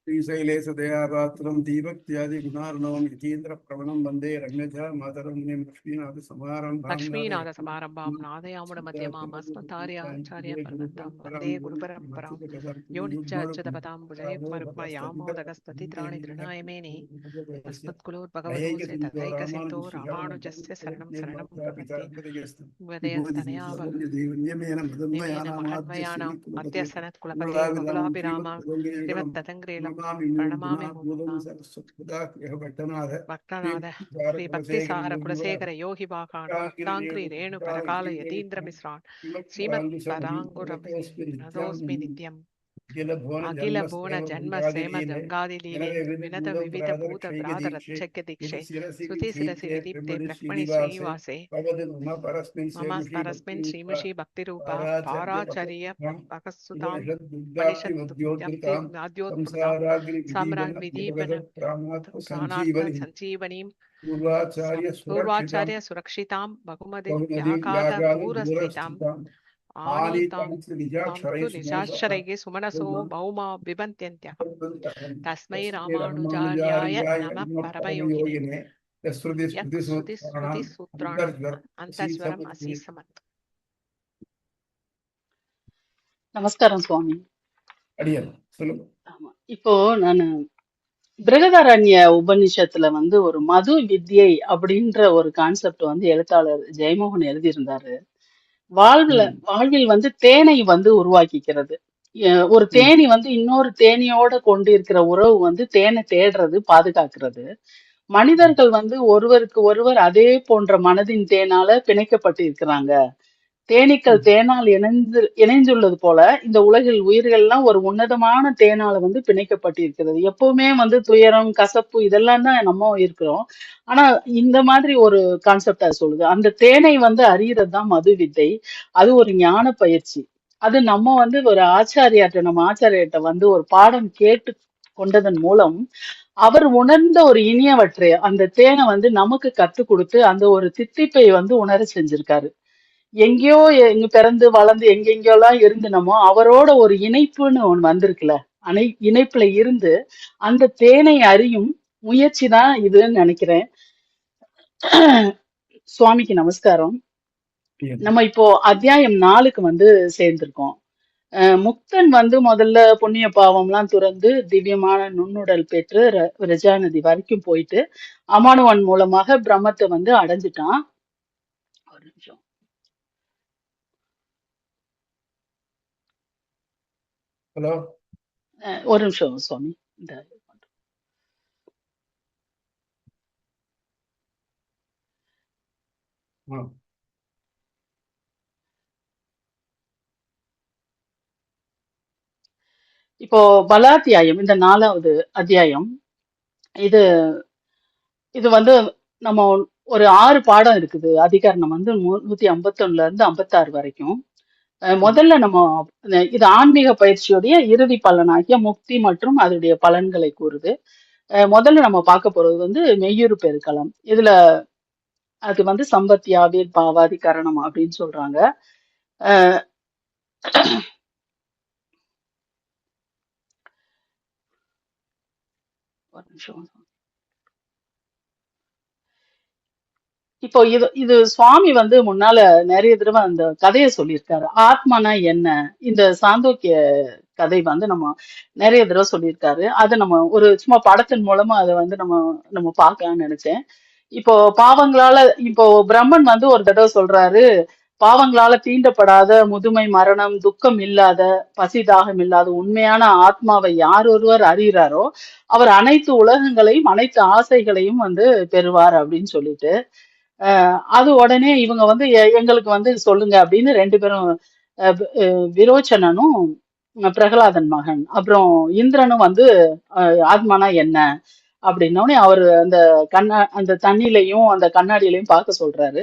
श्रीशैलेशदयापात्रं दीभक्त्यादिगुणार्णवं यतीन्द्रप्रवणं वन्दे रम्यजा मातरं मुनिं लक्ष्मीनाथसमारम्भां लक्ष्मीनाथसमारम्भां नादयामुणमध्यमाम् अस्मदार्याचार्यपर्यन्तां वन्दे गुरुपरम्परां यो नित्याच्युतपदाम्बुजयुग्मरुक्मयामोदगस्पतित्राणि तृणाय मेने अस्मत्कुलोद्भगवतोऽस्य तथैकसिन्धो रामानुजस्य शरणं शरणं प्रपद्ये निवेन महद्वयानाम् अद्यसनत्कुलपते बकुलाभिराम श्रीमत्तदङ्ग्रे प्रणमामि भक्तनाथ श्री भक्तिसार कुलशेखर योगी वाकान् भक्ताङ्ग्री रेणु परकाल यतीन्द्र मिश्रान् श्रीमत्पदाङ्गुरमनतोऽस्मि नित्यम् अखिल भुवन जन्म सेम गंगादिलीले विनत विविध भूत व्रात रक्षक दीक्षे सुति शिरसि विदीप्ते ब्रह्मणि श्रीनिवासे मम परस्मिन् श्रीमषि भक्तिरूपा पाराचर्य भगत्सुतां उपनिषद्योत्पत्तां साम्राज्ञ विदीपन गानार्थ संजीवनीं पूर्वाचार्य सुरक्षितां बहुमति व्याघात दूरस्थितां आनीतां तु निशाश्चरैः सुमनसो भौमा बिबन्त्यन्त्यः तस्मै रामानुजार्याय नमः परमयोगिने यत्स्रुतिस्मृतिसूत्राणाम् अन्तःस्वरम् असीसमत्. நமஸ்காரம் சுவாமி. அடியன் சொல்லுங்க. ஆமா, இப்போ நான் பிருகதாரண்ய உபநிஷத்துல ஒரு மது வித்யை அப்படின்ற ஒரு கான்செப்ட் எழுத்தாளர் ஜெயமோகன் எழுதியிருந்தாரு. வாழ்வில் தேனை உருவாக்கிக்கிறது. ஒரு தேனி இன்னொரு தேனியோட கொண்டு இருக்கிற உறவு தேனை தேடுறது, பாதுகாக்கிறது. மனிதர்கள் ஒருவருக்கு ஒருவர் அதே போன்ற மனதின் தேனால பிணைக்கப்பட்டு இருக்கிறாங்க. தேனீக்கள் தேனால் இணைந்துள்ளது போல இந்த உலகில் உயிர்கள் எல்லாம் ஒரு உன்னதமான தேனால பிணைக்கப்பட்டு இருக்கிறது. எப்பவுமே துயரம், கசப்பு இதெல்லாம் தான் நம்ம இருக்கிறோம். ஆனா இந்த மாதிரி ஒரு கான்செப்ட் அது சொல்லுது. அந்த தேனை அறியறது தான் மது வித்தை. அது ஒரு ஞான பயிற்சி. அது நம்ம ஒரு ஆச்சாரியார்ட்ட ஒரு பாடம் கேட்டு கொண்டதன் மூலம் அவர் உணர்ந்த ஒரு இனியவற்றை அந்த தேனை நமக்கு கத்து கொடுத்து அந்த ஒரு தித்திப்பை உணர செஞ்சிருக்காரு. எங்கேயோ எங்க பிறந்து வளர்ந்து எங்கெங்கயோ எல்லாம் இருந்தனமோ அவரோட ஒரு இணைப்புன்னு ஒண்ணு வந்திருக்குல்ல, இணைப்புல இருந்து அந்த தேனை அறியும் முயற்சி தான் இதுன்னு நினைக்கிறேன். சுவாமிக்கு நமஸ்காரம். நம்ம இப்போ அத்தியாயம் 4க்கு சேர்ந்திருக்கோம். முக்தன் முதல்ல புண்ணிய பாவம் எல்லாம் துறந்து திவ்யமான நுண்ணுடல் பெற்று ரஜாநதி வரைக்கும் போயிட்டு அமானுவன் மூலமாக பிரம்மத்தை அடைஞ்சிட்டான். ஒரு நிமிஷம். ஹலோ, ஒரு நிமிஷம் சுவாமி. இந்த இப்போ பலாத்தியாயம், இந்த 4வது அத்தியாயம், இது இது நம்ம ஒரு 6 பாடம் இருக்குது. அதிகரணம் 151ல இருந்து 56 வரைக்கும். முதல்ல நம்ம இது ஆன்மீக பயிற்சியுடைய இறுதி பலனாகிய முக்தி மற்றும் அதனுடைய பலன்களை கூறுது. முதல்ல நம்ம பார்க்க போறது மெய்யுறு பெருக்கலாம். இதுல அது சம்பத்தியாவிர் பாவாதி கரணம் அப்படின்னு சொல்றாங்க. ஒரு நிமிஷம். இப்போ இது சுவாமி முன்னால நிறைய தடவை அந்த கதையை சொல்லியிருக்காரு. ஆத்மானா என்ன, இந்த சாந்தோக்கிய கதை நம்ம நிறைய தடவை சொல்லியிருக்காரு. அதை நம்ம ஒரு சும்மா படத்தின் மூலமா அதை நம்ம பார்க்கலாம்னு நினைச்சேன். இப்போ பாவங்களால இப்போ பிரம்மன் ஒரு தடவை சொல்றாரு, பாவங்களால தீண்டப்படாத முதுமை, மரணம், துக்கம் இல்லாத, பசி, தாகம் இல்லாத உண்மையான ஆத்மாவை யார் ஒருவர் அறிகிறாரோ அவர் அனைத்து உலகங்களையும் அனைத்து ஆசைகளையும் பெறுவார் அப்படின்னு சொல்லிட்டு, அது உடனே இவங்க எங்களுக்கு சொல்லுங்க அப்படின்னு 2 பேரும், விரோச்சனனும் பிரகலாதன் மகன் அப்புறம் இந்திரனும் ஆத்மானா என்ன அப்படின்னோடனே அவரு அந்த தண்ணிலையும் அந்த கண்ணாடியிலையும் பார்க்க சொல்றாரு.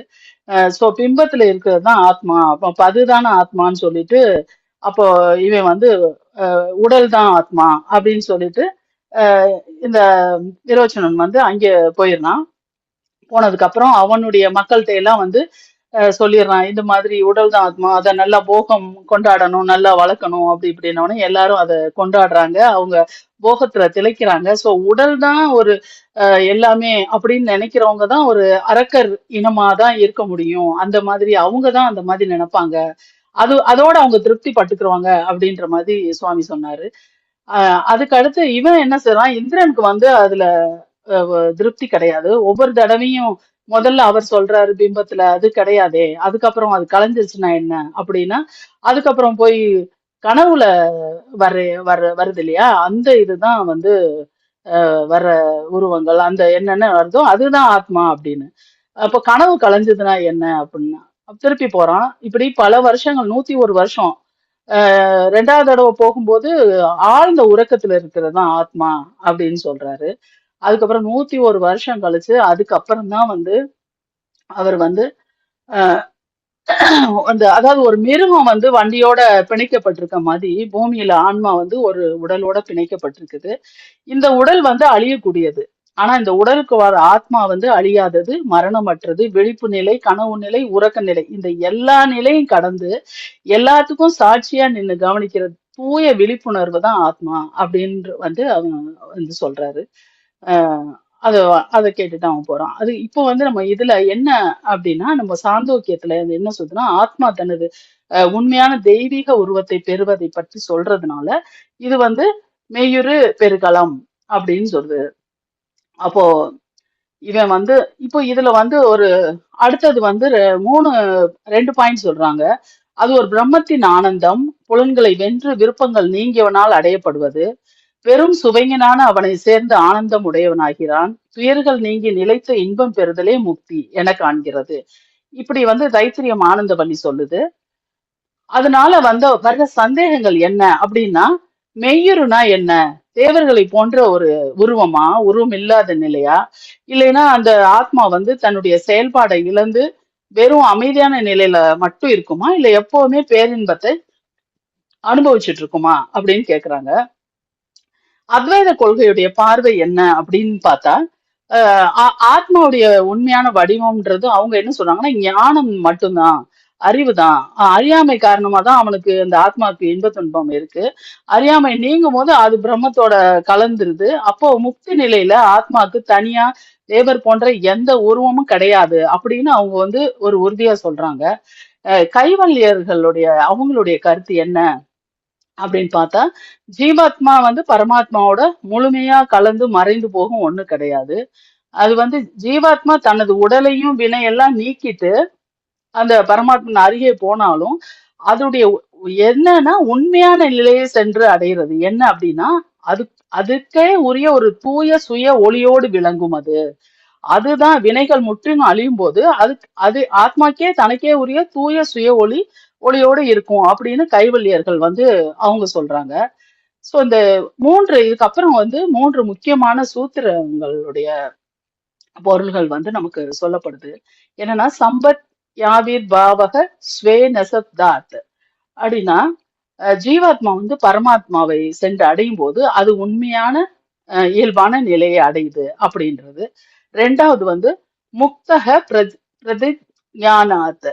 சோ பிம்பத்துல இருக்கிறது தான் ஆத்மா, அப்ப அதுதானே ஆத்மான்னு சொல்லிட்டு, அப்போ இவன் உடல் தான் ஆத்மா அப்படின்னு சொல்லிட்டு இந்த விரோச்சனன் அங்கே போயிருந்தான். போனதுக்கு அப்புறம் அவனுடைய மக்கள்கிட்ட எல்லாம் சொல்லிடுறான், இந்த மாதிரி உடல் தான் ஆத்மா, அதை நல்லா போகம் கொண்டாடணும், நல்லா வளர்க்கணும், அப்படி இப்படின்னோடனே எல்லாரும் அதை கொண்டாடுறாங்க, அவங்க போகத்துல திளைக்கிறாங்க. சோ உடல் தான் ஒரு எல்லாமே அப்படின்னு நினைக்கிறவங்க தான் ஒரு அரக்கர் இனமா தான் இருக்க முடியும். அந்த மாதிரி அவங்க தான் அந்த மாதிரி நினைப்பாங்க. அதோட அவங்க திருப்தி பட்டுக்குருவாங்க அப்படின்ற மாதிரி சுவாமி சொன்னாரு. அதுக்கு அடுத்து இவன் என்ன செய்றான், இந்திரனுக்கு வந்து அதுல திருப்தி கிடையாது. ஒவ்வொரு தடவையும் முதல்ல அவர் சொல்றாரு பிம்பத்துல அது கிடையாதே, அதுக்கப்புறம் அது கலைஞ்சிருச்சுன்னா என்ன அப்படின்னா, அதுக்கப்புறம் போய் கனவுல வருது இல்லையா, அந்த இதுதான் வந்து வர்ற உருவங்கள், அந்த என்னென்ன வருதோ அதுதான் ஆத்மா அப்படின்னு. அப்ப கனவு கலைஞ்சதுன்னா என்ன அப்படின்னா, திருப்பி போறான். இப்படி பல வருஷங்கள், 101 வருஷம். ரெண்டாவது தடவை போகும்போது ஆழ்ந்த உறக்கத்துல இருக்கிறது தான் ஆத்மா அப்படின்னு சொல்றாரு. அதுக்கப்புறம் 101 வருஷம் கழிச்சு அதுக்கப்புறம் தான் வந்து அவர் வந்து அஹ், அந்த அதாவது ஒரு மிருகம் வந்து வண்டியோட பிணைக்கப்பட்டிருக்க மாதிரி பூமியில ஆன்மா வந்து ஒரு உடலோட பிணைக்கப்பட்டிருக்குது. இந்த உடல் வந்து அழியக்கூடியது. ஆனா இந்த உடலுக்கு வர ஆத்மா வந்து அழியாதது, மரணமற்றது, விழிப்பு நிலை, கனவு நிலை, உறக்க நிலை, இந்த எல்லா நிலையும் கடந்து எல்லாத்துக்கும் சாட்சியா நின்னு கவனிக்கிற தூய விழிப்புணர்வு தான் ஆத்மா அப்படின்னு வந்து அவன் வந்து சொல்றாரு. ஆஹ் அத அதை கேட்டுட்டு அவன் போறான். அது இப்போ வந்து நம்ம இதுல என்ன அப்படின்னா, நம்ம சாந்தோக்கியத்துல என்ன சொல்றதுன்னா, ஆத்மா தனது உண்மையான தெய்வீக உருவத்தை பெறுவதை பற்றி சொல்றதுனால இது வந்து மெய்யுறு பெருகலம் அப்படின்னு சொல்றது. அப்போ இவன் வந்து இப்போ இதுல வந்து ஒரு அடுத்தது வந்து 2 பாயிண்ட் சொல்றாங்க. அது ஒரு பிரம்மத்தின் ஆனந்தம், புலன்களை வென்று விருப்பங்கள் நீங்கியவனால் அடையப்படுவது, பெரும் சுவைஞனான அவனை சேர்ந்து ஆனந்தம் உடையவனாகிறான், துயர்கள் நீங்கி நிலைத்த இன்பம் பெறுதலே முக்தி என காண்கிறது. இப்படி வந்து தைத்திரியம் ஆனந்தவல்லி சொல்லுது. அதனால வர்ற சந்தேகங்கள் என்ன அப்படின்னா, மெய்யுறுனா என்ன, தேவர்களை போன்ற ஒரு உருவம் இல்லாத நிலையா, இல்லைன்னா அந்த ஆத்மா வந்து தன்னுடைய செயல்பாடை இழந்து வெறும் அமைதியான நிலையில மட்டும் இருக்குமா, இல்ல எப்பவுமே பேரின்பத்தை அனுபவிச்சுட்டு இருக்குமா அப்படின்னு கேக்குறாங்க. அத்வைத கொள்கையுடைய பார்வை என்ன அப்படின்னு பார்த்தா, ஆத்மாவுடைய உண்மையான வடிவம்ன்றது அவங்க என்ன சொல்றாங்கன்னா, ஞானம் மட்டும்தான், அறிவுதான். அறியாமை காரணமா தான் அவனுக்கு அந்த ஆத்மாவுக்கு இன்ப துன்பம் இருக்கு. அறியாமை நீங்கும் போது அது பிரம்மத்தோட கலந்துருது. அப்போ முக்தி நிலையில ஆத்மாவுக்கு தனியா தேவர் போன்ற எந்த உருவமும் கிடையாது அப்படின்னு அவங்க வந்து ஒரு உறுதியா சொல்றாங்க. கைவல்யர்களுடைய அவங்களுடைய கருத்து என்ன அப்படின்னு பார்த்தா, ஜீவாத்மா வந்து பரமாத்மாவோட முழுமையா கலந்து மறைந்து போகும் ஒண்ணு கிடையாது. அது வந்து ஜீவாத்மா தனது உடலையும் வினையெல்லாம் நீக்கிட்டு அந்த பரமாத்மன் அருகே போனாலும் அதோடைய என்னன்னா உண்மையான நிலையை சென்று அடைகிறது என்ன அப்படின்னா, அது அதுக்கே உரிய ஒரு தூய சுய ஒளியோடு விளங்கும் அது. அதுதான் வினைகள் முற்றிலும் அழியும் போது அது ஆத்மாக்கே தனக்கே உரிய தூய சுய ஒளியோடு இருக்கும் அப்படின்னு கைவல்யர்கள் வந்து அவங்க சொல்றாங்க. சோ இந்த இதுக்கப்புறம் வந்து 3 முக்கியமான சூத்திரங்களுடைய பொருள்கள் வந்து நமக்கு சொல்லப்படுது. என்னன்னா, சம்பத் யாவிர் பாவக ஸ்வே நசப்தாத் அப்படின்னா, ஜீவாத்மா வந்து பரமாத்மாவை சென்று அடையும் போது அது உண்மையான இயல்பான நிலையை அடையுது அப்படின்றது. 2வது வந்து முக்தக பிரதிஞானாத்,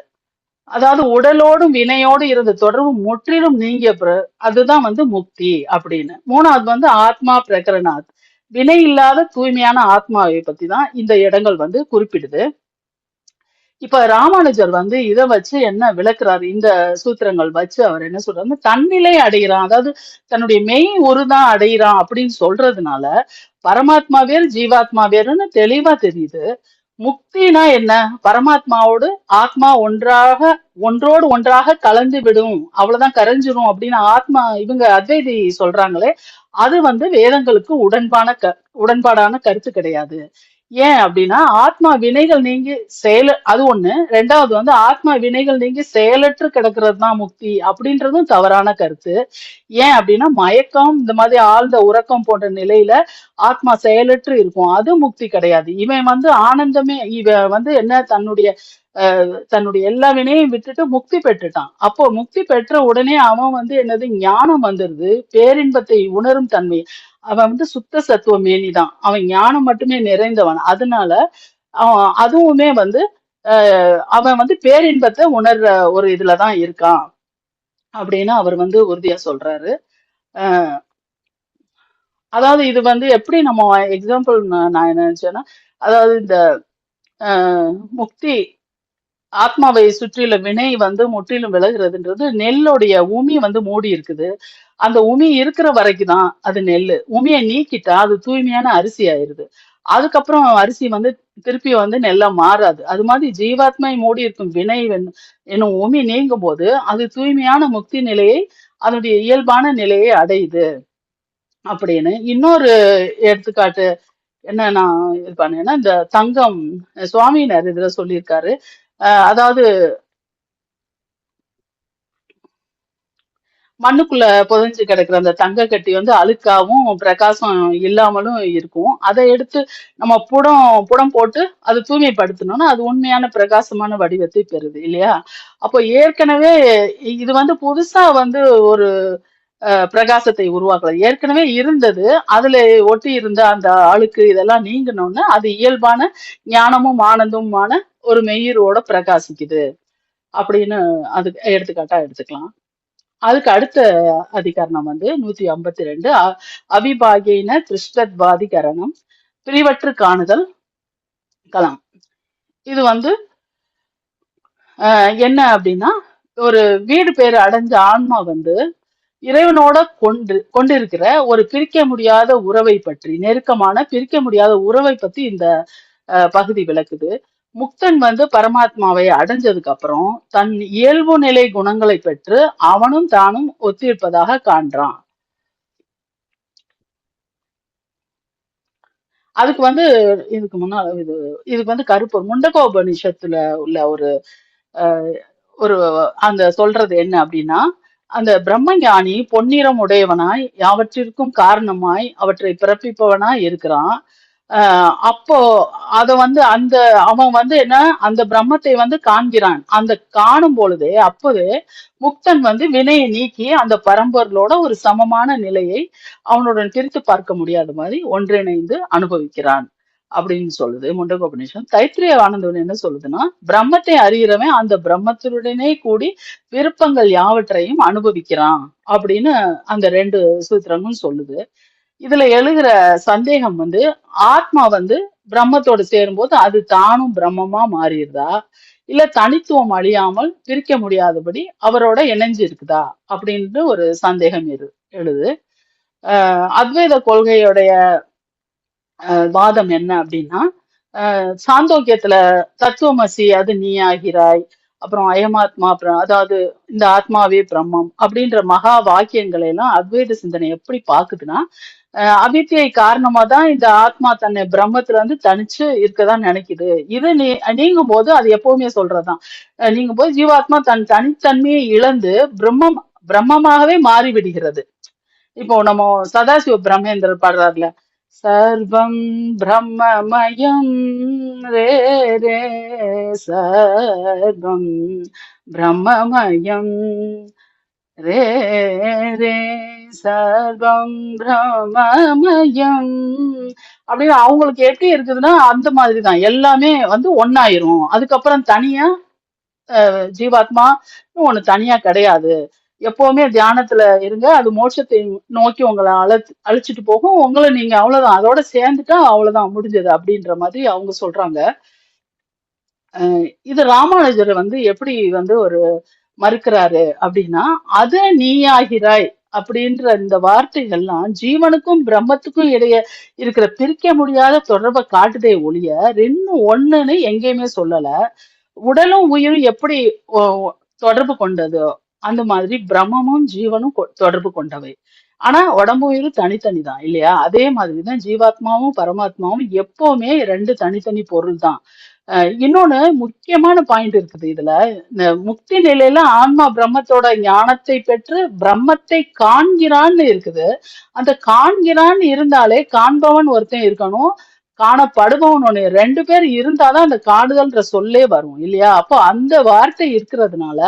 அதாவது உடலோடும் வினையோடு இருந்த தொடர்பு முற்றிலும் நீங்கிய அதுதான் வந்து முக்தி அப்படின்னு. 3வது வந்து ஆத்மா பிரகரணாத், வினை இல்லாத தூய்மையான ஆத்மாவை பத்தி தான் இந்த இடங்கள் வந்து குறிப்பிடுது. இப்ப ராமானுஜர் வந்து இதை வச்சு என்ன விளக்குறாரு, இந்த சூத்திரங்கள் வச்சு அவர் என்ன சொல்றாரு, தன்னிலை அடைகிறான், அதாவது தன்னுடைய மெய் ஒருதான் அடைகிறான் அப்படின்னு சொல்றதுனால பரமாத்மா வேறு ஜீவாத்மா வேறுன்னு தெளிவா தெரியுது. முக்தினா என்ன, பரமாத்மாவோடு ஆத்மா ஒன்றோடு ஒன்றாக கலந்து விடும், அவ்வளவுதான், கரைஞ்சிரும் அப்படின்னு ஆத்மா இவங்க அத்வைதி சொல்றாங்களே, அது வந்து வேதங்களுக்கு உடன்பாடான கருத்து கிடையாது. ஏன் அப்படின்னா, ஆத்மா வினைகள் நீங்கி அது ஒண்ணு. 2வது வந்து ஆத்மா வினைகள் நீங்கி செயலற்று கிடக்கிறது தான் முக்தி அப்படின்றதும் தவறான கருத்து. ஏன் அப்படின்னா, மயக்கம், இந்த மாதிரி ஆழ்ந்த உறக்கம் போன்ற நிலையில ஆத்மா செயலற்று இருக்கும், அது முக்தி கிடையாது. இவன் வந்து ஆனந்தமே, இவன் வந்து என்ன, தன்னுடைய எல்லா வினையும் விட்டுட்டு முக்தி பெற்றுட்டான். அப்போ முக்தி பெற்ற உடனே அவன் வந்து என்னது, ஞானம் வந்துருது, பேரின்பத்தை உணரும் தன்மை. அவன் வந்து சுத்த சத்துவ மேனிதான், அவன் ஞானம் மட்டுமே நிறைந்தவன். அதனால அதுவுமே வந்து அவன் வந்து பேரின்பத்தை உணர்ற ஒரு இதுலதான் இருக்கான் அப்படின்னு அவர் வந்து உறுதியா சொல்றாரு. அஹ் அதாவது இது வந்து எப்படி நம்ம எக்ஸாம்பிள் நான் என்ன நினைச்சேன்னா, அதாவது இந்த முக்தி ஆத்மாவை சுற்றியுள்ள வினை வந்து முற்றிலும் விலகுறதுன்றது நெல்லுடைய உமி வந்து மூடி இருக்குது. அந்த உமி இருக்கிற வரைக்கும் தான் அது நெல்லு. உமியை நீக்கிட்டா அது தூய்மையான அரிசி ஆயிருது. அதுக்கப்புறம் அரிசி வந்து திருப்பி வந்து நெல்லா மாறாது. அது மாதிரி ஜீவாத்மை மூடி இருக்கும் வினை என்னும் உமி நீங்கும் போது அது தூய்மையான முக்தி நிலையை, அதனுடைய இயல்பான நிலையை அடையுது அப்படின்னு. இன்னொரு எடுத்துக்காட்டு என்ன நான் இது பண்ணேன்னா, இந்த தங்கம் சுவாமியினர் இதுல சொல்லியிருக்காரு. அதாவது மண்ணுக்குள்ள புதைஞ்சு கிடக்குற அந்த தங்க கட்டி வந்து அழுக்காவும் பிரகாசம் இல்லாமலும் இருக்கும். அதை எடுத்து நம்ம புடம் போட்டு அது தூய்மைப்படுத்தணும்னா அது உண்மையான பிரகாசமான வடிவத்தை பெறுது இல்லையா? அப்போ ஏற்கனவே இது வந்து புதுசா வந்து ஒரு பிரகாசத்தை உருவாக்கல. ஏற்கனவே இருந்தது. அதுல ஒட்டி இருந்த அந்த அழுக்கு இதெல்லாம் நீங்கணும்னு அது இயல்பான ஞானமும் ஆனந்தமுமான ஒரு மெய்யீரோட பிரகாசிக்குது அப்படின்னு அதுக்கு எடுத்துக்காட்டா எடுத்துக்கலாம். அதுக்கு அடுத்த அதிகரணம் வந்து 152 அவிபாகின திருஷ்டத்வாதி கரணம், பிரிவற்று காணுதல் களம். இது வந்து என்ன அப்படின்னா, ஒரு வீடு பேரு அடைஞ்ச ஆன்மா வந்து இறைவனோட கொண்டிருக்கிற ஒரு பிரிக்க முடியாத உறவை பற்றி, நெருக்கமான பிரிக்க முடியாத உறவை பத்தி இந்த பகுதி விளக்குது. முக்தன் வந்து பரமாத்மாவை அடைஞ்சதுக்கு அப்புறம் தன் இயல்பு நிலை குணங்களை பெற்று அவனும் தானும் ஒத்திருப்பதாக காண்றான். அதுக்கு வந்து இதுக்கு முன்னால இதுக்கு வந்து கருப்பூர் முண்டகோபனிஷத்துல உள்ள ஒரு அந்த சொல்றது என்ன அப்படின்னா, அந்த பிரம்மஞானி பொன்னிறம் உடையவனாய் யாவற்றிற்கும் காரணமாய் அவற்றை பிறப்பிப்பவனாய் இருக்கிறான். அப்போ அத வந்து அவன் வந்து என்ன அந்த பிரம்மத்தை வந்து காண்கிறான். அந்த காணும் பொழுதே அப்போதே முக்தன் வந்து வினையை நீக்கி அந்த பரம்பொருளோட ஒரு சமமான நிலையை அவனுடன் பிரித்து பார்க்க முடியாத மாதிரி ஒன்றிணைந்து அனுபவிக்கிறான் அப்படின்னு சொல்லுது முண்டகோபனிஷம். தைத்திரிய ஆனந்தவன் என்ன சொல்லுதுன்னா, பிரம்மத்தை அறிகிறவன் அந்த பிரம்மத்துடனே கூடி விருப்பங்கள் யாவற்றையும் அனுபவிக்கிறான் அப்படின்னு அந்த 2 சூத்திரங்களும் சொல்லுது. இதுல எழுகிற சந்தேகம் வந்து, ஆத்மா வந்து பிரம்மத்தோடு சேரும்போது அது தானும் பிரம்மமா மாறிடுதா, இல்ல தனித்துவம் அழியாமல் பிரிக்க முடியாதபடி அவரோட இணைஞ்சு இருக்குதா அப்படின்னு ஒரு சந்தேகம் எழுது. அத்வைத கொள்கையுடைய வாதம் என்ன அப்படின்னா, சாந்தோக்கியத்துல தத்துவமசி அது நீ ஆகிறாய், அப்புறம் அயமாத்மா, அதாவது இந்த ஆத்மாவே பிரம்மம் அப்படின்ற மகா வாக்கியங்களை எல்லாம் அத்வைத சிந்தனை எப்படி பாக்குதுன்னா, அவித்தியை காரணமா தான் இந்த ஆத்மா தன்னை பிரம்மத்துல இருந்து தனிச்சு இருக்கதான் நினைக்குது. இது நீங்கும் போது அது எப்பவுமே சொல்றதுதான். நீங்கும் போது ஜீவாத்மா தன் தனித்தன்மையை இழந்து பிரம்மமாகவே மாறி விடுகிறது. இப்போ நம்ம சதாசிவ பிரம்மேந்திரர் பாடுறாருல, சர்வம் பிரம்மமயம் ரே ரே சர்வம் பிரம்மமயம் ரே ரே சர்வம் பிரம்மமயம் அப்படின்னு அவங்களுக்கு எப்படி இருக்குதுன்னா, அந்த மாதிரிதான் எல்லாமே வந்து ஒன்னாயிரும். அதுக்கப்புறம் தனியா ஜீவாத்மா ஒண்ணு தனியா கிடையாது. எப்பவுமே தியானத்துல இருங்க, அது மோட்சத்தை நோக்கி உங்களை அழைச்சிட்டு போகும். உங்களை நீங்க அவ்வளவுதான் அதோட சேர்ந்துட்டா அவ்வளவுதான் முடிஞ்சது அப்படின்ற மாதிரி அவங்க சொல்றாங்க. இது ராமானுஜர் வந்து எப்படி வந்து ஒரு மறுக்கிறாரு அப்படின்னா, அது நீயாகிறாய் அப்படின்ற இந்த வார்த்தைகள்லாம் ஜீவனுக்கும் பிரம்மத்துக்கும் இடையே இருக்கிற பிரிக்க முடியாத தொடர்பை காட்டுதே ஒழிய ரெண்டும் ஒண்ணுன்னு எங்கேயுமே சொல்லல. உடலும் உயிரும் எப்படி தொடர்பு கொண்டதோ அந்த மாதிரி பிரம்மமும் ஜீவனும் தொடர்பு கொண்டவை. ஆனா உடம்பு உயிரும் தனித்தனி தான் இல்லையா? அதே மாதிரிதான் ஜீவாத்மாவும் பரமாத்மாவும் எப்பவுமே 2 தனித்தனி பொருள் தான். இன்னொன்னு முக்கியமான பாயிண்ட் இருக்குது இதுல. இந்த முக்தி நிலையில ஆன்மா பிரம்மத்தோட ஞானத்தை பெற்று பிரம்மத்தை காண்கிறான்னு இருக்குது. அந்த காண்கிறான்னு இருந்தாலே காண்பவன் ஒருத்தன் இருக்கணும், காணப்படுபவன் ஒண்ணு, 2 பேர் இருந்தாதான் அந்த காணுதல்ன்ற சொல்லே வரும் இல்லையா? அப்போ அந்த வார்த்தை இருக்கிறதுனால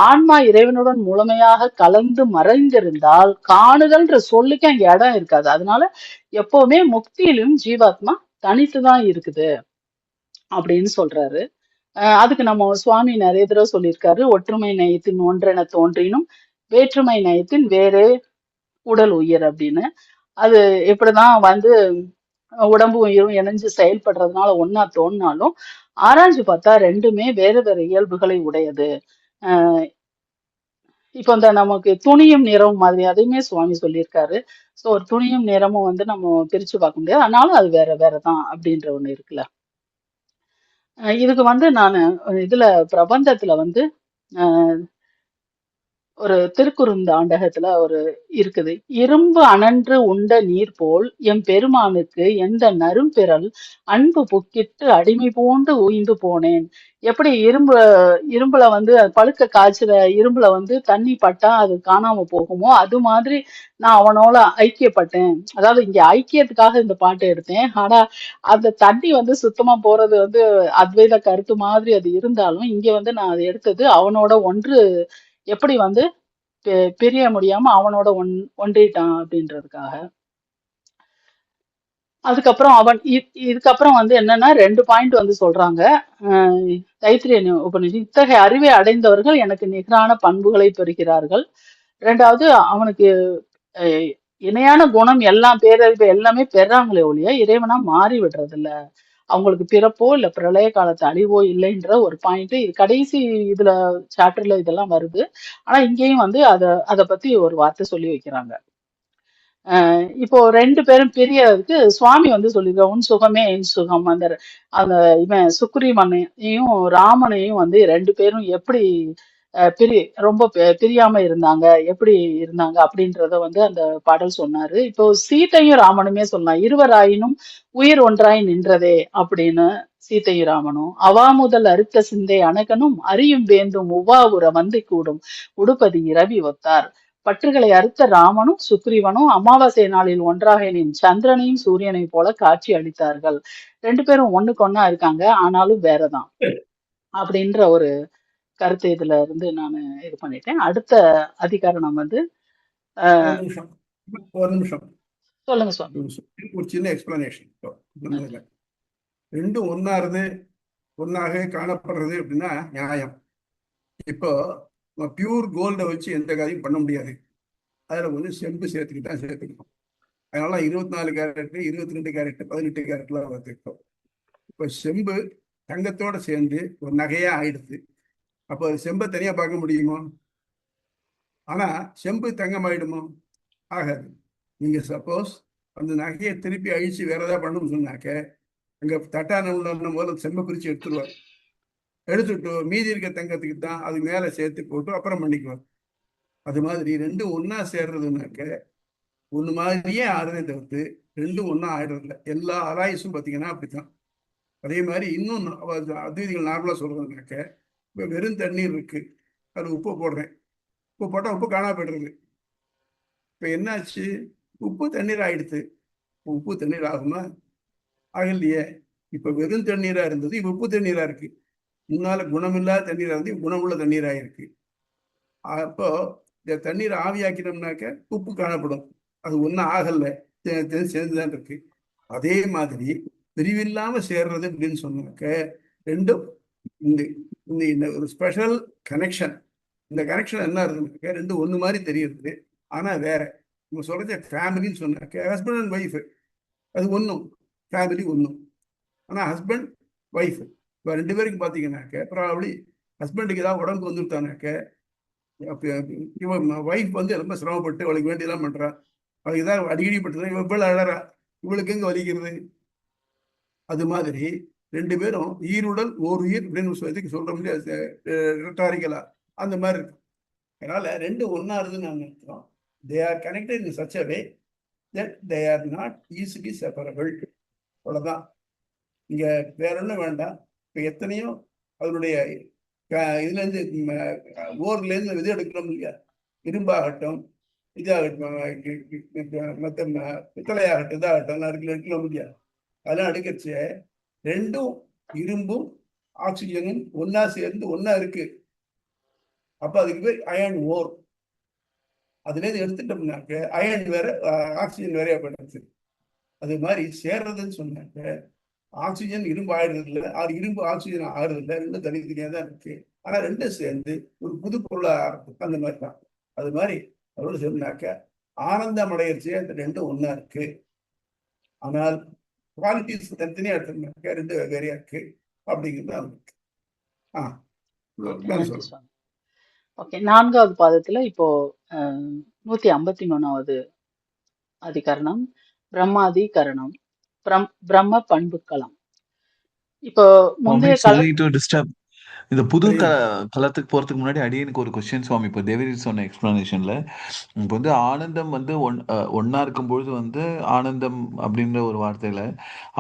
ஆன்மா இறைவனுடன் முழுமையாக கலந்து மறைந்திருந்தால் காணுதல்ன்ற சொல்லுக்கு அங்க இடம் இருக்காது. அதனால எப்பவுமே முக்தியிலும் ஜீவாத்மா தனித்துதான் இருக்குது அப்படின்னு சொல்றாரு. அதுக்கு நம்ம சுவாமி நிறைய தடவை சொல்லியிருக்காரு, ஒற்றுமை நயத்தின் ஒன்றென தோன்றினும் வேற்றுமை நயத்தின் வேறே உடல் உயிர் அப்படின்னு. அது எப்படிதான் வந்து உடம்பு உயிரும் இணைஞ்சு செயல்படுறதுனால ஒன்னா தோணினாலும் ஆராய்ஞ்சு பார்த்தா ரெண்டுமே வேற வேற இயல்புகளை உடையது. அஹ் இப்போ இந்த நமக்கு துணியும் நிறமும் மாதிரி அதையுமே சுவாமி சொல்லியிருக்காரு. ஸோ ஒரு துணியும் நிறமும் வந்து நம்ம பிரிச்சு பார்க்க முடியாது, ஆனாலும் அது வேற வேறதான் அப்படின்ற ஒண்ணு இருக்குல்ல. இதுக்கு வந்து நான் இதுல பிரபந்தத்துல வந்து அஹ் ஒரு திருக்குறுந்தாண்டகத்துல ஒரு இருக்குது. இரும்பு அனன்று உண்ட நீர் போல் எம் பெருமானுக்கு எந்த நறும்பிரல் அன்பு புக்கிட்டு அடிமை பூண்டு உய்ந்து போனேன். எப்படி இரும்புல வந்து பழுக்க காய்ச்சுற இரும்புல வந்து தண்ணி பட்டா அது காணாம போகுமோ, அது மாதிரி நான் அவனோட ஐக்கியப்பட்டேன். அதாவது இங்க ஐக்கியத்துக்காக இந்த பாட்டு எடுத்தேன். ஆனா அந்த தண்ணி வந்து சுத்தமா போறது வந்து அத்வைத கருத்து மாதிரி அது இருந்தாலும், இங்க வந்து நான் அதை எடுத்தது அவனோட ஒன்று எப்படி வந்து பிரிய முடியாம அவனோட ஒன்றிட்டான் அப்படின்றதுக்காக. அதுக்கப்புறம் இதுக்கப்புறம் வந்து என்னன்னா 2 பாயிண்ட் வந்து சொல்றாங்க. தைத்திரிய உபநிஷம், இத்தகைய அறிவை அடைந்தவர்கள் எனக்கு நிகரான பண்புகளை பெறுகிறார்கள். 2வது அவனுக்கு அஹ், இணையான குணம் எல்லாம் பேரறிவு எல்லாமே பெறாங்களே ஒழிய இறைவனா மாறி விடுறது இல்ல. அவங்களுக்கு பிறப்போ இல்ல பிரளய காலத்து அழிவோ இல்லைன்ற ஒரு பாயிண்ட் இது கடைசி இதுல சாப்டர்ல இதெல்லாம் வருது. ஆனா இங்கேயும் வந்து அத பத்தி ஒரு வார்த்தை சொல்லி வைக்கிறாங்க. இப்போ 2 பேரும் பிரியறதுக்கு சுவாமி வந்து சொல்லியிருக்காரு, உன் சுகமே என் சுகம். அந்த அந்த இவன் சுக்ரீவனையும் ராமனையும் வந்து 2 பேரும் எப்படி ரொம்ப பிரியாம இருந்தாங்க, எப்படி இருந்தாங்க அப்படின்றத வந்து அந்த பாடல் சொன்னாரு. இப்போ சீதையும் ராமனுமே சொல்லலாம், இருவராயினும் உயிர் ஒன்றாய் நின்றதே அப்படின்னு. சீதையும் ராமனும் அவாமுதல் அறுத்த சிந்தை அனகனும் அறியும் வேந்தும் உவாவுற வந்தை கூடும் உடுப்பதி இரவி ஒத்தார். பற்றுகளை அறுத்த ராமனும் சுக்ரீவனும் அமாவாசை நாளில் ஒன்றாக நின் சந்திரனையும் சூரியனையும் போல காட்சி அளித்தார்கள். 2 பேரும் ஒண்ணுக்கு ஒண்ணா இருக்காங்க, ஆனாலும் வேறதான் அப்படின்ற ஒரு கருத்து இதுல இருந்து நான் இது பண்ணிட்டேன். அடுத்த அதிகாரம் வந்து ஒரு நிமிஷம் ஒரு நிமிஷம் சொல்லுங்க சுவாமி. ஒரு சின்ன எக்ஸ்பிளனேஷன். ரெண்டும் ஒன்னாக காணப்படுறது அப்படின்னா நியாயம். இப்போ பியூர் கோல்டை வச்சு எந்த காரியம் பண்ண முடியாது. அதில் கொஞ்சம் செம்பு சேர்த்துக்கிட்டு தான் சேர்த்துக்கணும். அதனால 24 கேரட் 22 கேரட் 18 கேரட்லாம் வச்சுருக்கோம். இப்போ செம்பு தங்கத்தோட சேர்ந்து ஒரு நகையா ஆயிடுது. அப்போ அது செம்பை தனியா பார்க்க முடியுமோ? ஆனா செம்பு தங்கம் ஆயிடுமோ? ஆகாது. நீங்க சப்போஸ் அந்த நகையை திருப்பி அழிச்சு வேற ஏதாவது பண்ணணும்னு சொன்னாக்க அங்க தட்டான உள்ள முதல்ல செம்பை பிரிச்சு எடுத்துட்டு மீதி இருக்க தங்கத்துக்கு தான் அது மேல சேர்த்து போட்டு அப்புறம் பண்ணிக்குவார். அது மாதிரி ரெண்டும் ஒன்னா சேர்றதுனாக்க ஒண்ணு மாதிரியே ஆடுறதே தவிர்த்து ரெண்டும் ஒன்னா ஆயிடுறதில்ல. எல்லா ஆராய்ச்சும் பார்த்தீங்கன்னா அப்படித்தான். அதே மாதிரி இன்னும் அத்வைதிகள் நார்மலா சொல்றதுனாக்க இப்போ வெறும் தண்ணீர் இருக்கு, அது உப்பு போடுறேன், உப்பு போட்டால் உப்பு காணா போய்டுறது. இப்போ என்னாச்சு? உப்பு தண்ணீர் ஆயிடுத்து. உப்பு தண்ணீர் ஆகுமா? ஆகலையே. இப்போ வெறும் தண்ணீரா இருந்தது, இப்போ உப்பு தண்ணீரா இருக்கு. முன்னால குணமில்லாத தண்ணீரா இருந்து குணமுள்ள தண்ணீரா இருக்கு. அப்போ இந்த தண்ணீர் ஆவியாக்கினோம்னாக்க உப்பு காணப்படும். அது ஒன்றும் ஆகலை, சேர்ந்துதான் இருக்கு. அதே மாதிரி பிரிவில்லாம சேர்றது அப்படின்னு சொன்னாக்க ரெண்டும் இந்த ஒரு ஸ்பெஷல் கனெக்ஷன். இந்த கனெக்ஷன் என்ன இருக்குன்னாக்க ரெண்டும் ஒன்று மாதிரி தெரியுது, ஆனா வேற. நம்ம சொல்றது ஃபேமிலின்னு சொன்னாக்க ஹஸ்பண்ட் அண்ட் ஒய்ஃபு அது ஒன்றும், ஃபேமிலி ஒன்றும். ஆனால் ஹஸ்பண்ட் ஒய்ஃபு இப்போ 2 பேருக்கு பார்த்தீங்கன்னாக்க ப்ராபப்ளி ஹஸ்பண்டுக்கு ஏதாவது உடம்பு வந்துருத்தானாக்க இவன் ஒய்ஃப் வந்து ரொம்ப சிரமப்பட்டு அவளுக்கு வேண்டியெல்லாம் பண்ணுறா, அவளுக்கு ஏதாவது அடிக்கடி பட்டுதான் இவள் பிள்ளை அழறா, இவளுக்கு எங்கே வலிக்கிறது? அது மாதிரி 2 பேரும் ஈருடல் ஓர் உயிர் அப்படின்னு சொல்ற முடியாது ரெட்டாரிக்கலா, அந்த மாதிரி இருக்கும். அதனால ரெண்டும் ஒன்னா இருக்குன்னு நாங்கள் நினைக்கிறோம். They are connected in such a way that they are not easily separable. அவ்வளோதான். இங்க வேற ஒன்றும் வேண்டாம். இப்போ எத்தனையோ அதனுடைய இதுலேருந்து ஓர்லேருந்து இது எடுக்கிறோம் இல்லையா, இரும்பாகட்டும் இதாகட்டும் மற்ற பித்தளையாகட்டும் இதாகட்டும் எடுக்கலாம் இல்லையா, அதெல்லாம் எடுக்கச்சு ரெண்டும் இரும்பும் ஆக்சிஜனும் ஒன்னா சேர்ந்து ஒன்னா இருக்கு. அப்ப அதுக்கு பேர் அயன் ஓர். அதுலேருந்து எடுத்துட்டோம்னாக்க அயன் வேற ஆக்சிஜன் வேறையா போயிடுச்சு. அது மாதிரி சேர்றதுன்னு சொன்னாக்க ஆக்சிஜன் இரும்பு ஆயிடுறது இல்லை, அது இரும்பு ஆக்சிஜன் ஆகுறது இல்லை, ரெண்டும் தனித்தனியாக தான் இருக்கு. ஆனா ரெண்டும் சேர்ந்து ஒரு புது பொருளா அந்த மாதிரி தான். அது மாதிரி அவரோட சொன்னாக்க ஆனந்தம் அடையிறச்சு அந்த ரெண்டும் ஒண்ணா இருக்கு. ஆனால் குவாலிட்டிஸ் தனித்தனியா எடுத்துனாக்க ரெண்டு வெவ்வேறையா இருக்கு அப்படிங்கிறது தான் இருக்கு. ஓகே, மேல நன்றி சொல்லுங்க. சுவாமி. ஓகே, 4வது பாதத்துல இப்போ 153வது அதிகரணம் பிரம்மாதி கரணம், பிரம்ம பண்புக்களம். இப்போ சுவாமி முந்தைய சாரி டு டிஸ்டர்ப். இந்த புது சரி. களத்துக்கு போறதுக்கு முன்னாடி அடியனுக்கு ஒரு கொஸ்டின் சுவாமி. இப்போ தேவரி சொன்ன எக்ஸ்பிளனேஷன்ல இப்போ வந்து ஆனந்தம் வந்து ஒன்னா இருக்கும்பொழுது வந்து ஆனந்தம் அப்படின்ற ஒரு வார்த்தையில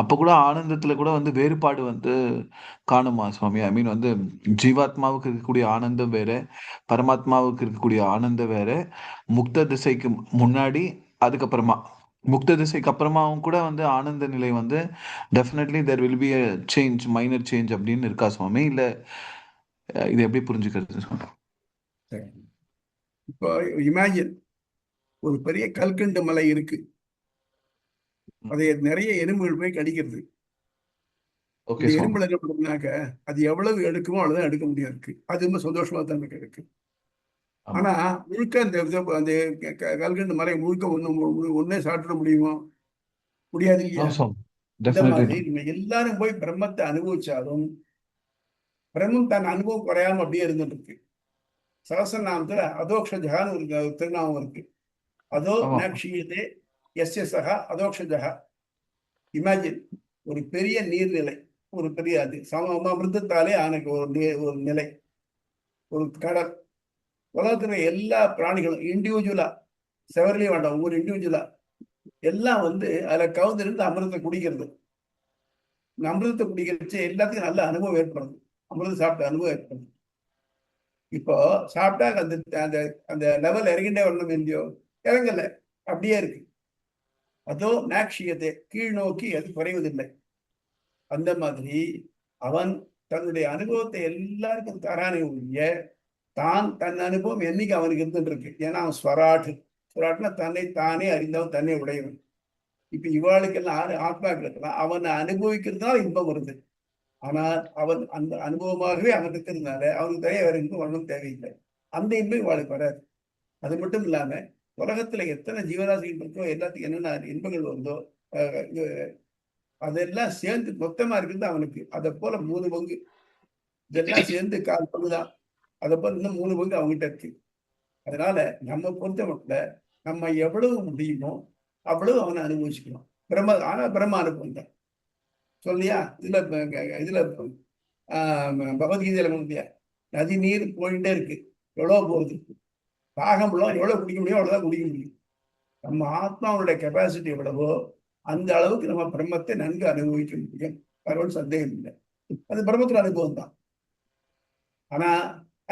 அப்போ கூட ஆனந்தத்துல கூட வந்து வேறுபாடு வந்து காணுமா சுவாமி? ஐ மீன் வந்து ஜீவாத்மாவுக்கு இருக்கக்கூடிய ஆனந்தம் வேற, பரமாத்மாவுக்கு இருக்கக்கூடிய ஆனந்தம் வேற, முக்த திசைக்கு முன்னாடி அதுக்கப்புறமா முக்த திசைக்கு அப்புறமாவும் கூட வந்து ஆனந்த நிலை வந்து definitely there will be a change, minor change அப்படின்னு இருக்கா சுவாமி? இல்ல இது எப்படி புரிஞ்சுக்கிறது சுவாமி? சரி. இப்போ இமேஜின் ஒரு பெரிய கல்கண்டு மலை இருக்கு, அதை நிறைய எறும்புகள் போய் கடிக்கிறது. ஓகே இந்த சுவாமி. எறும்புல என்ன பண்ணுனாக்க அது எவ்வளவு எடுக்குமோ அவ்வளவுதான் எடுக்க முடியாது இருக்கு. அது ரொம்ப சந்தோஷமா தான் எனக்கு இருக்கு. ஆமா. ஆனா முழுக்க அந்த அந்த கல்கண்டு மலை முழுக்க ஒன்னே சாப்பிட முடியுமோ? முடியாது இல்லையா? சுவாமி இந்த டெஃபினெட்லி. மாதிரி நம்ம எல்லாரும் போய் பிரம்மத்தை அனுபவிச்சாலும் பிரம்மம் தன் அனுபவம் குறையாம அப்படியே இருந்துட்டு இருக்கு. சகசநாமத்துல அதோக்ஷஜகான்னு ஒரு திருநாமம் இருக்கு. அதோ ஆமா. நக்ஷீயதே எஸ்ய சகா அதோக்ஷஜகா. இமேஜின் ஒரு பெரிய நீர்நிலை, ஒரு பெரிய அது அமிர்தத்தாலே ஆனக்கு ஒரு நிலை, ஒரு கடல். உலகத்துல எல்லா பிராணிகளும் இண்டிவிஜுவலா, செவர்லயே வேண்டாம், ஒரு இண்டிவிஜுவலா எல்லாம் வந்து அதுல கவுந்திருந்து அமிர்தத்தை குடிக்கிறது. இந்த அமிர்தத்தை குடிக்கிறச்சு எல்லாத்துக்கும் நல்ல அனுபவம் ஏற்படுது. அமிர்தம் சாப்பிட்ட அனுபவம் ஏற்படுது. இப்போ சாப்பிட்டா அந்த அந்த அந்த லெவல் இறங்கிட்டே வரணும் இல்லையோ? இறங்கல, அப்படியே இருக்கு. அதோ நாக்ஷியத்தை கீழ் நோக்கி அது குறைவதில்லை. அந்த மாதிரி அவன் தன்னுடைய அனுபவத்தை எல்லாருக்கும் தரானே ஒழிய தான் தன் அனுபவம் என்னைக்கு அவனுக்கு இருந்துட்டு இருக்கு. ஏன்னா அவன் ஸ்வராட்டு. ஸ்வராட்டுனா தன்னை தானே அறிந்தவன், தன்னை உடையவன். இப்ப இவாளுக்கெல்லாம் ஆத்மாக்களுக்கெல்லாம் அவனை அனுபவிக்கிறதுனால இன்பம் வருது. ஆனால் அவன் அந்த அனுபவமாகவே அவன் இருக்கிறதுனால அவனுக்கு தெரிய வேற இன்பம் வரணும் தேவையில்லை. அந்த இன்பம் இவாளுக்கு வராது. அது மட்டும் இல்லாம உலகத்துல எத்தனை ஜீவராசிகள் இருக்கோ எல்லாத்துக்கும் என்னென்ன இன்பங்கள் வருதோ அதெல்லாம் சேர்ந்து மொத்தமா இருக்குது அவனுக்கு. அதை போல 3 பங்கு இதெல்லாம் சேர்ந்து 1/4 பங்குதான். அதை போல இன்னும் 3 பங்கு அவங்ககிட்ட இருக்கு. அதனால நம்ம பொறுத்தமட்டில் நம்ம எவ்வளவு முடியுமோ அவ்வளவு அவனை அனுபவிச்சுக்கணும். ஆனா பிரம்ம அனுபவம் தான் சொல்லியா? இதுல பகவத்கீதையில இல்லையா, நதி நீர் போயிட்டே இருக்கு, எவ்வளவு போகுது, தாகம் எவ்வளவு குடிக்க முடியும் அவ்வளவுதான் குடிக்க முடியும். நம்ம ஆத்மாவுடைய கெப்பாசிட்டி எவ்வளவோ அந்த அளவுக்கு நம்ம பிரம்மத்தை நன்கு அனுபவிக்க முடியும். பரவாயில்ல, சந்தேகம் இல்லை. அது பிரம்மத்துல அனுபவம் தான். ஆனா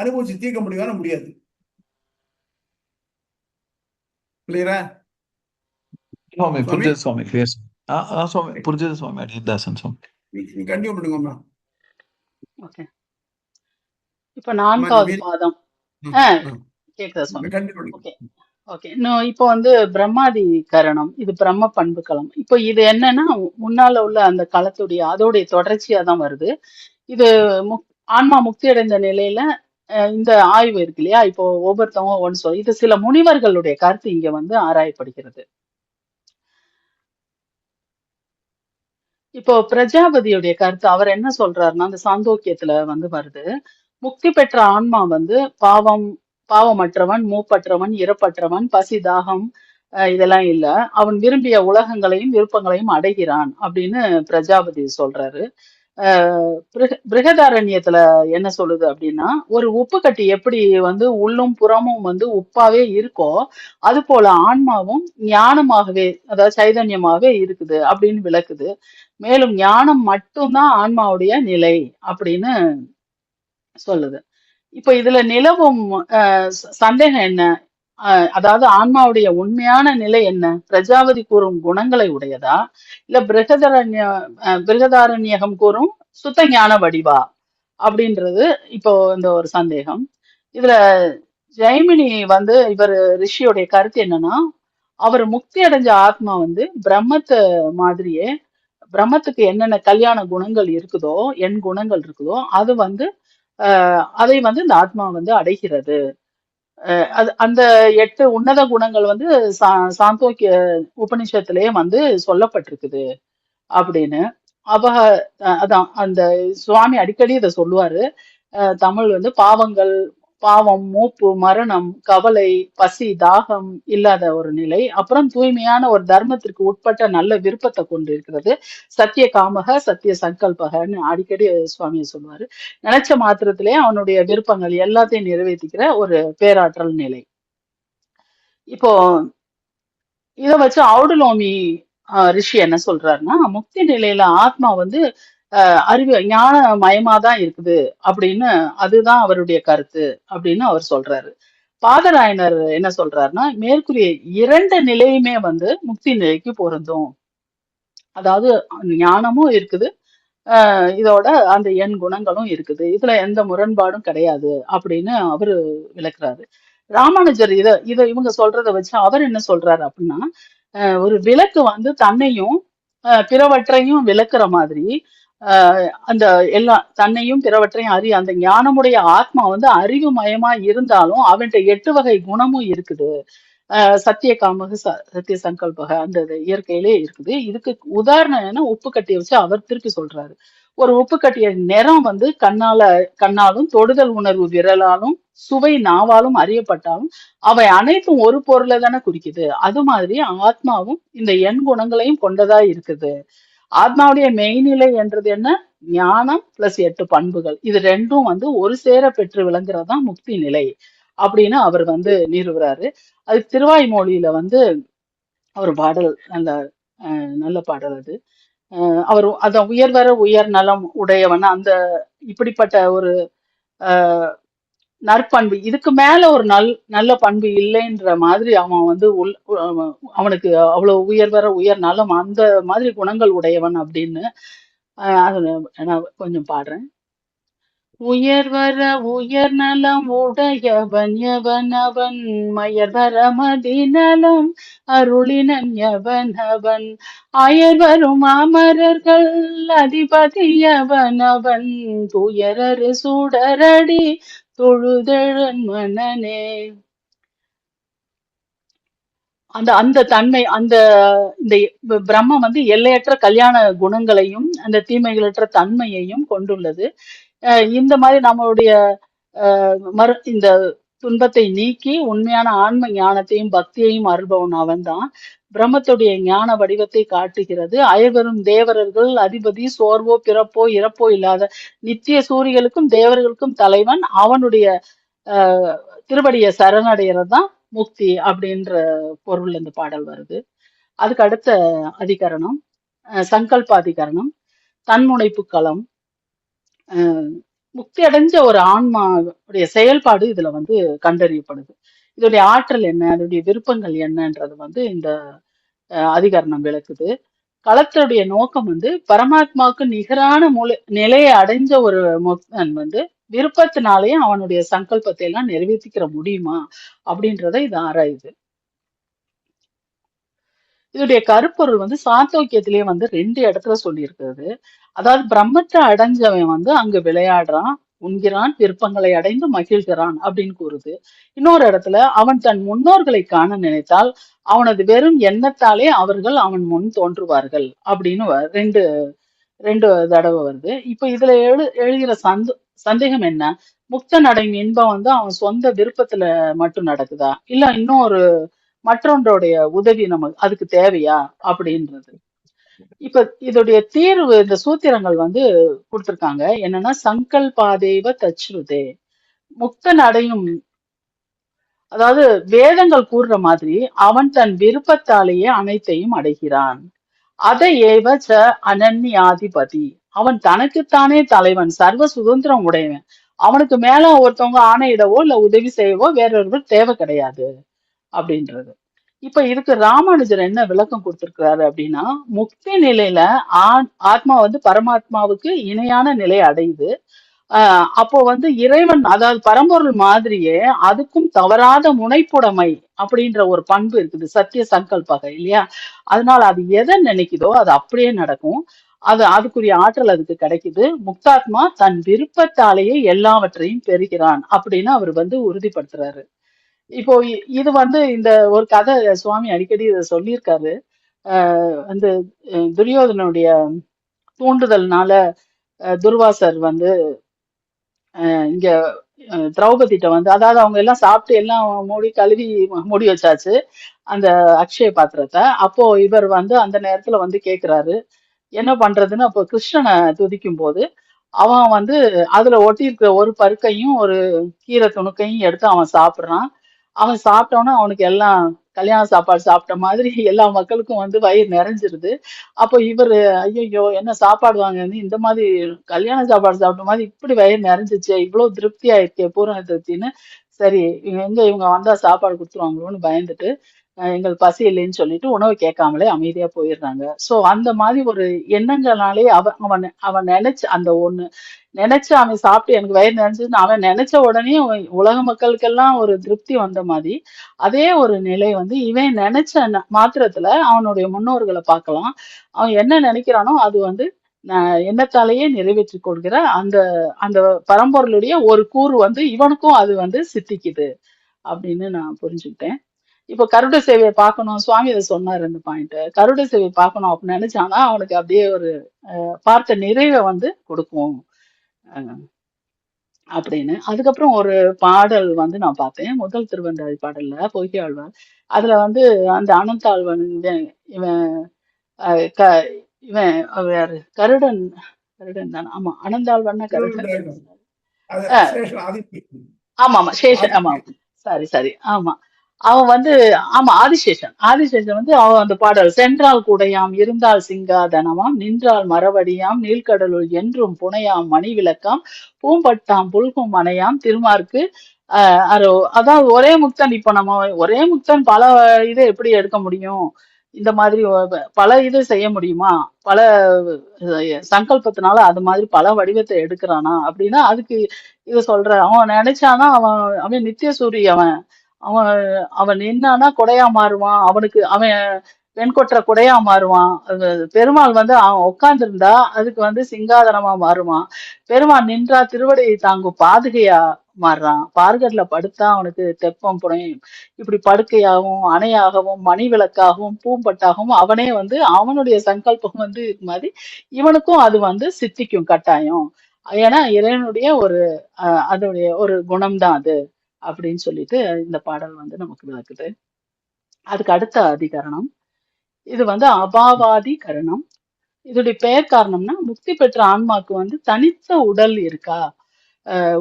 அனுபவிச்சு தீர்க்க முடியும்னா முடியாது. கிளியரா சுவாமி சுவாமி? புரிஞ்சது சுவாமி. கிளியர் சுவாமி, புரிஞ்சது சுவாமி. அடிதாசன் சுவாமி. நீ கண்டினியூ பண்ணுங்கம்மா. ஓகே, இப்ப 4வது பாதம் கேக்குதா சுவாமி? கண்டினியூ பண்ணுங்க. ஓகே ஓகே, இன்னும் இப்போ வந்து பிரம்மாதி கரணம், இது பிரம்ம பண்பு களம். இப்போ இது என்னன்னா முன்னால உள்ள அந்த களத்துடைய அதோடைய தொடர்ச்சியா தான் வருது. இது ஆன்மா முக்தி அடைந்த நிலையில இந்த ஆய்வு இருக்கு இல்லையா? இப்போ ஒவ்வொருத்தவங்க ஒன்று சொல்லி இது சில முனிவர்களுடைய கருத்து இங்க வந்து ஆராயப்படுகிறது. இப்போ பிரஜாபதியுடைய கருத்து அவர் என்ன சொல்றாருன்னா, அந்த சாந்தோக்கியத்துல வந்து வருது, முக்தி பெற்ற ஆன்மா வந்து பாவமற்றவன், மூப்பற்றவன், இறப்பற்றவன், பசி தாகம் இதெல்லாம் இல்ல, அவன் விரும்பிய உலகங்களையும் விருப்பங்களையும் அடைகிறான் அப்படின்னு பிரஜாபதி சொல்றாரு. பிருகதாரண்யத்துல என்ன சொல்லுது அப்படின்னா, ஒரு உப்பு கட்டி எப்படி வந்து உள்ளும் புறமும் வந்து உப்பாவே இருக்கோ அது போல ஆன்மாவும் ஞானமாகவே, அதாவது சைதன்யமாகவே இருக்குது அப்படின்னு விளக்குது. மேலும் ஞானம் மட்டும்தான் ஆன்மாவுடைய நிலை அப்படின்னு சொல்லுது. இப்ப இதுல நிலவும் சந்தேகம் என்ன? அதாவது ஆன்மாவுடைய உண்மையான நிலை என்ன? பிரஜாபதி கூறும் குணங்களை உடையதா, இல்ல பிருகதாரண்யகம் கூறும் சுத்த ஞான வடிவா அப்படின்றது இப்போ இந்த ஒரு சந்தேகம். இதுல ஜெய்மினி வந்து இவர் ரிஷியோடைய கருத்து என்னன்னா, அவர் முக்தி அடைஞ்ச ஆத்மா வந்து பிரம்மத்தை மாதிரியே பிரம்மத்துக்கு என்னென்ன கல்யாண குணங்கள் இருக்குதோ, எண் குணங்கள் இருக்குதோ, அது வந்து அதை வந்து இந்த ஆத்மா வந்து அடைகிறது. அது அந்த 8 உன்னத குணங்கள் வந்து சாந்தோக்கிய உபனிஷத்திலேயே வந்து சொல்லப்பட்டிருக்குது அப்படின்னு. அபக அதான் அந்த சுவாமி அடிக்கடி இதை சொல்லுவாரு. தமிழ் வந்து பாவம், மூப்பு, மரணம், கவலை, பசி, தாகம் இல்லாத ஒரு நிலை, அப்புறம் தூய்மையான ஒரு தர்மத்திற்கு உட்பட்ட நல்ல விருப்பத்தை கொண்டு இருக்கிறது, சத்திய காமக சத்திய சங்கல்பகன்னு அடிக்கடி சுவாமி சொல்லுவாரு. நினைச்ச மாத்திரத்திலே அவனுடைய விருப்பங்கள் எல்லாத்தையும் நிறைவேற்றிக்கிற ஒரு பேராற்றல் நிலை. இப்போ இத வச்சு ஆவுடலோமி ரிஷி என்ன சொல்றாருன்னா, முக்தி நிலையில ஆத்மா வந்து அறிவு ஞான மயமாதான் இருக்குது அப்படின்னு, அதுதான் அவருடைய கருத்து அப்படின்னு அவர் சொல்றாரு. பாதராயணர் என்ன சொல்றாருன்னா, மேற்கூறிய 2 நிலையுமே வந்து முக்தி நிலைக்கு பொருந்தும். அதாவது ஞானமும் இருக்குது, இதோட அந்த எண் குணங்களும் இருக்குது, இதுல எந்த முரண்பாடும் கிடையாது அப்படின்னு அவரு விளக்குறாரு. ராமானுஜர் இத இவங்க சொல்றத வச்சு அவர் என்ன சொல்றாரு அப்படின்னா, ஒரு விளக்கு வந்து தன்னையும் பிறவற்றையும் விளக்குற மாதிரி, அந்த எல்லா தன்னையும் பிறவற்றையும் அந்த ஞானமுடைய ஆத்மா வந்து அறிவு மயமா இருந்தாலும் அவன்கிட்ட 8 வகை குணமும் இருக்குது. சத்திய காமக சத்திய சங்கல்பக அந்த இயற்கையிலே இருக்குது. இதுக்கு உதாரணம் என்னன்னா உப்பு கட்டியை வச்சு அவர் திருப்பி சொல்றாரு. ஒரு உப்பு கட்டிய நிறம் வந்து கண்ணாலும் தொடுதல் உணர்வு விரலாலும் சுவை நாவாலும் அறியப்பட்டாலும் அவை அனைத்தும் ஒரு பொருளை தானே குறிக்குது. அது மாதிரி ஆத்மாவும் இந்த எண் குணங்களையும் கொண்டதா இருக்குது. ஆத்மாவுடைய மெய்நிலை என்றது என்ன? ஞானம் பிளஸ் 8 பண்புகள். இது ரெண்டும் வந்து ஒரு சேர பெற்று விளங்குறதுதான் முக்தி நிலை அப்படின்னு அவர் வந்து நிறுவுறாரு. அது திருவாய்மொழியில வந்து ஒரு பாடல், நல்ல பாடல் அது. அவர் அத உயர்வர உயர் நலம் உடையவன், அந்த இப்படிப்பட்ட ஒரு நற்பண்பு, இதுக்கு மேல ஒரு நல்ல பண்பு இல்லைன்ற மாதிரி அவன் வந்து அவனுக்கு அவ்வளவு உயர்வர உயர் நலம் அந்த மாதிரி குணங்கள் உடையவன் அப்படின்னு. அது நான் கொஞ்சம் பாடுறேன். உயர்வர உயர் நலம் உடையவன் எவன் அவன், மயர்வர மதிநலம் அருளினன் எவன் அவன், அயர்வரும் அமரர்கள் அதிபதி எவன் அவன், துயரரு சுடரடி தொழுதழன் மனனே. அந்த தன்மை, இந்த பிரம்மம் வந்து எல்லையற்ற கல்யாண குணங்களையும் அந்த தீமைகளற்ற தன்மையையும் கொண்டுள்ளது. இந்த மாதிரி நம்மளுடைய இந்த துன்பத்தை நீக்கி உண்மையான ஆன்ம ஞானத்தையும் பக்தியையும் அருள்பவன் அவன்தான். பிரம்மத்துடைய ஞான வடிவத்தை காட்டுகிறது. அயர்வரும் தேவர்கள் அதிபதி, சோர்வோ பிறப்போ இறப்போ இல்லாத நித்திய சூரியர்களுக்கும் தேவர்களுக்கும் தலைவன், அவனுடைய திருவடிய சரணடைகிறதுதான் முக்தி அப்படின்ற பொருள் இந்த பாடல் வருது. அதுக்கு அடுத்த அதிகரணம் சங்கல்ப அதிகரணம், தன்முனைப்பு களம். முக்தி அடைஞ்ச ஒரு ஆன்மாவுடைய செயல்பாடு இதுல வந்து கண்டறியப்படுது. இதோடைய ஆற்றல் என்ன, அதோடைய விருப்பங்கள் என்னன்றது வந்து இந்த அதிகரணம் விளக்குது. களத்தினுடைய நோக்கம் வந்து பரமாத்மாவுக்கு நிகரான நிலையை அடைஞ்ச ஒரு முக்தன் வந்து விருப்பத்தினாலேயே அவனுடைய சங்கல்பத்தை எல்லாம் நிறைவேற்றிக்கிற முடியுமா அப்படின்றத இது ஆராயுது. இதோடைய கருப்பொருள் வந்து சாந்தோக்கியத்திலேயே வந்து 2 இடத்துல சொல்லி இருக்கிறது. அதாவது பிரம்மத்தை அடைஞ்சவன் வந்து அங்கு விளையாடுறான், உண்கிறான், விருப்பங்களை அடைந்து மகிழ்கிறான் அப்படின்னு கூறுது. இன்னொரு இடத்துல அவன் தன் முன்னோர்களை காண நினைத்தால் அவனது வெறும் எண்ணத்தாலே அவர்கள் அவன் முன் தோன்றுவார்கள் அப்படின்னு ரெண்டு தடவை வருது. இப்ப இதுல எழுகிற சந்தேகம் என்ன? முக்தன் அடையும் இன்பம் வந்து அவன் சொந்த விருப்பத்துல மட்டும் நடக்குதா, இல்ல இன்னொரு மற்றொன்றோடைய உதவி நமக்கு அதுக்கு தேவையா அப்படின்றது. இப்ப இதோடைய தீர்வு இந்த சூத்திரங்கள் வந்து கொடுத்திருக்காங்க. என்னன்னா, சங்கல்பாதேவ தச்ருதே, முக்தன் அடையும், அதாவது வேதங்கள் கூறுற மாதிரி அவன் தன் விருப்பத்தாலேயே அனைத்தையும் அடைகிறான். அதை ஏவ ச அனன்யாதிபதி, அவன் தனக்குத்தானே தலைவன், சர்வ சுதந்திரம் உடையவன். அவனுக்கு மேல ஒருத்தவங்க ஆணையிடவோ இல்ல உதவி செய்யவோ வேறொருவர் தேவை கிடையாது அப்படின்றது. இப்ப இதுக்கு ராமானுஜர் என்ன விளக்கம் கொடுத்திருக்கிறாரு அப்படின்னா, முக்தி நிலையில ஆத்மா வந்து பரமாத்மாவுக்கு இணையான நிலை அடையுது. அப்போ வந்து இறைவன் அதாவது பரம்பொருள் மாதிரியே அதுக்கும் தவறாத முனைப்புடைமை அப்படின்ற ஒரு பண்பு இருக்குது, சத்திய சங்கல்பக இல்லையா? அதனால அது எதை நினைக்குதோ அது அப்படியே நடக்கும். அதுக்குரிய ஆற்றல் அதுக்கு கிடைக்குது. முக்தாத்மா தன் விருப்பத்தாலேயே எல்லாவற்றையும் பெறுகிறான் அப்படின்னு அவர் வந்து உறுதிப்படுத்துறாரு. இப்போ இது வந்து இந்த ஒரு கதை சுவாமி அடிக்கடி இதை சொல்லியிருக்காரு. வந்து துரியோதனுடைய தூண்டுதல்னால துர்வாசர் வந்து இங்க திரௌபதிட்ட வந்து, அதாவது அவங்க எல்லாம் சாப்பிட்டு எல்லாம் மூடி கழுவி மூடி வச்சாச்சு அந்த அக்ஷய பாத்திரத்தை. அப்போ இவர் வந்து அந்த நேரத்துல வந்து கேக்குறாரு என்ன பண்றதுன்னு. அப்போ கிருஷ்ணனை துதிக்கும் போது அவன் வந்து அதுல ஒட்டி இருக்கிற ஒரு பருக்கையும் ஒரு கீரை துணுக்கையும் எடுத்து அவன் சாப்பிடுறான். அவன் சாப்பிட்டோன்னா அவனுக்கு எல்லாம் கல்யாண சாப்பாடு சாப்பிட்ட மாதிரி எல்லா மக்களுக்கும் வந்து வயிறு நிறைஞ்சிருது. அப்போ இவரு ஐயோ என்ன சாப்பாடு வாங்க இந்த மாதிரி கல்யாண சாப்பாடு சாப்பிட்ட மாதிரி இப்படி வயிறு நிறைஞ்சிச்சு, இவ்வளவு திருப்தி ஆயிருக்கே பூரண திருப்தின்னு. சரி இவங்க வந்தா சாப்பாடு கொடுத்துருவாங்களோன்னு பயந்துட்டு எங்களுக்கு பசி இல்லைன்னு சொல்லிட்டு உணவு கேட்காமலே அமைதியா போயிடுறாங்க. சோ அந்த மாதிரி ஒரு எண்ணங்களாலே அவன் நினைச்ச அந்த ஒண்ணு நினைச்சு அவன் சாப்பிட்டு எனக்கு வயிறு நிறைஞ்சதுன்னு அவன் நினைச்ச உடனே உலக மக்களுக்கெல்லாம் ஒரு திருப்தி வந்த மாதிரி அதே ஒரு நிலை வந்து இவன் நினைச்ச மாத்திரத்துல அவனுடைய முன்னோர்களை பார்க்கலாம். அவன் என்ன நினைக்கிறானோ அது வந்து எண்ணத்தாலேயே நிறைவேற்றி கொள்கிற அந்த அந்த பரம்பொருளுடைய ஒரு கூறு வந்து இவனுக்கும் அது வந்து சித்திக்குது அப்படின்னு நான் புரிஞ்சுக்கிட்டேன். இப்போ கருட சேவையை பார்க்கணும், சுவாமி இதை சொன்னார் இந்த பாயிண்ட். கருட சேவை பார்க்கணும் அப்படின்னு நினைச்சானா அவனுக்கு அப்படியே ஒரு பார்த்த நிறைவை வந்து கொடுக்கும் அப்படின்னு. அதுக்கப்புறம் ஒரு பாடல் வந்து நான் பார்த்தேன், முதல் திருவந்தாதி பாடல்ல பொய்கை ஆழ்வார். அதுல வந்து அந்த அனந்தாழ்வன் இவன் இவன் யாரு கருடன், கருடன் தானே? ஆமா அனந்தாழ்வன்னா கருடன். ஆமா ஆமா சேஷன், ஆமா சரி ஆமா அவன் வந்து ஆமா ஆதிசேஷன் வந்து அவன் அந்த பாடல் சென்றால் குடையாம் இருந்தால் சிங்காதனமாம் நின்றால் மரவடியாம் நீழ்கடலுள் என்றும் புனையாம் மணி விளக்காம் பூம்பட்டாம் புல்கும் மனையாம் திருமார்க்கு அதாவது ஒரே முக்தன். இப்ப நம்ம ஒரே முக்தன் பல இதை எப்படி எடுக்க முடியும், இந்த மாதிரி பல இது செய்ய முடியுமா, பல சங்கல்பத்தினால அது மாதிரி பல வடிவத்தை எடுக்கிறானா அப்படின்னா அதுக்கு இது சொல்ற. அவன் நினைச்சானா அவன் நித்திய சூரி, அவன் அவன் அவன் நின்னானா கொடையா மாறுவான், அவனுக்கு அவன் வெண்கொற்ற கொடையா மாறுவான். பெருமாள் வந்து அவன் உட்கார்ந்துருந்தா அதுக்கு வந்து சிங்காதனமா மாறுவான். பெருமாள் நின்றா திருவடியை தாங்கும் பாதுகையா மாறுறான். பார்கடல படுத்தா அவனுக்கு தெப்பம் புனையும். இப்படி படுக்கையாகவும் அணையாகவும் மணி விளக்காகவும் பூம்பட்டாகவும் அவனே வந்து அவனுடைய சங்கல்பம் வந்து இது மாதிரி இவனுக்கும் அது வந்து சித்திக்கும் கட்டாயம். ஏன்னா இறைவனுடைய ஒரு அதனுடைய ஒரு குணம்தான் அது அப்படின்னு சொல்லிட்டு இந்த பாடல் வந்து நமக்கு விளக்குது. அதுக்கு அடுத்த அதிகரணம் இது வந்து அபாவாதி கரணம். இதோடைய பெயர் காரணம்னா முக்தி பெற்ற ஆன்மாக்கு வந்து தனித்த உடல் இருக்கா,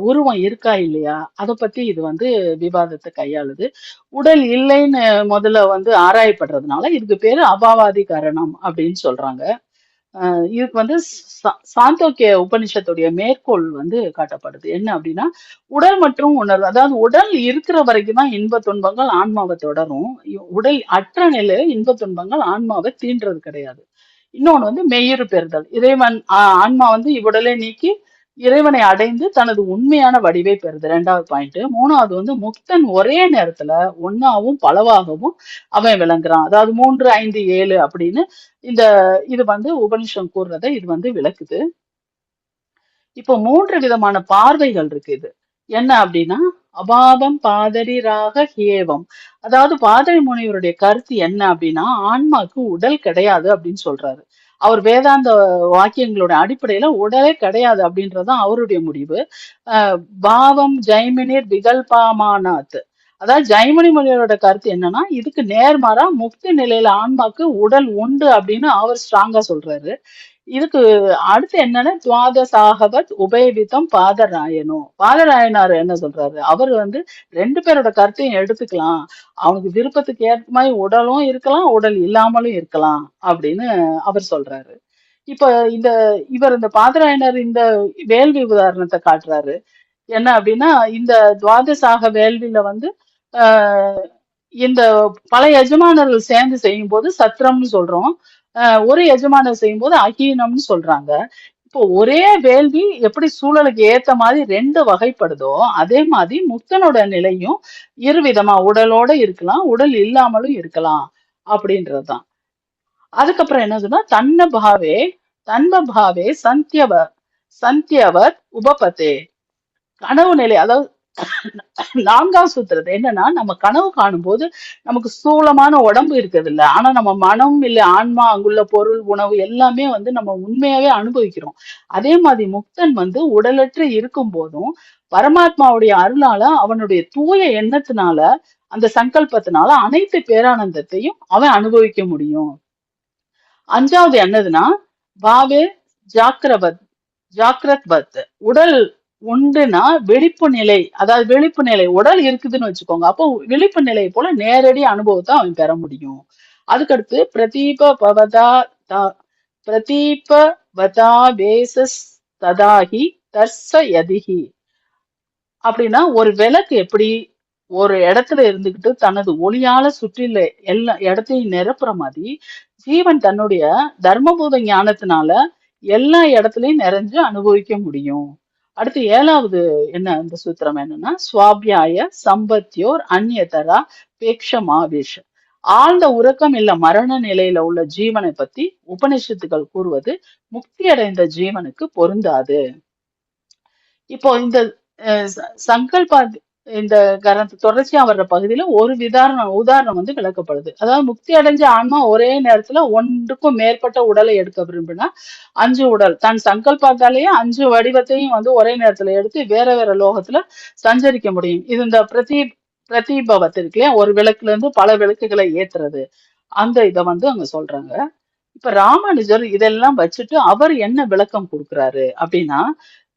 உருவம் இருக்கா இல்லையா, அதை பத்தி இது வந்து விவாதத்தை கையாளுது. உடல் இல்லைன்னு முதல்ல வந்து ஆராயப்படுறதுனால இதுக்கு பேரு அபாவாதி கரணம் அப்படின்னு சொல்றாங்க. இதுக்கு வந்து சாந்தோக்கிய உபனிஷத்துடைய மேற்கோள் வந்து காட்டப்படுது. என்ன அப்படின்னா உடல் மற்றும் உணர்வு, அதாவது உடல் இருக்கிற வரைக்கும் தான் இன்ப துன்பங்கள் ஆன்மாவை தொடரும். உடல் அற்ற நிலையில இன்ப துன்பங்கள் ஆன்மாவை தீண்டுறது கிடையாது. இன்னொன்னு வந்து மெய்யுறு பெறுதல், இறைவன் ஆன்மா வந்து இவ்வுடலை நீக்கி இறைவனை அடைந்து தனது உண்மையான வடிவை பெறுது, ரெண்டாவது பாயிண்ட். மூணாவது வந்து முக்தன் ஒரே நேரத்துல ஒன்னாவும் பலவாகவும் அவன் விளங்குறான். அதாவது 3, 5, 7 அப்படின்னு இந்த இது வந்து உபனிஷம் கூறுறதை இது வந்து விளக்குது. இப்போ 3 விதமான பார்வைகள் இருக்கு. இது என்ன அப்படின்னா அபாவம் பாதரி ராக ஹேவம். அதாவது பாதரி முனிவருடைய கருத்து என்ன அப்படின்னா ஆன்மாக்கு உடல் கிடையாது அப்படின்னு சொல்றாரு. அவர் வேதாந்த வாக்கியங்களோட அடிப்படையில உடலே கிடையாது அப்படின்றதுதான் அவருடைய முடிவு. பாவம் ஜைமினிர் விகல்பமானாத், அதாவது ஜைமனி முனிவரோட கருத்து என்னன்னா இதுக்கு நேர்மாறா முக்தி நிலையில ஆன்மாக்கு உடல் உண்டு அப்படின்னு அவர் ஸ்ட்ராங்கா சொல்றாரு. இதுக்கு அடுத்து என்னன்னா துவாதசாகவத் உபயவிதம் பாதராயனார் என்ன சொல்றாரு, அவர் வந்து 2 பேரோட கருத்தையும் எடுத்துக்கலாம், அவனுக்கு விருப்பத்துக்கு ஏற்ற மாதிரி உடலும் இருக்கலாம் உடல் இல்லாமலும் இருக்கலாம் அப்படின்னு அவர் சொல்றாரு. இப்ப இந்த பாதராயனர் இந்த வேள்வி உதாரணத்தை காட்டுறாரு. என்ன அப்படின்னா இந்த துவாதசாக வேள்வியில வந்து இந்த பல எஜமானர்கள் சேர்ந்து செய்யும் போது சத்திரம்னு சொல்றோம், ஒரு எஜமானர் செய்யும் போது அகீனம்னு சொல்றாங்க. இப்போ ஒரே வேள்வி எப்படி சூழலுக்கு ஏத்த மாதிரி ரெண்டு வகைப்படுதோ அதே மாதிரி முக்தனோட நிலையும் இருவிதமா உடலோட இருக்கலாம், உடல் இல்லாமலும் இருக்கலாம் அப்படின்றதுதான். அதுக்கப்புறம் என்னதுன்னா தன்ம பாவே சந்தியவர் உபபதே. கனவு நிலை, அதாவது நான்காம் சூத்திரத்தை என்னன்னா, நம்ம கனவு காணும் போது நமக்கு ஸ்தூலமான உடம்பு இருக்குது இல்ல, ஆனா நம்ம மனம் இல்ல ஆன்மா, அங்குள்ள பொருள், உணவு எல்லாமே வந்து நம்ம உண்மையாவே அனுபவிக்கிறோம். அதே மாதிரி முக்தன் வந்து உடலற்று இருக்கும் போதும் பரமாத்மாவுடைய அருளால, அவனுடைய தூய எண்ணத்தினால, அந்த சங்கல்பத்தினால அனைத்து பேரானந்தத்தையும் அவன் அனுபவிக்க முடியும். அஞ்சாவது என்னதுன்னா, பாவே ஜாக்கிரத்வத். உடல் உண்டுனா விழிப்பு நிலை, அதாவது விழிப்பு நிலை உடல் இருக்குதுன்னு வச்சுக்கோங்க, அப்போ விழிப்பு நிலை போல நேரடி அனுபவத்தை அவன் பெற முடியும். அதுக்கடுத்து பிரதீபவதா வேசஸ் ததாகி தர்ச யதிஹி. அப்படின்னா ஒரு விளக்கு எப்படி ஒரு இடத்துல இருந்துகிட்டு தனது ஒளியால சுற்றில எல்லா இடத்தையும் நிரப்புற மாதிரி ஜீவன் தன்னுடைய தர்மபூத ஞானத்தினால எல்லா இடத்துலயும் நிறைஞ்சு அனுபவிக்க முடியும். அடுத்து ஏழாவது என்ன இந்த சூத்திரம் என்னன்னா, சுவாபியாய சம்பத்தியோர் அந்நியதரா பேக்ஷமாவேஷ. ஆழ்ந்த உறக்கம் இல்ல மரண நிலையில உள்ள ஜீவனை பத்தி உபனிஷத்துக்கள் கூறுவது முக்தி அடைந்த ஜீவனுக்கு பொருந்தாது. இப்போ இந்த சங்கல்ப இந்த தொடர்ச்சியா வர்ற பகுதியில ஒரு உதாரணம் வந்து விளக்கப்படுது. அதாவது முக்தி அடைஞ்ச ஆன்மா ஒரே நேரத்துல ஒன்றுக்கும் மேற்பட்ட உடலை எடுக்க விரும்பினா 5 உடல் தன் சங்கல்பத்தாலேயே 5 வடிவத்தையும் வந்து ஒரே நேரத்துல எடுத்து வேற வேற லோகத்துல சஞ்சரிக்க முடியும். இது இந்த பிரதிபவத்து இருக்கு இல்லையா, ஒரு விளக்குல இருந்து பல விளக்குகளை ஏத்துறது, அந்த இதை வந்து அங்க சொல்றாங்க. இப்ப ராமானுஜர் இதெல்லாம் வச்சுட்டு அவர் என்ன விளக்கம் கொடுக்குறாரு அப்படின்னா,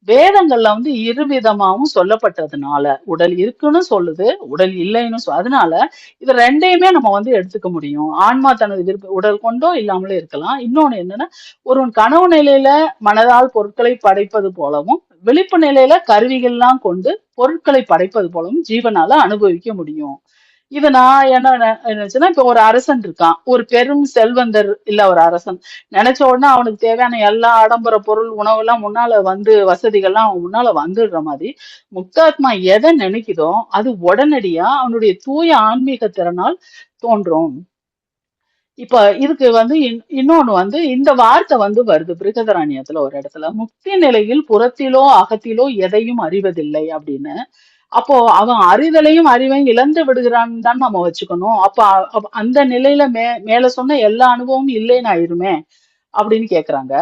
வேதங்கள்ல வந்து இருவிதமாவும் சொல்லப்பட்டதுனால உடல் இருக்குன்னு சொல்லுது, உடல் இல்லைன்னு அதனால இது ரெண்டையுமே நம்ம வந்து எடுத்துக்க முடியும். ஆன்மா தனது உடல் கொண்டோ இல்லாமலே இருக்கலாம். இன்னொன்னு என்னன்னா, ஒருவன் கனவு நிலையில மனதால் பொருட்களை படைப்பது போலவும் விழிப்பு நிலையில கருவிகள்லாம் கொண்டு பொருட்களை படைப்பது போலவும் ஜீவனால அனுபவிக்க முடியும். இது நான் என்ன நினைச்சேன்னா, இப்ப ஒரு அரசன் இருக்கான், ஒரு பெரும் செல்வந்தர் இல்ல ஒரு அரசன், நினைச்ச உடனே அவனுக்கு தேவையான எல்லா ஆடம்பர பொருள் உணவு எல்லாம் முன்னால வந்து வசதிகள்லாம் அவன் முன்னால வந்துடுற மாதிரி முக்தாத்மா எதை நினைக்குதோ அது உடனடியா அவனுடைய தூய ஆன்மீக திறனால் தோன்றும். இப்ப இதுக்கு வந்து இன்னொன்னு வந்து இந்த வார்த்தை வந்து வருது பிருகதராணியத்துல ஒரு இடத்துல, முக்தி நிலையில் புறத்திலோ அகத்திலோ எதையும் அறிவதில்லை அப்படின்னு. அப்போ அவன் அறிதலையும் அறிவையும் இழந்து விடுகிறான்னு தான் நம்ம வச்சுக்கணும். அப்ப அந்த நிலையில மேல சொன்ன எல்லா அனுபவமும் இல்லைன்னு ஆயிருமே அப்படின்னு கேக்குறாங்க.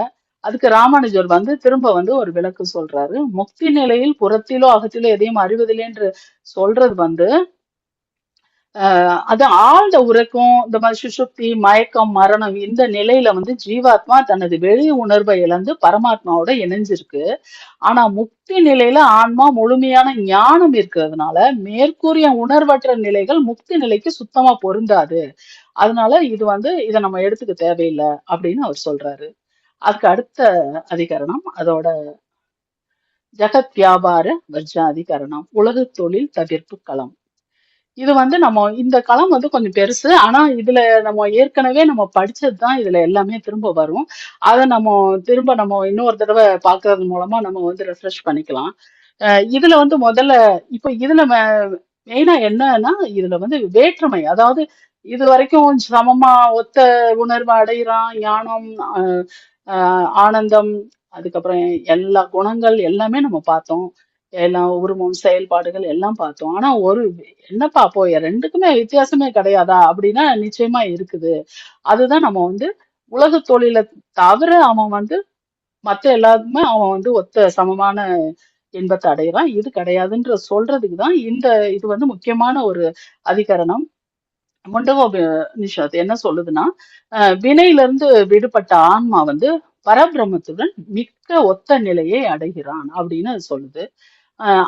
அதுக்கு ராமானுஜர் வந்து திரும்ப வந்து ஒரு விளக்கு சொல்றாரு. முக்தி நிலையில் புறத்திலோ அகத்திலோ எதையும் அறிவதில்லை என்று சொல்றது வந்து அது ஆழ்ந்த உறக்கம், இந்த மாதிரி சுசுப்தி, மயக்கம், மரணம், இந்த நிலையில வந்து ஜீவாத்மா தனது வெளி உணர்வை இழந்து பரமாத்மாவோட இணைஞ்சிருக்கு. ஆனா முக்தி நிலையில ஆன்மா முழுமையான ஞானம் இருக்கிறதுனால மேற்கூறிய உணர்வற்ற நிலைகள் முக்தி நிலைக்கு சுத்தமா பொருந்தாது. அதனால இது வந்து இதை நம்ம எடுத்துக்க தேவையில்லை அப்படின்னு அவர் சொல்றாரு. அதுக்கு அடுத்த அதிகரணம் அதோட ஜகத் வியாபார வர்ஜாதிகரணம், உலக தொழில் தவிர்ப்பு களம். இது வந்து நம்ம இந்த களம் வந்து கொஞ்சம் பெருசு, ஆனா இதுல நம்ம ஏற்கனவே நம்ம படிச்சதுதான் இதுல எல்லாமே திரும்ப வரும். அதை நம்ம இன்னொரு தடவை பாக்குறது மூலமா நம்ம வந்து ரெஃப்ரெஷ் பண்ணிக்கலாம். இதுல வந்து முதல்ல இப்ப இதுல மெயினா என்னன்னா, இதுல வந்து வேற்றுமை, அதாவது இது வரைக்கும் சமமா ஒத்த உணர்வு அடைகிறான், ஞானம், ஆனந்தம், அதுக்கப்புறம் எல்லா குணங்கள் எல்லாமே நம்ம பார்த்தோம், எல்லாம் உருவம் செயல்பாடுகள் எல்லாம் பார்த்தோம். ஆனா என்னப்பா அப்போ ரெண்டுக்குமே வித்தியாசமே கிடையாதா அப்படின்னா நிச்சயமா இருக்குது. அதுதான் நம்ம வந்து உலக தொழிலை தவிர அவன் வந்து மத்த எல்லாருக்குமே அவன் வந்து ஒத்த சமமான இன்பத்தை அடைகிறான், இது கிடையாதுன்ற சொல்றதுக்குதான் இது வந்து முக்கியமான ஒரு அதிகரணம். முண்டகோபனிஷத் என்ன சொல்லுதுன்னா, வினையில இருந்து விடுபட்ட ஆன்மா வந்து பரபிரம்மத்துடன் மிக்க ஒத்த நிலையை அடைகிறான் அப்படின்னு அது சொல்லுது.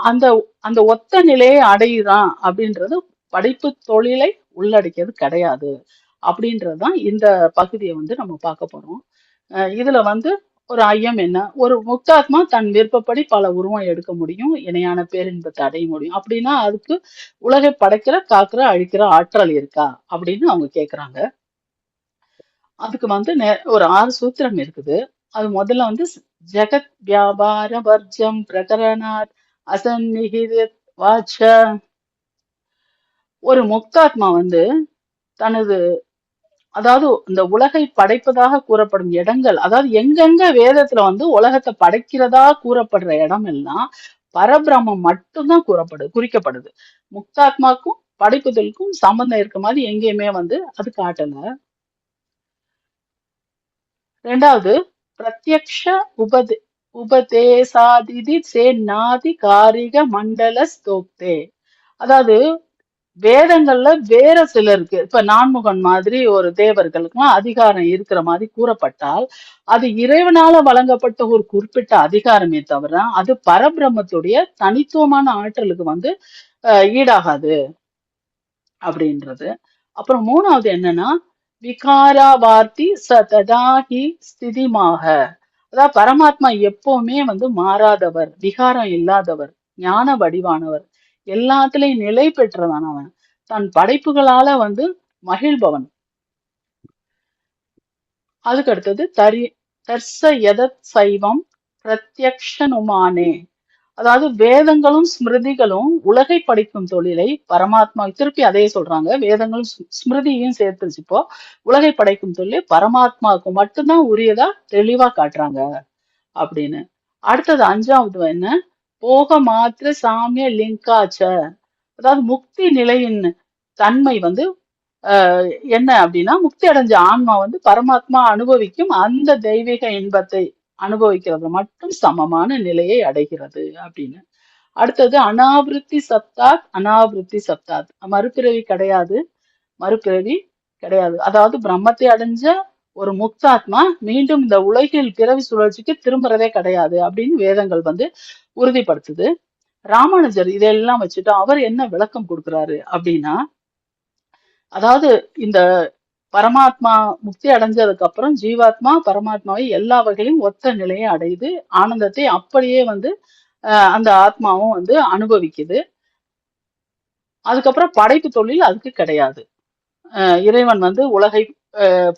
அந்த அந்த ஒத்த நிலையை அடைகிறான் அப்படின்றது படைப்பு தொழிலை உள்ளடக்கியது கிடையாது அப்படின்றதுதான் இந்த பகுதியை வந்து நம்ம பார்க்க போறோம். இதுல வந்து ஒரு ஐயம் என்ன, ஒரு முக்தாத்மா தன் விருப்பப்படி பல உருவம் எடுக்க முடியும், இணையான பேரின்பத்தை அடைய முடியும் அப்படின்னா அதுக்கு உலகை படைக்கிற, காக்கிற, அழிக்கிற ஆற்றல் இருக்கா அப்படின்னு அவங்க கேக்குறாங்க. அதுக்கு வந்து ஒரு 6 சூத்திரம் இருக்குது. அது முதல்ல வந்து ஜகத் வியாபார வர்ஜம் பிரகரணாத் அசந்நிகித வாச்ச. ஒரு முக்தாத்மா வந்து தனது அதாவது இந்த உலகை படைப்பதாக கூறப்படும் இடங்கள், அதாவது எங்கெங்க வேதத்துல வந்து உலகத்தை படைக்கிறதா கூறப்படுற இடம் எல்லாம் பரபிரம்மம் மட்டும்தான் குறிக்கப்படுது. முக்தாத்மாக்கும் படைப்புதலுக்கும் சம்பந்தம் இருக்க மாதிரி எங்கேயுமே வந்து அது காட்டல. ரெண்டாவது, பிரத்யக்ஷ உபதேசாதிதி சேன்னாதி காரிக மண்டல ஸ்தோக்தே. அதாவது வேதங்கள்ல வேற சிலருக்கு, இப்ப நான்முகன் மாதிரி ஒரு தேவர்களுக்குலாம் அதிகாரம் இருக்கிற மாதிரி கூறப்பட்டால் அது இறைவனால வழங்கப்பட்ட ஒரு குறிப்பிட்ட அதிகாரமே தவிர அது பரபிரம்மத்துடைய தனித்துவமான ஆற்றலுக்கு வந்து ஈடாகாது அப்படின்றது. அப்புறம் மூணாவது என்னன்னா, விகாராவார்த்தி சததாஹி ஸ்திதிமாக. அதாவது பரமாத்மா எப்பவுமே வந்து மாறாதவர், விகாரம் இல்லாதவர், ஞான வடிவானவர், எல்லாத்துலயும் நிலை பெற்றவனவன், தன் படைப்புகளால வந்து மகிழ்பவன். அதுக்கு அடுத்தது தர்ச யதத் சைவம் பிரத்யக்ஷனுமானே. அதாவது வேதங்களும் ஸ்மிருதிகளும் உலகை படைக்கும் தொழிலை பரமாத்மா, திருப்பி அதே சொல்றாங்க, வேதங்களும் ஸ்மிருதியும் சேர்த்துச்சு. இப்போ உலகை படைக்கும் தொழிலை பரமாத்மாவுக்கு மட்டும்தான் உரியதா தெளிவா காட்டுறாங்க அப்படின்னு. அடுத்தது அஞ்சாவது என்ன, போக மாத்திர சாமிய லிங்காச்ச. அதாவது முக்தி நிலையின் தன்மை வந்து என்ன அப்படின்னா, முக்தி அடைஞ்ச ஆன்மா வந்து பரமாத்மா அனுபவிக்கும் அந்த தெய்வீக இன்பத்தை அனுபவிக்கிறது மட்டும் சமமான நிலையை அடைகிறது அப்படின்னு. அடுத்தது அனாவிருத்தி சப்தாத் அனாவிருத்தி சப்தாத். மறுபிறவி கிடையாது, மறுபிறவி கிடையாது. அதாவது பிரம்மத்தை அடைஞ்ச ஒரு முக்தாத்மா மீண்டும் இந்த உலகில் பிறவி சுழற்சிக்கு திரும்புறதே கிடையாது அப்படின்னு வேதங்கள் வந்து உறுதிப்படுத்துது. ராமானுஜர் இதெல்லாம் வச்சுட்டு அவர் என்ன விளக்கம் கொடுக்குறாரு அப்படின்னா, அதாவது இந்த பரமாத்மா முக்தி அடைஞ்சதுக்கு அப்புறம் ஜீவாத்மா பரமாத்மாவை எல்லா வகையிலும் ஒத்த நிலையை அடையுது, ஆனந்தத்தை அப்படியே வந்து அந்த ஆத்மாவும் வந்து அனுபவிக்குது. அதுக்கப்புறம் படைப்பு தொழில் அதுக்கு கிடையாது. இறைவன் வந்து உலகை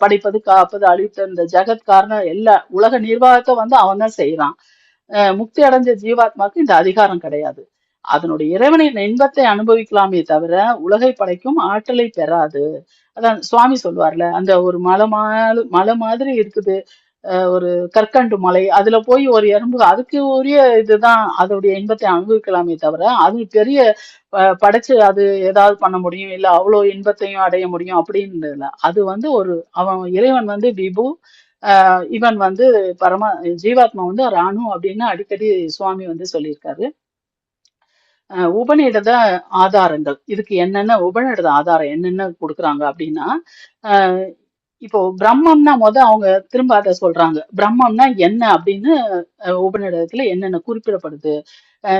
படைப்பது, காப்பது, அழித்த இந்த ஜெகத் காரணம் எல்லா உலக நிர்வாகத்தை வந்து அவன் தான் செய்யறான். முக்தி அடைஞ்ச ஜீவாத்மாக்கு இந்த அதிகாரம் கிடையாது. அதனுடைய இறைவனின் இன்பத்தை அனுபவிக்கலாமே தவிர உலகை படைக்கும் ஆற்றலை பெறாது. அதான் சுவாமி சொல்லுவார்ல, அந்த ஒரு மலை மாதிரி இருக்குது, ஒரு கற்கண்டு மலை, அதுல போய் ஒரு எறும்பு அதுக்கு உரிய இதுதான் அதோடைய இன்பத்தை அனுபவிக்கலாமே தவிர அது பெரிய படைச்சு அது ஏதாவது பண்ண முடியும், இல்ல அவ்வளவு இன்பத்தையும் அடைய முடியும் அப்படின்னு இல்ல. அது வந்து ஒரு அவன் இறைவன் வந்து விபு, இவன் வந்து ஜீவாத்மா வந்து ஒரு அணு அப்படின்னு அடிக்கடி சுவாமி வந்து சொல்லியிருக்காரு. உபநிடத ஆதாரங்கள் இதுக்கு என்னென்ன, உபநிடத ஆதாரம் என்னென்ன கொடுக்குறாங்க அப்படின்னா, இப்போ பிரம்மம்னா அவங்க திரும்ப அதை சொல்றாங்க, பிரம்மம்னா என்ன அப்படின்னு உபநிடதத்துல என்னென்ன குறிப்பிடப்படுது.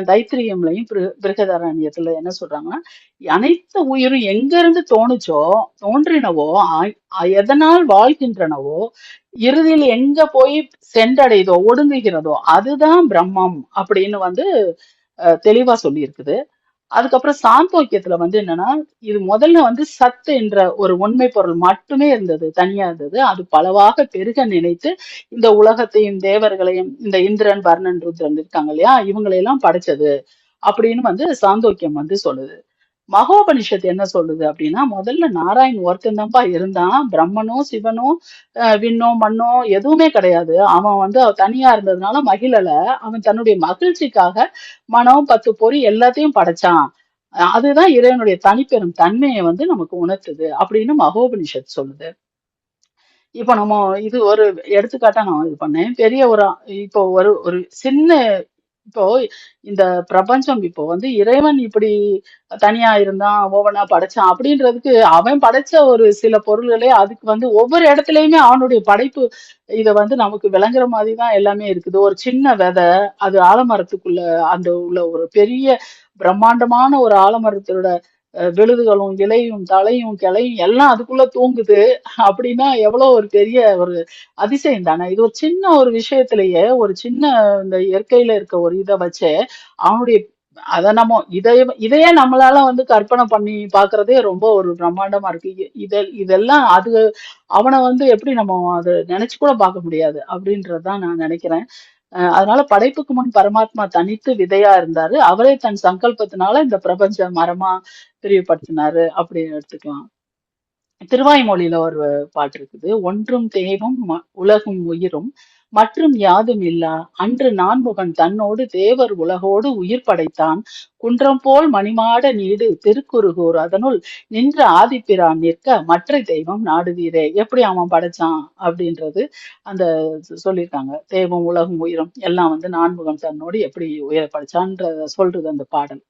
தைத்திரியம்லையும் பிருகதாரண்யத்துல என்ன சொல்றாங்கன்னா, அனைத்து உயிரும் எங்க இருந்து தோன்றினவோ எதனால் வாழ்கின்றனவோ இறுதியில் எங்க போய் சென்றடையுதோ ஒடுங்குகிறதோ அதுதான் பிரம்மம் அப்படின்னு வந்து தெளிவா சொல்லி இருக்குது. அதுக்கப்புறம் சாந்தோக்கியத்துல வந்து என்னன்னா, இது முதல்ல வந்து சத்து என்ற ஒரு உண்மை பொருள் மட்டுமே இருந்தது, தனியா இருந்தது. அது பலவாக பெருக நினைத்து இந்த உலகத்தையும் தேவர்களையும் இந்த இந்திரன் வர்ணன் ருத்ரன் இருக்காங்க இல்லையா, இவங்களையெல்லாம் படைச்சது அப்படின்னு வந்து சாந்தோக்கியம் வந்து சொல்லுது. மகோபனிஷத்து என்ன சொல்லுது அப்படின்னா, முதல்ல நாராயண் ஒருத்தன் தான்ப்பா இருந்தான், பிரம்மனோ சிவனோ விண்ணோ மண்ணோ எதுவுமே கிடையாது. அவன் வந்து தனியா இருந்ததுனால மகிழல, அவன் தன்னுடைய மகிழ்ச்சிக்காக மனம் 10 பொறி எல்லாத்தையும் படைச்சான். அதுதான் இறைவனுடைய தனிப்பெரும் தன்மையை வந்து நமக்கு உணர்த்துது அப்படின்னு மகோபனிஷத் சொல்லுது. இப்ப நம்ம இது ஒரு எடுத்துக்காட்டா நான் இது பண்ணேன். பெரிய ஒரு இப்போ ஒரு சின்ன இப்போ இந்த பிரபஞ்சம் இப்போ வந்து இறைவன் இப்படி தனியா இருந்தான், ஒவ்வொன்னா படைச்சான் அப்படின்றதுக்கு அவன் படைச்ச ஒரு சில பொருள்களே அதுக்கு வந்து ஒவ்வொரு இடத்துலயுமே அவனுடைய படைப்பு இத வந்து நமக்கு விளங்குற மாதிரிதான் எல்லாமே இருக்குது. ஒரு சின்ன விதை அது ஆலமரத்துக்குள்ள அந்த உள்ள ஒரு பெரிய பிரம்மாண்டமான ஒரு ஆலமரத்தோட விழுதுகளும் இலையும் தலையும் கிளையும் எல்லாம் அதுக்குள்ள தூங்குது அப்படின்னா எவ்வளவு ஒரு பெரிய ஒரு அதிசயம் தானே. இது ஒரு சின்ன ஒரு விஷயத்திலேயே ஒரு சின்ன இந்த இயற்கையில இருக்க ஒரு இதை வச்சு அவனுடைய அத நம்ம இதையே நம்மளால வந்து கற்பனை பண்ணி பாக்குறதே ரொம்ப ஒரு பிரம்மாண்டமா இருக்கு. இதெல்லாம் அவனை வந்து எப்படி நம்ம அதை நினைச்சு கூட பார்க்க முடியாது அப்படின்றதுதான் நான் நினைக்கிறேன். அதனால படைப்புக்கு முன் பரமாத்மா தனித்து விதையா இருந்தாரு, அவரே தன் சங்கல்பத்தினால இந்த பிரபஞ்ச மரமா விரிவுபடுத்தினாரு அப்படின்னு எடுத்துக்கலாம். திருவாய்மொழியில ஒரு பாட்டு இருக்குது. ஒன்றும் தேவும் உலகும் உயிரும் மற்றும் யாதும் இல்லா அன்று நான்முகன் தன்னோடு தேவர் உலகோடு உயிர் படைத்தான் குன்றம் போல் மணிமாட நீடு திருக்குறுகூர் அதனுள் நின்ற ஆதிப்பிரான் நிற்க மற்ற தெய்வம் நாடுவீரே. எப்படி அவன் படைச்சான் அப்படின்றது அந்த சொல்லியிருக்காங்க. தேவம் உலகம் உயிரும் எல்லாம் வந்து நான்முகன் தன்னோடு எப்படி உயிரை படைச்சான்ற சொல்றது அந்த பாடல்.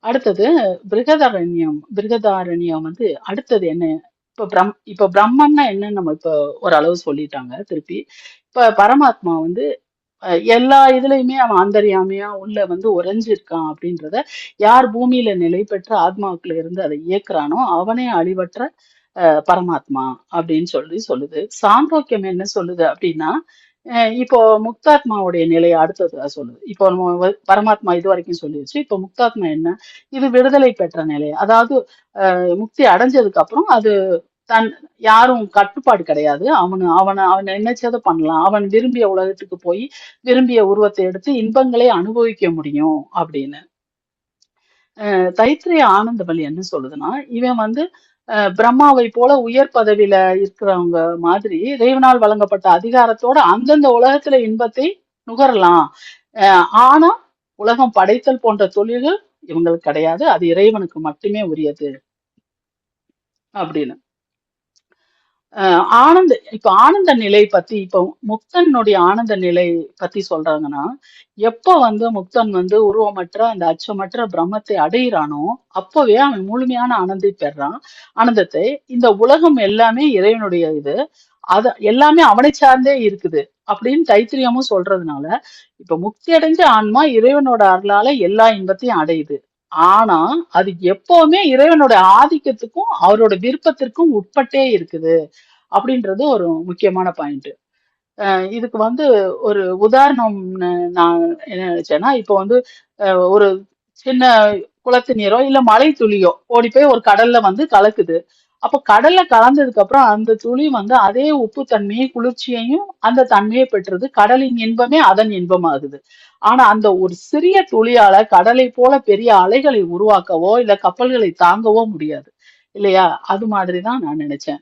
அடுத்தது பிருகதாரண்யம் வந்து அடுத்தது என்ன? இப்ப பிரம்மன்னா என்னன்னு நம்ம இப்ப ஓரளவு சொல்லிட்டாங்க. திருப்பி இப்ப பரமாத்மா வந்து எல்லா இதுலயுமே அவன் அந்தர்யாமியா உள்ள வந்து உறைஞ்சிருக்கான் அப்படின்றத யார் பூமியில நிலை பெற்ற ஆத்மாவுக்குள்ள இருந்து அதை இயக்குறானோ அவனே அழிவற்ற பரமாத்மா அப்படின்னு சொல்லுது. சாந்தோக்கியம் என்ன சொல்லுது அப்படின்னா, இப்போ முக்தாத்மாவுடைய நிலையை அடுத்தது சொல்லுது. இப்போ நம்ம பரமாத்மா இது வரைக்கும் சொல்லிடுச்சு. இப்போ முக்தாத்மா என்ன? இது விடுதலை பெற்ற நிலை. அதாவது முக்தி அடைஞ்சதுக்கு அப்புறம் அது தன் யாரும் கட்டுப்பாடு கிடையாது. அவன் நினைச்சதை பண்ணலாம். அவன் விரும்பிய உலகத்துக்கு போய் விரும்பிய உருவத்தை எடுத்து இன்பங்களை அனுபவிக்க முடியும் அப்படின்னு. தைத்திரிய ஆனந்தவல்லி என்ன சொல்லுதுன்னா, இவன் வந்து பிரம்மாவை போல உயர் பதவியில இருக்கிறவங்க மாதிரி இறைவனால் வழங்கப்பட்ட அதிகாரத்தோட அந்தந்த உலகத்துல இன்பத்தை நுகரலாம். ஆனா உலகம் படைத்தல் போன்ற தொழில்கள் இவங்களுக்கு கிடையாது. அது இறைவனுக்கு மட்டுமே உரியது அப்படின்னு. இப்ப ஆனந்த நிலை பத்தி, இப்ப முக்தனுடைய ஆனந்த நிலை பத்தி சொல்றாங்கன்னா, எப்ப வந்து முக்தன் வந்து உருவமற்ற அந்த அச்சமற்ற பிரம்மத்தை அடையிறானோ அப்பவே அவன் முழுமையான ஆனந்தத்தை. இந்த உலகம் எல்லாமே இறைவனுடைய இது, எல்லாமே அவனை சார்ந்தே இருக்குது அப்படின்னு தைத்திரியமும் சொல்றதுனால, இப்ப முக்தி அடைஞ்ச ஆன்மா இறைவனோட அருளால எல்லா இன்பத்தையும் அடையுது. ஆனா அது எப்பவுமே இறைவனோட ஆதிக்கத்துக்கும் அவரோட விருப்பத்திற்கும் உட்பட்டே இருக்குது அப்படின்றது ஒரு முக்கியமான பாயிண்ட். இதுக்கு வந்து ஒரு உதாரணம் நான் என்ன நினைச்சேன்னா, இப்போ வந்து ஒரு சின்ன குளத்து நீரோ இல்ல மழை துளியோ ஓடி போய் ஒரு கடல்ல வந்து கலக்குது. அப்ப கடல்ல கலந்ததுக்கு அப்புறம் அந்த துளி வந்து அதே உப்பு தன்மையை குளிர்ச்சியையும் அந்த தன்மையை பெற்றது. கடலின் இன்பமே அதன் இன்பமாகுது. ஆனா அந்த ஒரு சிறிய துளியால கடலை போல பெரிய அலைகளை உருவாக்கவோ இல்ல கப்பல்களை தாங்கவோ முடியாது இல்லையா? அது மாதிரிதான் நான் நினைச்சேன்.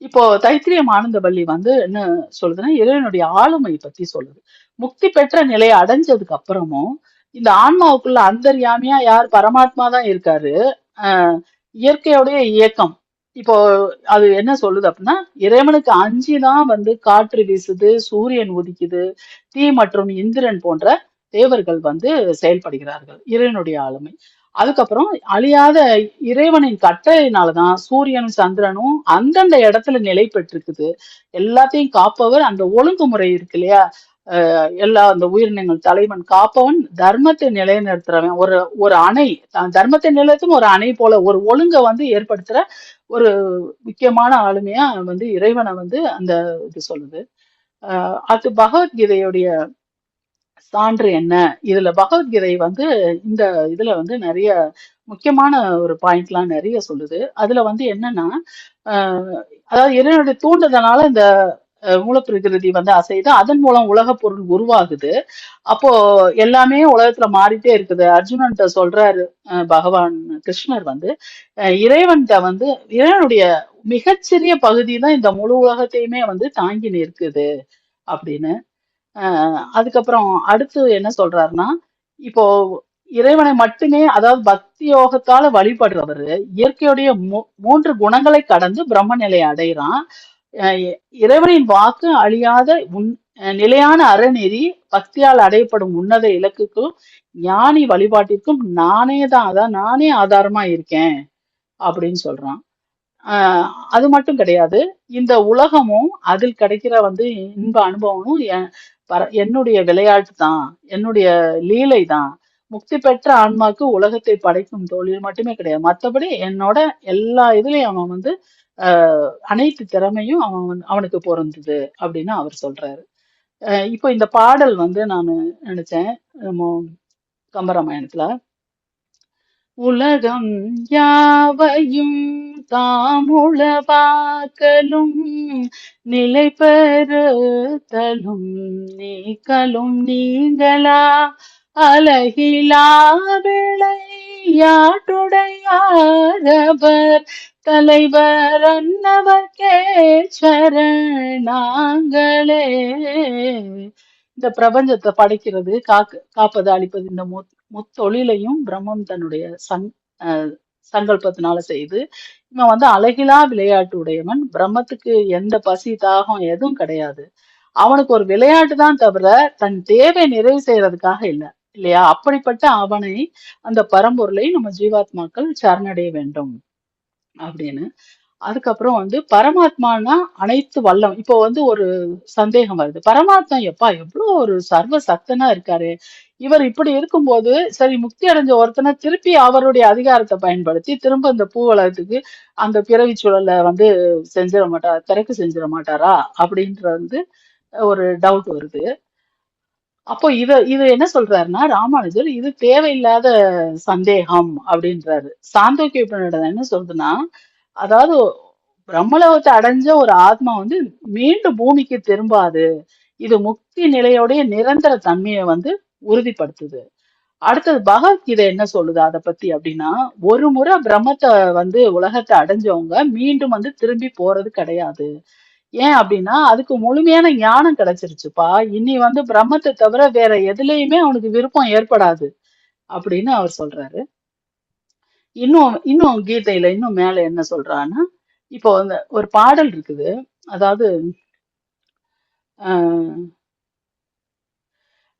இப்போ தைத்திரியம் ஆனந்தவல்லி வந்து என்ன சொல்லுதுன்னா, இறைவனுடைய ஆளுமை பத்தி சொல்லுது. முக்தி பெற்ற நிலையை அடைஞ்சதுக்கு அப்புறமும் இந்த ஆன்மாவுக்குள்ள அந்தர்யாமியா யார்? பரமாத்மா தான் இருக்காரு. ஆஹ் இயற்கையோடைய இயக்கம். இப்போ அது என்ன சொல்லுது அப்படின்னா, இறைவனுக்கு அஞ்சுதான் வந்து காற்று வீசுது, சூரியன் உதிக்குது, தீ மற்றும் இந்திரன் போன்ற தேவர்கள் வந்து செயல்படுகிறார்கள். இறைவனுடைய ஆளுமை. அதுக்கப்புறம் அழியாத இறைவனின் கட்டளையினாலதான் சூரியனும் சந்திரனும் அந்தந்த இடத்துல நிலை பெற்றிருக்குது. எல்லாத்தையும் காப்பவர் அந்த ஒழுங்குமுறை இருக்கு இல்லையா? எல்லா அந்த உயிரினங்கள் தலைவன் காப்பவன், தர்மத்தை நிலைநிறுத்துறவன், ஒரு அணை, தர்மத்தை நிலையத்தும் ஒரு அணை போல ஒரு ஒழுங்கை வந்து ஏற்படுத்துற ஒரு முக்கியமான ஆளுமையா வந்து இறைவனை வந்து அந்த இது சொல்லுது. அது பகவத்கீதையுடைய சான்று என்ன? இதுல பகவத்கீதை வந்து இந்த இதுல வந்து நிறைய முக்கியமான ஒரு பாயிண்ட்லாம் நிறைய சொல்லுது. அதுல வந்து என்னன்னா, அதாவது இறைவனுடைய தூண்டுதனால இந்த மூலப்பிரகிருதி வந்து அசைது, அதன் மூலம் உலக பொருள் உருவாகுது. அப்போ எல்லாமே உலகத்துல மாறிட்டே இருக்குது. அர்ஜுனன்ட்ட சொல்றாரு பகவான் கிருஷ்ணர் வந்து, இறைவன்கிட்ட வந்து இறைவனுடைய மிகச்சிறிய பகுதி தான் இந்த முழு உலகத்தையுமே வந்து தாங்கி நிற்குது அப்படின்னு. அதுக்கப்புறம் அடுத்து என்ன சொல்றாருன்னா, இப்போ இறைவனை மட்டுமே, அதாவது பக்தி யோகத்தால வழிபடுறவரு இயற்கையுடைய 3 குணங்களை கடந்து பிரம்ம நிலையை அடைகிறான். இறைவனின் வாக்கு அழியாத நிலையான அறநெறி பக்தியால் அடையப்படும் உன்னத இலக்குக்கும் ஞானி வழிபாட்டிற்கும் நானே தான், அதான் நானே ஆதாரமா இருக்கேன் அப்படின்னு சொல்றான். அது மட்டும் கிடையாது, இந்த உலகமும் அதில் கிடைக்கிற வந்து இன்ப அனுபவமும் என்னுடைய விளையாட்டு தான், என்னுடைய லீலை தான். முக்தி பெற்ற ஆன்மாக்கு உலகத்தை படைக்கும் தொழில் மட்டுமே கிடையாது. மற்றபடி என்னோட எல்லா இதுலயும் அவன் வந்து அனைத்து திறமையும் அவனுக்கு பொருந்தது அப்படின்னு அவர் சொல்றாரு. இப்போ இந்த பாடல் வந்து நான் நினைச்சேன், கம்பராமாயணத்துல உலகம் யாவையும் தாமுளவாக்கலும் நிலை பெறுதலும் நீக்கலும் நீங்களா அலகிலா விளையாட்டுடையாரவர் தலைவர் அன்னவர்க்கே சரணாங்களே. இந்த பிரபஞ்சத்தை படைக்கிறது, காப்பது, அழிப்பது இந்த முத்தொழிலையும் பிரம்மம் தன்னுடைய சங்கல்பத்தினால செய்து இவன் வந்து அழகிலா விளையாட்டு உடையவன். பிரம்மத்துக்கு எந்த பசி தாகம் எதுவும் கிடையாது. அவனுக்கு ஒரு விளையாட்டு தான் தவிர தன் தேவை நிறைவு செய்யறதுக்காக இல்லை, இல்லையா? அப்படிப்பட்ட அவனை, அந்த பரம்பொருளை நம்ம ஜீவாத்மாக்கள் சரணடைய வேண்டும் அப்படின்னு. அதுக்கப்புறம் வந்து பரமாத்மானா அனைத்து வல்லம். இப்போ வந்து ஒரு சந்தேகம் வருது, பரமாத்மா எப்பா எவ்வளவு ஒரு சர்வ சக்தனா இருக்காரு, இவர் இப்படி இருக்கும்போது சரி முக்தி அடைஞ்ச ஒருத்தனை திருப்பி அவருடைய அதிகாரத்தை பயன்படுத்தி திரும்ப இந்த பூவலகத்துக்கு அந்த பிறவி சூழலை வந்து செஞ்சிட மாட்டாரா, திறக்கு செஞ்சிட மாட்டாரா அப்படின்ற வந்து ஒரு டவுட் வருது. அப்போ இது என்ன சொல்றாருன்னா ராமானுஜர், இது தேவையில்லாத சந்தேகம் அப்படின்றாரு. சாந்தோக்கிய உபநிடதம் என்ன சொல்றதுன்னா, அதாவது பிரம்மலோகத்தை அடைஞ்ச ஒரு ஆத்மா வந்து மீண்டும் பூமிக்கு திரும்பாது, இது முக்தி நிலையோடைய நிரந்தர தன்மையை வந்து உறுதிப்படுத்துது. அடுத்தது பகவத்கீதை என்ன சொல்லுது அதை பத்தி அப்படின்னா, ஒரு முறை பிரம்மத்தை வந்து உலகத்தை அடைஞ்சவங்க மீண்டும் வந்து திரும்பி போறது கிடையாது. ஏன் அப்படின்னா அதுக்கு முழுமையான ஞானம் கிடைச்சிருச்சுப்பா, இனி வந்து பிரம்மத்தை தவிர வேற எதுலயுமே அவனுக்கு விருப்பம் ஏற்படாது அப்படின்னு அவர் சொல்றாரு. இன்னும் கீதையில இன்னும் மேல என்ன சொல்றான்னா, இப்போ ஒரு பாடல் இருக்குது, அதாவது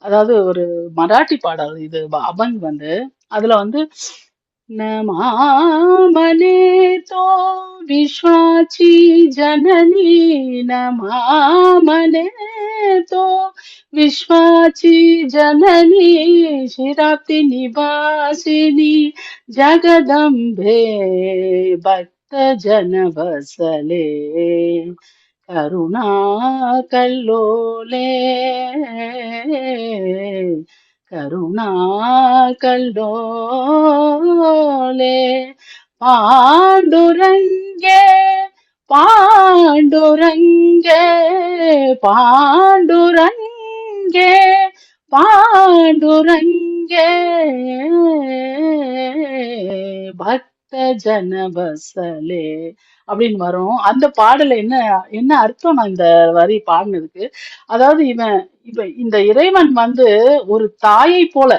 அதாவது ஒரு மராட்டி பாடல் இது, அபங் வந்து அதுல வந்து नमामने तो विश्वाची जननी, नमामने तो विश्वाची जननी, शिराप्ति निवासिनी जगदम्बे भक्त जन वसले करुणा कल्लोले करुणा कल्लोले पांडुरंगे पांडुरंगे पांडुरंगे पांडुरंगे भक्त जन वसले அப்படின்னு வரும். அந்த பாடல என்ன அர்த்தம் நான் இந்த வரி பாடினதுக்கு, அதாவது இந்த இறைவன் வந்து ஒரு தாயை போல,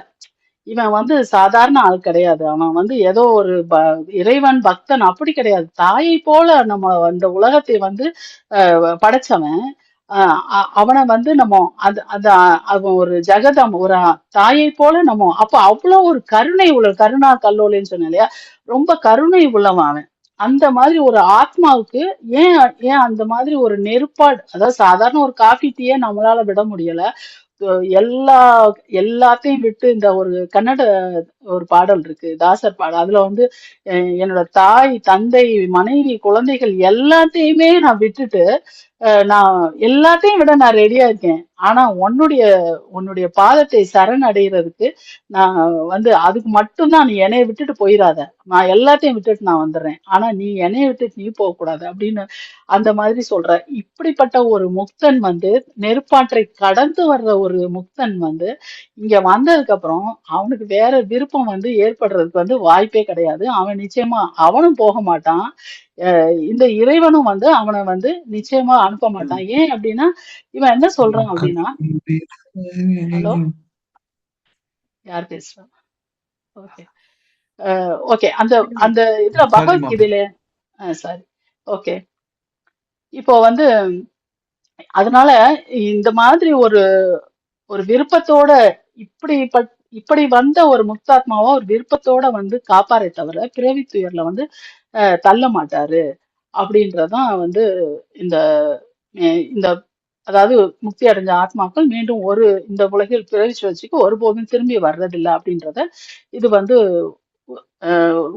இவன் வந்து சாதாரண ஆள் கிடையாது, அவன் வந்து ஏதோ ஒரு இறைவன் பக்தன் அப்படி கிடையாது, தாயை போல நம்ம அந்த உலகத்தை வந்து படைச்சவன். அவனை வந்து நம்ம அவன் ஒரு ஜெகதம், ஒரு தாயை போல நம்ம, அப்ப அவ்வளவு ஒரு கருணை உள்ள, கருணா கல்லோலைன்னு சொன்ன இல்லையா, ரொம்ப கருணை உள்ளவன் அவன். அந்த மாதிரி ஒரு ஆத்மாவுக்கு ஏன் அந்த மாதிரி ஒரு நெருப்பாடு, அதாவது சாதாரண ஒரு காஃபி டீயே நம்மளால விட முடியல, எல்லாத்தையும் விட்டு இந்த ஒரு கன்னட ஒரு பாடல் இருக்கு, தாசர் பாடல், அதுல வந்து என்னோட தாய் தந்தை மனைவி குழந்தைகள் எல்லாத்தையுமே நான் விட்டுட்டு நான் எல்லாத்தையும் விட நான் ரெடியா இருக்கேன், ஆனா உன்னுடைய பாதத்தை சரண் அடைகிறதுக்கு நான் வந்து அதுக்கு மட்டும்தான், நீ என்னைய விட்டுட்டு போயிடாத, நான் எல்லாத்தையும் விட்டுட்டு நான் வந்துடுறேன், ஆனா நீ என்னைய விட்டுட்டு நீ போக கூடாது அப்படின்னு அந்த மாதிரி சொல்ற. இப்படிப்பட்ட ஒரு முக்தன் வந்து, நெருப்பாற்றை கடந்து வர்ற ஒரு முக்தன் வந்து இங்க வந்ததுக்கு அப்புறம் அவனுக்கு வேற விருப்பம் வந்து ஏற்படுறதுக்கு வந்து வாய்ப்பே கிடையாது. அவன் நிச்சயமா அவனும் போக மாட்டான், இந்த இறைவனும் வந்து அவனை வந்து நிச்சயமா அனுப்ப மாட்டான். ஏன் அப்படின்னா இவன் என்ன சொல்றான் அப்படின்னா, ஹலோ யார் பேசுறா? ஓகே ஓகே, அந்த இதுல பகவத்கீதையில சாரி ஓகே, இப்போ வந்து அதனால இந்த மாதிரி ஒரு விருப்பத்தோட இப்படி வந்த ஒரு முக்தாத்மாவா ஒரு விருப்பத்தோட வந்து காப்பாரை தவிர பிறவி துயர்ல வந்து தள்ள மாட்டாரு அப்படின்றதான் வந்து இந்த அதாவது முக்தி அடைஞ்ச ஆத்மாக்கள் மீண்டும் இந்த உலகில் பிறவி சுழற்சிக்கு ஒருபோதும் திரும்பி வர்றதில்லை அப்படின்றத இது வந்து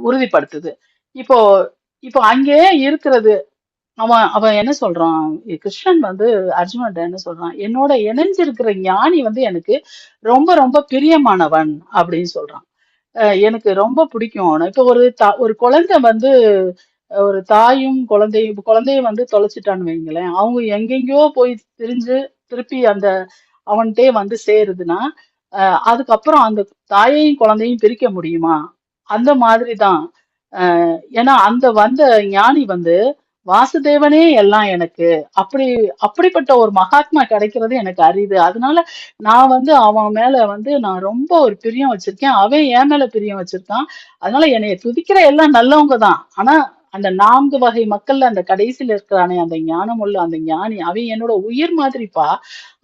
உறுதிப்படுத்துது. இப்போ அங்கேயே இருக்கிறது, அவன் என்ன சொல்றான், கிருஷ்ணன் வந்து அர்ஜுனன் என்ன சொல்றான், என்னோட இணைஞ்சிருக்கிற ஞானி வந்து எனக்கு ரொம்ப ரொம்ப பிரியமானவன் அப்படின்னு சொல்றான், எனக்கு ரொம்ப பிடிக்கும். இப்போ ஒரு குழந்தை வந்து ஒரு தாயும் குழந்தைய வந்து தொலைச்சிட்டான்னு வைங்களேன், அவங்க எங்கெங்கயோ போய் திரிஞ்சு திருப்பி அந்த அவன்கிட்டே வந்து சேருதுன்னா அதுக்கப்புறம் அந்த தாயையும் குழந்தையும் பிரிக்க முடியுமா? அந்த மாதிரிதான். ஏன்னா அந்த வந்த ஞானி வந்து வாசுதேவனே எல்லாம் எனக்கு அப்படி அப்படிப்பட்ட ஒரு மகாத்மா கிடைக்கிறது எனக்கு அரிது. அதனால நான் வந்து அவன் மேல வந்து நான் ரொம்ப ஒரு பிரியம் வச்சிருக்கேன். அவன் என் மேல பிரியம் வச்சிருக்கான். அதனால என்னைய துதிக்கிற எல்லாம் நல்லவங்க தான். ஆனா அந்த 4 வகை மக்கள்ல அந்த கடைசியில இருக்கிறானே அந்த ஞானமுள்ள அந்த ஞானி, அவன் என்னோட உயிர் மாதிரிப்பா.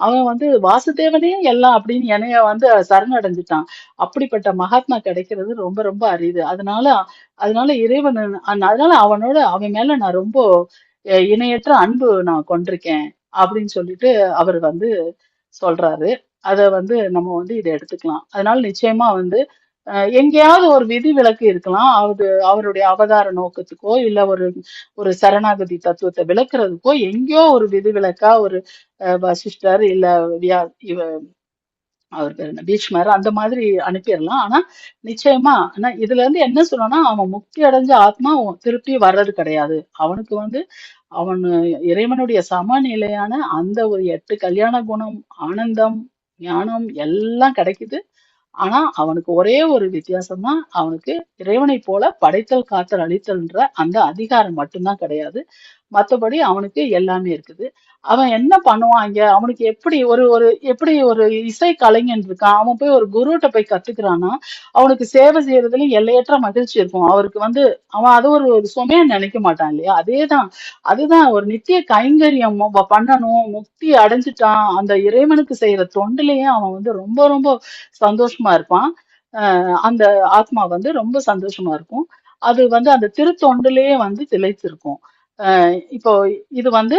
அவன் வந்து வாசுதேவனே எல்லாம் அப்படின்னு என்னைய வந்து சரணடைஞ்சிட்டான். அப்படிப்பட்ட மகாத்மா கிடைக்கிறது ரொம்ப ரொம்ப அரிது. அதனால அதனால இறைவன் அதனால அவன் மேல நான் ரொம்ப இணையற்ற அன்பு நான் கொண்டிருக்கேன் அப்படின்னு சொல்லிட்டு அவர் வந்து சொல்றாரு. அத வந்து நம்ம வந்து இதை எடுத்துக்கலாம். அதனால நிச்சயமா வந்து எங்கேயாவது ஒரு விதிவிலக்கு இருக்கலாம். அவருடைய அவதார நோக்கத்துக்கோ இல்ல ஒரு சரணாகதி தத்துவத்தை விளக்குறதுக்கோ எங்கேயோ ஒரு விதிவிலக்கா ஒரு வசிஷ்டர் இல்ல வியா இவ அவர் பேர் என்ன பீஷ்மர் அந்த மாதிரி அனுப்பிடலாம். ஆனா நிச்சயமா ஆனா இதுல இருந்து என்ன சொல்லணும்னா அவன் முக்தி அடைஞ்ச ஆத்மா திருப்பி வர்றது கிடையாது. அவனுக்கு வந்து அவன் இறைவனுடைய சமநிலையான அந்த ஒரு 8 கல்யாண குணம், ஆனந்தம், ஞானம் எல்லாம் கிடைக்குது. ஆனா அவனுக்கு ஒரே ஒரு வித்தியாசம் தான், அவனுக்கு இறைவனை போல படைத்தல் காத்தல் அழித்தல்ன்ற அந்த அதிகாரம் மட்டும்தான் கிடையாது. மத்தபடி அவனுக்கு எல்லாமே இருக்குது. அவன் என்ன பண்ணுவான் இங்க அவனுக்கு எப்படி ஒரு இசை கலைஞன் இருக்கான், அவன் போய் ஒரு குருட்ட போய் கத்துக்கிறான்னா அவனுக்கு சேவை செய்யறதுல எல்லையற்ற மகிழ்ச்சி இருக்கும். அவருக்கு வந்து அவன் அது ஒரு சுமையா நினைக்க மாட்டான் இல்லையா? அதுதான் ஒரு நித்திய கைங்கரியம் பண்ணணும், முக்தி அடைஞ்சிட்டான் அந்த இறைவனுக்கு செய்யற தொண்டுலயே அவன் வந்து ரொம்ப ரொம்ப சந்தோஷமா இருப்பான். அந்த ஆத்மா வந்து ரொம்ப சந்தோஷமா இருக்கும். அது வந்து அந்த திருத்தொண்டுலயே வந்து திளைத்திருக்கும். இப்போ இது வந்து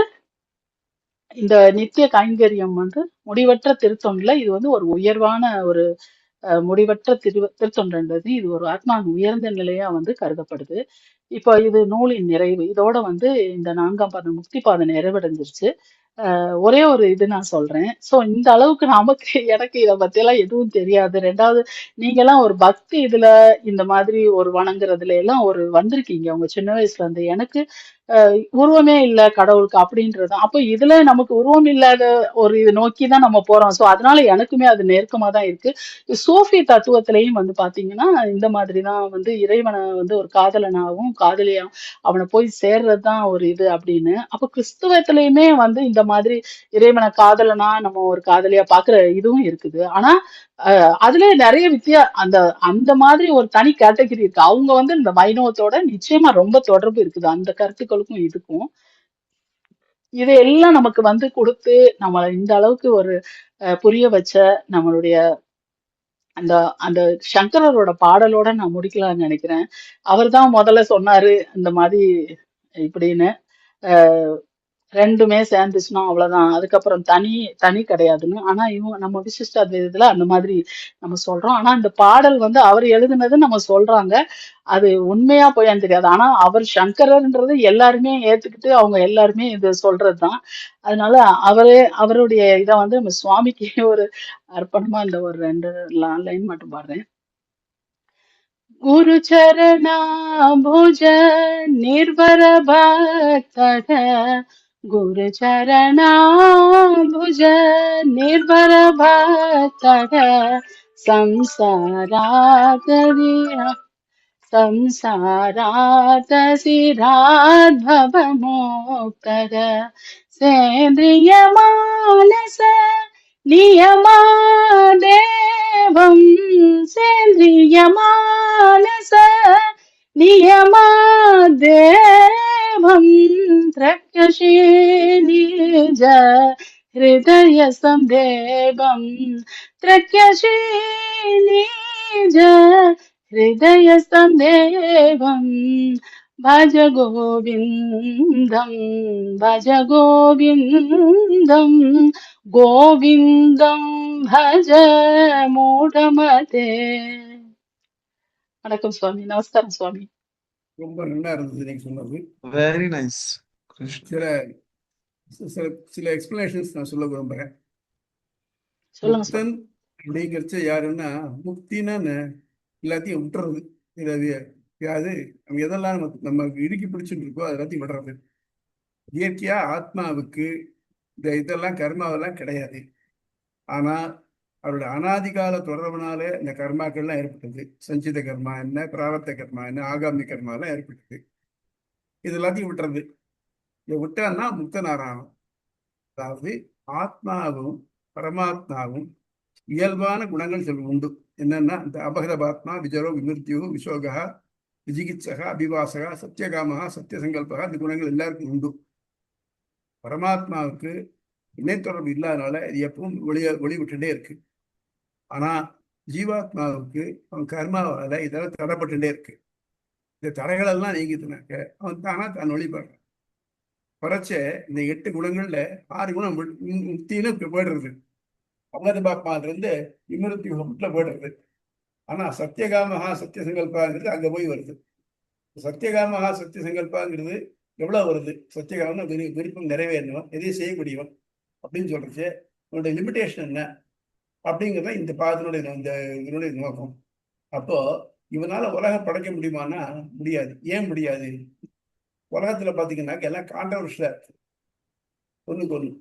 இந்த நித்திய கைங்கரியம் வந்து முடிவற்ற திருத்தொண்டுல இது வந்து ஒரு உயர்வான ஒரு முடிவற்ற திருத்தொண்டன்றது இது ஒரு ஆத்மாவின் உயர்ந்த நிலையா வந்து கருதப்படுது. இப்போ இது நூலின் நிறைவு. இதோட வந்து இந்த 4ஆம் பாதம் முக்தி பாதம் நிறைவடைஞ்சிருச்சு. ஒரே ஒரு இது நான் சொல்றேன். சோ இந்த அளவுக்கு எனக்கு இத பத்தியெல்லாம் எதுவும் தெரியாது. 2வது நீங்க எல்லாம் ஒரு பக்தி இதுல இந்த மாதிரி ஒரு வணங்குறதுல எல்லாம் ஒரு வந்திருக்கீங்க உங்க சின்ன வயசுல இருந்து. எனக்கு உருவமே இல்ல கடவுளுக்கு அப்படின்றது. அப்போ இதுல நமக்கு உருவம் இல்லாத ஒரு இது நோக்கி தான் நம்ம போறோம். சோ அதனால எனக்குமே அது நெருக்கமா தான் இருக்கு. சூஃபி தத்துவத்திலையும் வந்து பாத்தீங்கன்னா இந்த மாதிரி தான் வந்து இறைவனை வந்து ஒரு காதலனாகவும் காதலியா அவனை போய் சேர்றது தான் ஒரு இது அப்படின்னு. அப்ப கிறிஸ்துவத்திலயுமே வந்து இந்த மாதிரி இறைவனை காதலனா நம்ம ஒரு காதலியா பாக்குற இதுவும் இருக்குது. ஆனா அதுலயே நிறைய அந்த அந்த மாதிரி ஒரு தனி கேட்டகரி இருக்கு. அவங்க வந்து இந்த வைணவத்தோட நிச்சயமா ரொம்ப தொடர்பு இருக்குது அந்த கருத்துக்களுக்கும் இதுக்கும். இதையெல்லாம் நமக்கு வந்து கொடுத்து நம்மள இந்த அளவுக்கு ஒரு புரிய வச்ச நம்மளுடைய அந்த அந்த சங்கரரோட பாடலோட நான் முடிக்கலாம்னு நினைக்கிறேன். அவர்தான் முதல்ல சொன்னாரு இந்த மாதிரி இப்படின்னு. அஹ் 2மே சேர்ந்துச்சுன்னா அவ்வளவுதான். அதுக்கப்புறம் தனி தனி கிடையாதுன்னு. ஆனா நம்ம விசிஷ்ட அத்வைதத்துல அந்த மாதிரி நம்ம சொல்றோம். ஆனா இந்த பாடல் வந்து அவர் எழுதுனது நம்ம சொல்றாங்க. அது உண்மையா பொய்யான்னு தெரியாது. ஆனா அவர் சங்கரர்ன்றது எல்லாருமே ஏத்துக்கிட்டு அவங்க எல்லாருமே இது சொல்றதுதான். அதனால அவருடைய இதை வந்து நம்ம சுவாமிக்கு ஒரு அர்ப்பணமா இந்த ஒரு 2 லைன் மட்டும் பாடுறேன். गुरु चरणा भुज निर्भर भक्त गुरु चरणा भुज निर्भर भक्त संसारात सिराद्भवमुक्तः सेन्द्रिय मानस नियमादेवं सेन्द्रियमानस नियमादेवं त्रक्यशीनिज हृदयस्थं देवं त्रक्यशीनिज हृदयस्थं देवं भज गोविन्दं गोविन्दं भज மூடமதே. வணக்கம் சுவாமி. நமஸ்காரம் சுவாமி. ரொம்ப நல்லா இருந்தது நீங்க சொன்னது. Very nice. சில எக்ஸ்பிளனேஷன்ஸ் நான் சொல்ல விரும்புறேன். சொல்லுங்க முக்தன் அப்படிங்கிறச்ச யாருன்னா முக்தின்னு எல்லாத்தையும் விட்டுறது. அது நம்ம எதெல்லாம் நம்ம இறுக்கி பிடிச்சிட்டு இருக்கோ அதை எல்லாத்தையும் விடுறது. இயற்கையா ஆத்மாவுக்கு இந்த இதெல்லாம் கர்மாவெல்லாம் கிடையாது. ஆனா அவருடைய அனாதிகால தொடர்புனால இந்த கர்மாக்கள்லாம் ஏற்பட்டது. சஞ்சித கர்மா என்ன, பிராரப்த கர்மா என்ன, ஆகாமி கர்மா எல்லாம் ஏற்பட்டது. இது எல்லாத்தையும் விட்டுறது. இதை விட்டான்னா முக்தனாராயணம். அதாவது ஆத்மாவும் பரமாத்மாவும் இயல்பான குணங்கள் சில உண்டு. என்னன்னா இந்த அபகரபாத்மா விஜரோ விமிருத்தியோ விசோகா விஜிகித்சகா அபிவாசகா சத்தியகாமகா சத்தியசங்கல்பகா இந்த குணங்கள் எல்லாருக்கும் உண்டு. பரமாத்மாவுக்கு இணைத்தொடர்பு இல்லாதனால இது எப்பவும் ஒளி விட்டுட்டே இருக்கு. ஆனா ஜீவாத்மாவுக்கு அவன் கர்மாவால இதெல்லாம் தடைப்பட்டுட்டே இருக்கு. இந்த தடைகள் எல்லாம் நீங்கிட்டுனாக்க அவன் தானா தான் ஒளிபடுறான். குறைச்ச இந்த 8 குணங்கள்ல 6 குணம் முக்தின்னு போயிடுறது. அமரபாத்மாவிலிருந்து விமிருத்தி யுகத்துல போயிடுறது. ஆனா சத்தியகாமகா சத்தியசங்கல்பாங்கிறது அங்க போய் வருது. சத்தியகாமகா சத்தியசங்கல்பாங்கிறது எவ்வளவு வருது? சத்தியகாம விருப்பம் நிறைவேறணும், எதையும் செய்யக்கூடியவன் அப்படின்னு சொல்றது. உன்னுடைய லிமிடேஷன் என்ன அப்படிங்கிறத இந்த இதனுடைய நோக்கம். அப்போ இவனால உலகம் படைக்க முடியுமானா முடியாது. ஏன் முடியாது? உலகத்துல பாத்தீங்கன்னாக்க எல்லாம் கான்ட்ரவர்ஷியலா இருக்கு. ஒண்ணுக்கு ஒண்ணு.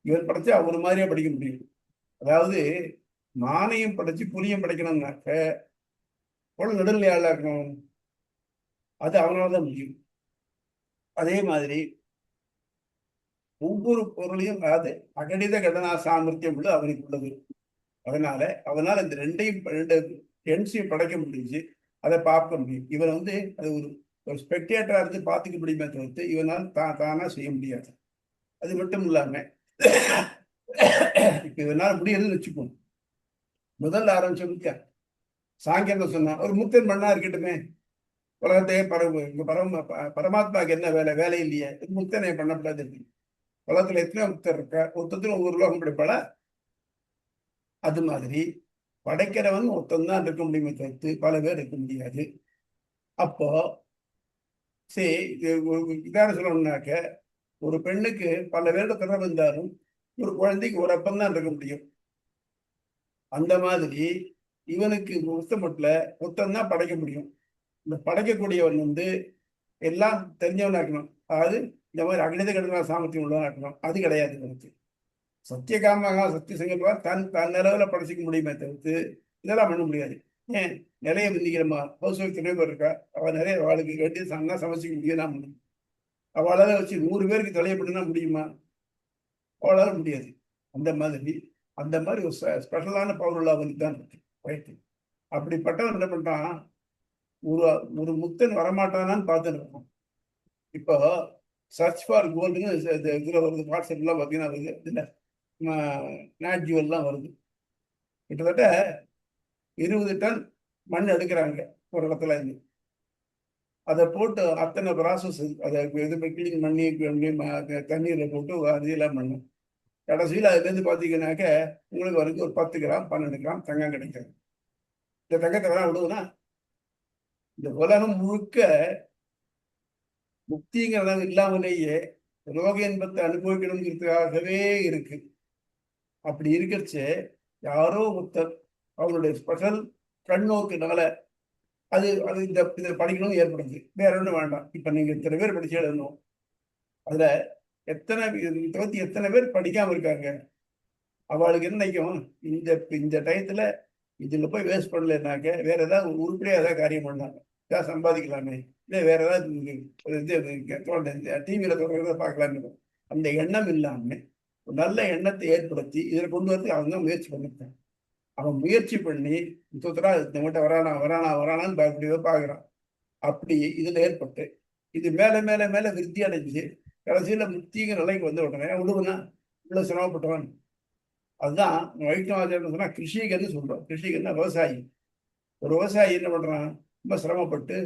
இவன் படைச்சா ஒரு மாதிரியா படிக்க முடியும். அதாவது மானையும் படைச்சு புலியும் படைக்கணும்னாக்க எவ்வளவு நடுநிலையாளா இருக்கணும். அது அவனாலதான் முடியும். அதே மாதிரி ஒவ்வொரு பொருளையும் அதாவது அகணித கடனா சாமர்த்தியம் உள்ள அவனுக்கு உள்ளது. அவனால இந்த ரெண்டு என்ஸையும் படைக்க முடிஞ்சு அதை பார்க்க முடியும். இவன் அது ஒரு ஸ்பெக்டேட்டரா இருந்து பார்த்துக்க முடியுமே தவிர்த்து இவனால் தானா செய்ய முடியாது. அது மட்டும் இல்லாம இப்ப இவனால் முடியறதுன்னு வச்சுக்கோங்க. முதல்ல ஆரம்பிச்ச சாங்கியம் சொன்னா ஒரு முக்தன் மண்ணா இருக்கட்டுமே, உலகத்தையே பரமாத்மாவுக்கு என்ன வேலை இல்லையே, முக்தனை பண்ணக்கூடாது. உலகத்துல எத்தனையோ முக்தர் இருக்கா, ஒருத்தத்துல ஒரு உலகம் படைப்பாள. அது மாதிரி படைக்கிறவன் ஒருத்தன் இருக்க முடியுமே தவிர்த்து பல பேர் இருக்க முடியாது. அப்போ சரி, இதான சொல்லணும்னாக்க ஒரு பெண்ணுக்கு பல பேரோட தொடர்பு இருந்தாலும் ஒரு குழந்தைக்கு ஒரு அப்பந்தான் இருக்க முடியும். அந்த மாதிரி இவனுக்கு முத்தமட்டில் ஒத்தந்தான் படைக்க முடியும். இந்த படைக்கக்கூடியவன் எல்லாம் தெரிஞ்சவனா இருக்கணும். அதாவது இந்த மாதிரி அகணித கடுமையான சாமர்த்தியம் உள்ளவனா இருக்கணும். அது கிடையாது இவனுக்கு. சத்தியகாமகா சத்தியசங்கல்பா தன் நிலவில் படைச்சிக்க முடியுமே தவிர்த்து இதெல்லாம் பண்ண முடியாது. ஏன் நிலைய மிந்திக்கிறமா ஹவுஸ் ஒய்ஃப் நிறைய பேர் இருக்கா, அவள் நிறைய அவளுக்கு வேண்டிய சன்னா சமைச்சிக்க முடியும். முடியும். அவளால வச்சு 100 பேருக்கு தலையப்படுனா முடியுமா? அவளால முடியாது. அந்த மாதிரி ஒரு ஸ்பெஷலான பவர் உள்ள அவனுக்கு தான் இருக்கு. ரைட்டு. அப்படிப்பட்டவன் என்ன பண்றான், ஒரு முக்தன் வரமாட்டானான்னு பார்த்துட்டு இருக்கோம். இப்போ சர்ச் ஃபார் கோல்டுன்னு இதுல வருது, வாட்ஸ்அப்லாம் பார்த்தீங்கன்னா வருது. இதுல நாட்ஜுவல்லாம் வருது. கிட்டத்தட்ட 20 டன் மண் எடுக்கிறாங்க ஒரு இடத்துல இருந்து. அதை போட்டு அத்தனை ப்ராசஸ், அதை இது கிளீன் பண்ணி தண்ணீரில் போட்டு அதெல்லாம் பண்ணும். கடைசியில் அதுலேருந்து பார்த்தீங்கன்னாக்க உங்களுக்கு வரைக்கும் ஒரு 10 கிராம் 12 கிராம் தங்கம் கிடைக்காது. இந்த தங்கத்தை வேணா விடுவோம்னா இந்த உலகம் முழுக்க முக்திங்கிறத இல்லாமலேயே ரோக இன்பத்தை அனுபவிக்கணுங்கிறதுக்காகவே இருக்கு. அப்படி இருக்கிறச்சு யாரோ ஒருத்தர் அவங்களுடைய ஸ்பெஷல் கண்ணோக்குனால அது இந்த படிக்கணும்னு ஏற்படுது. வேற ஒன்றும் வேண்டாம். இப்ப நீங்க இத்தனை பேர் படிச்சு எழுதணும், அதுல எத்தனை பேர் படிக்காம இருக்காங்க. அவளுக்கு என்ன நினைக்கும், இந்த டயத்துல இதுல போய் வேஸ்ட் பண்ணலனாக்க வேற ஏதாவது உருப்படியா ஏதாவது காரியம் பண்ணாங்க, ஏதாவது சம்பாதிக்கலாமே, இல்லை வேற ஏதாவது டிவியில தொடர்றத பார்க்கலான்னு அந்த எண்ணம் இல்லாம ஒரு நல்ல எண்ணத்தை ஏற்படுத்தி இதில் கொண்டு வந்து அவங்க தான் முயற்சி பண்ணிருக்காங்க. அவன் முயற்சி பண்ணி நம்மகிட்ட வரானான்னு பயப்படியோ பார்க்குறான். அப்படி இதுல ஏற்பட்டு இது மேல மேல மேல விருத்தி அடைஞ்சு கடைசியில முக்திங்கிற நிலைக்கு வந்த உடனே விடுவனா இவ்வளவு சிரமப்பட்டவன். அதுதான் வைஷ்ணவாச்சாரியன் சொன்னா கிருஷிகன்னு சொல்றோம். கிருஷிகன்னா விவசாயி. ஒரு விவசாயி என்ன பண்றான், ரொம்ப சிரமப்பட்டு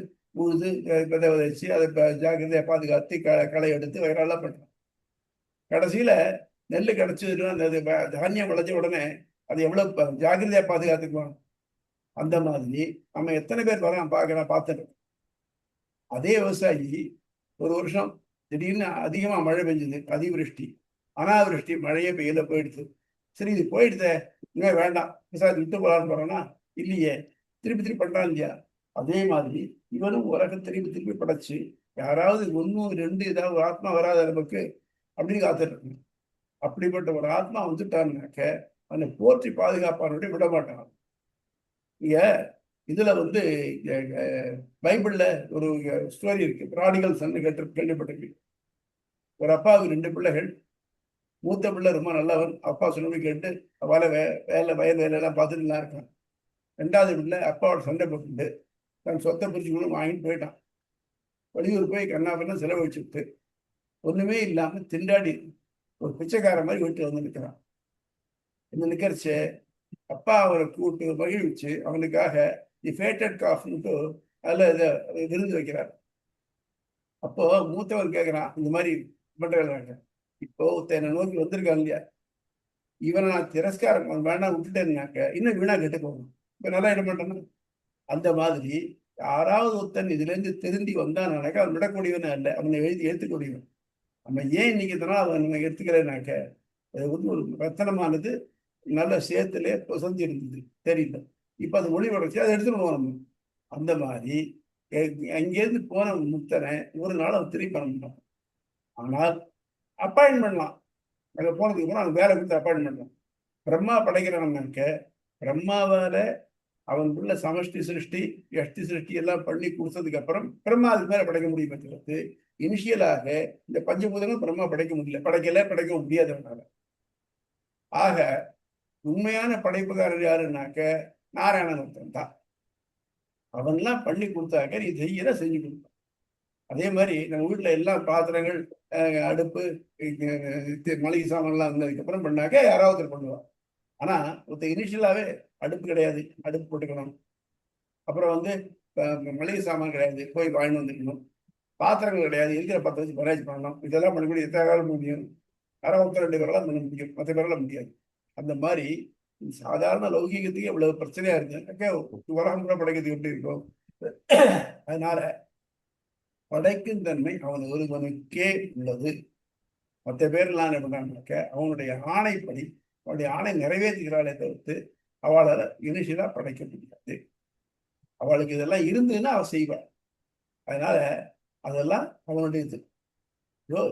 உழுது விதை விதைச்சு அதை ஜாக்கிரதையா பாதுகாத்து களை எடுத்து வயிறாலாம் பண்றான். கடைசியில நெல் கிடைச்சதுன்னா அந்த தானியம் விளைஞ்ச உடனே அது எவ்வளவு ஜாக்கிரதையா பாதுகாத்துக்குவான். அந்த மாதிரி நம்ம எத்தனை பேர் வரான் பார்த்துட்டு. அதே விவசாயி ஒரு வருஷம் திடீர்னு அதிகமா மழை பெஞ்சது, அதிவிருஷ்டி அனாவிருஷ்டி, மழையே பெய்யல, போயிடுச்சு. சரி இது போயிடுத, இனிமே வேண்டாம் விவசாயத்தை விட்டு போலான்னு போறோம்னா இல்லையே, திருப்பி பண்றான் இல்லையா. அதே மாதிரி இவனும் உலகத்திலையும் திருப்பி படைச்சு யாராவது 1 2 ஏதாவது ஒரு ஆத்மா வராத நமக்கு அப்படின்னு காத்துட்டு அப்படிப்பட்ட ஒரு ஆத்மா வந்துட்டான்னாக்க அவனை போற்றி பாதுகாப்பானுடைய விட மாட்டான். இங்க இதுல வந்து பைபிள்ல ஒரு ஸ்டோரி இருக்கு, ப்ராடிகல் சன் கேள்விப்பட்டிருக்கு. ஒரு அப்பாவுக்கு 2 பிள்ளைகள். மூத்த பிள்ளை ரொம்ப நல்லவன், அப்பா சொன்னபடி கேட்டு வேலை வயல் வேலையெல்லாம் பார்த்துட்டு நல்லா இருக்கான். 2வது பிள்ளை அப்பாவோட சண்டை போட்டுட்டு தன் சொத்தை பிரிச்சுக்கணும் வாங்கிட்டு போயிட்டான். வெளியூர் போய் கண்ணாபண்ண செலவழிச்சுட்டு ஒண்ணுமே இல்லாம திண்டாடி ஒரு பிச்சைக்கார மாதிரி வீட்டுல வந்து நிற்கிறான். இந்த நிக்கிறச்சு அப்பா அவரை கூட்டு மகிழ்விச்சு அவனுக்காக தி ஃபேட்டட் காஃப்னுட்டு அதுல இதை விருந்து வைக்கிறார். அப்போ மூத்தவர் கேட்கிறான், இந்த மாதிரி பண்றாங்க, இப்போ என்னை நோக்கி வந்திருக்காங்க இல்லையா, இவனை நான் திரஸ்காரம் வேணாம் விட்டுட்டேன்னாக்க இன்னும் வீணா கெட்டு போகணும். இப்ப நல்லா என்ன பண்றேன்னா அந்த மாதிரி யாராவது ஒருத்தன் இதுல இருந்து திருந்தி வந்தான்னாக்க அவன் விடக்கூடியவனே அல்ல, அவனை ஏற்றுக்கூடியவன். நம்ம ஏன் இன்னைக்கு இதனால் அவன் எடுத்துக்கிறேன்னாக்க அது வந்து ஒரு ரத்தனமானது நல்ல சேத்துல சொந்தி இருந்தது தெரியல, இப்ப அது ஒளி வளர்ச்சி அதை எடுத்துட்டு போனோம். அந்த மாதிரி அங்கேருந்து போன முத்தனை ஒரு நாள் அவன் திரும்பி பண்ண முடியும். ஆனால் அப்பாயின்ட் பண்ணலாம், அங்கே போனதுக்கு அப்புறம் அவன் வேலை கொடுத்து அப்பாயின்ட் பண்ணலாம். பிரம்மா படைக்கிறான்னாக்க பிரம்மாவால அவனுக்குள்ள சமஷ்டி சிருஷ்டி யஷ்டி சிருஷ்டி எல்லாம் பண்ணி கொடுத்ததுக்கு அப்புறம் பிரம்மா அதுக்கு மேல படைக்க முடியுமே தவிர்த்து இனிஷியலாக இந்த பஞ்சபூதங்கள் பிரம்மா படைக்க முடியல, படைக்க முடியாதவனால. ஆக உண்மையான படைப்புக்காரர் யாருன்னாக்க நாராயணன் தான். அவன்லாம் பண்ணி கொடுத்தாக்க நீ செய்யற செஞ்சு கொடுத்தான். அதே மாதிரி நம்ம வீட்டுல எல்லாம் பாத்திரங்கள் அடுப்பு மளிகை சாமான்லாம் இருந்ததுக்கு அப்புறம் பண்ணாக்க யாராவது பண்ணுவான். ஆனா ஒருத்தர் இனிஷியலாவே அடுப்பு கிடையாது, அடுப்பு போட்டுக்கணும். அப்புறம் வந்து மளிகை சாமான் கிடையாது, போய் வாங்கிட்டு வந்துக்கணும். பாத்திரங்கள் கிடையாது, இருக்கிற பாத்திரம் வச்சு மேனேஜ் பண்ணணும். இதெல்லாம் பண்ணக்கூடிய எத்தனை காலம் முடியும்? யாராவது ஒருத்தர் 2 பேரெல்லாம் பண்ண முடியும், மற்ற பேரெல்லாம் முடியாது. அந்த மாதிரி சாதாரண லௌகீகத்துக்கு எவ்வளவு பிரச்சனையா இருக்கு, உலகம் கூட படைக்கிறதுக்கு எப்படி இருக்கும். அதனால படைக்கும் தன்மை அவன் ஒருவனுக்கே உள்ளது. மற்ற பேர்லாம் என்ன பண்ணாங்க, அவனுடைய ஆணைப்படி அவனுடைய ஆணை நிறைவேற்றுகிறாளே தவிர்த்து அவளால் இனிஷியலா படைக்க முடியாது. அவளுக்கு இதெல்லாம் இருந்ததுன்னா அவள் செய்வாள். அதனால அதெல்லாம் அவனுடைய இது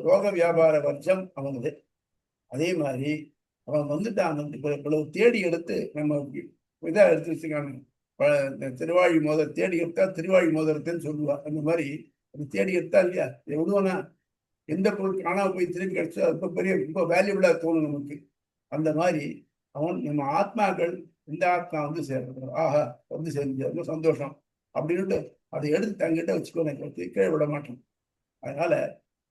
ரோக வியாபார வர்க்கம் அவனது. அதே மாதிரி அவன் வந்துட்டான், இவ்வளவு தேடி எடுத்து நம்ம இதா எடுத்து வச்சுக்கான திருவாழி மோதிரம் தேடி எடுத்தா திருவாழி மோதிரத்தைன்னு சொல்லுவாள். அந்த மாதிரி அது தேடி எடுத்தா இல்லையா, விடுவானா எந்த பொருள் காணாம போய் திரும்பி கிடைச்சோ அது ரொம்ப வேல்யூபிளா தோணும் நமக்கு. அந்த மாதிரி அவன் நம்ம ஆத்மாக்கள் இந்த ஆத்மா வந்து சேர்றோம், ஆஹா வந்து சேர்ந்து ரொம்ப சந்தோஷம் அப்படின்ட்டு அதை எடுத்து தங்கிட்ட வச்சுக்கோ, கீழே விட மாட்டோம். அதனால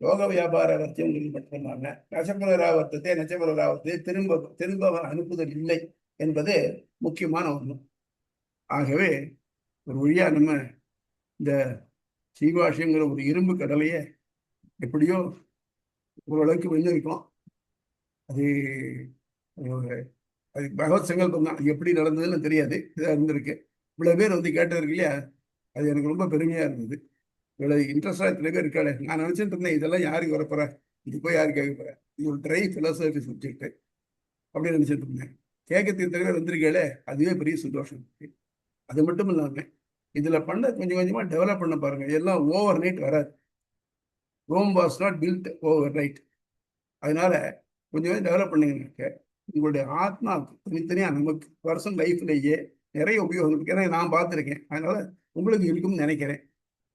யோக வியாபார வர்த்தியங்கள் மட்டுமல்ல நச்சபுனராவர்த்தத்தை நச்சபுனராவர்த்தத்தை திரும்ப திரும்ப அனுப்புதல் இல்லை என்பது முக்கியமான ஒன்று. ஆகவே ஒரு வழியா நம்ம இந்த சீவாஷியங்கிற ஒரு இரும்பு கடலையே எப்படியோ ஓரளவுக்கு விநியோகிக்கலாம். அது அது பகவத் சங்கல்பம் தான், அது எப்படி நடந்ததுன்னு தெரியாது, இதாக இருந்திருக்கு. இவ்வளவு பேர் வந்து கேட்டது இல்லையா, அது எனக்கு ரொம்ப பெருமையா இருந்தது. இவ்வளவு இன்ட்ரெஸ்டா இத்தனை பேர் இருக்காளே. நான் நினைச்சிட்டு இருந்தேன் இதெல்லாம் யாருக்கு வரப்போற, இது போய் யாரு கேட்க போற, இது ஒரு ட்ரை பிலோசபி சப்ஜெக்ட் அப்படின்னு நினைச்சிட்டு இருந்தேன். கேட்கறதுக்கு இத்தனை பேர் வந்திருக்கேளே, அதுவே பெரிய சந்தோஷம் இருக்கு. அது மட்டும் இல்லாம இதுல பண்ண கொஞ்சம் கொஞ்சமா டெவலப் பண்ண பாருங்க. எல்லாம் ஓவர் நைட் வராது. Rome was not built overnight. அதனால கொஞ்சம் கொஞ்சம் டெவலப் பண்ணீங்கன்னாக்க உங்களுடைய ஆத்மா தனித்தனியா நமக்கு பர்சனல் லைஃப்லேயே நிறைய உபயோகம் இருக்கு. ஏன்னா நான் பார்த்துருக்கேன், அதனால உங்களுக்கு இருக்கும்னு நினைக்கிறேன்.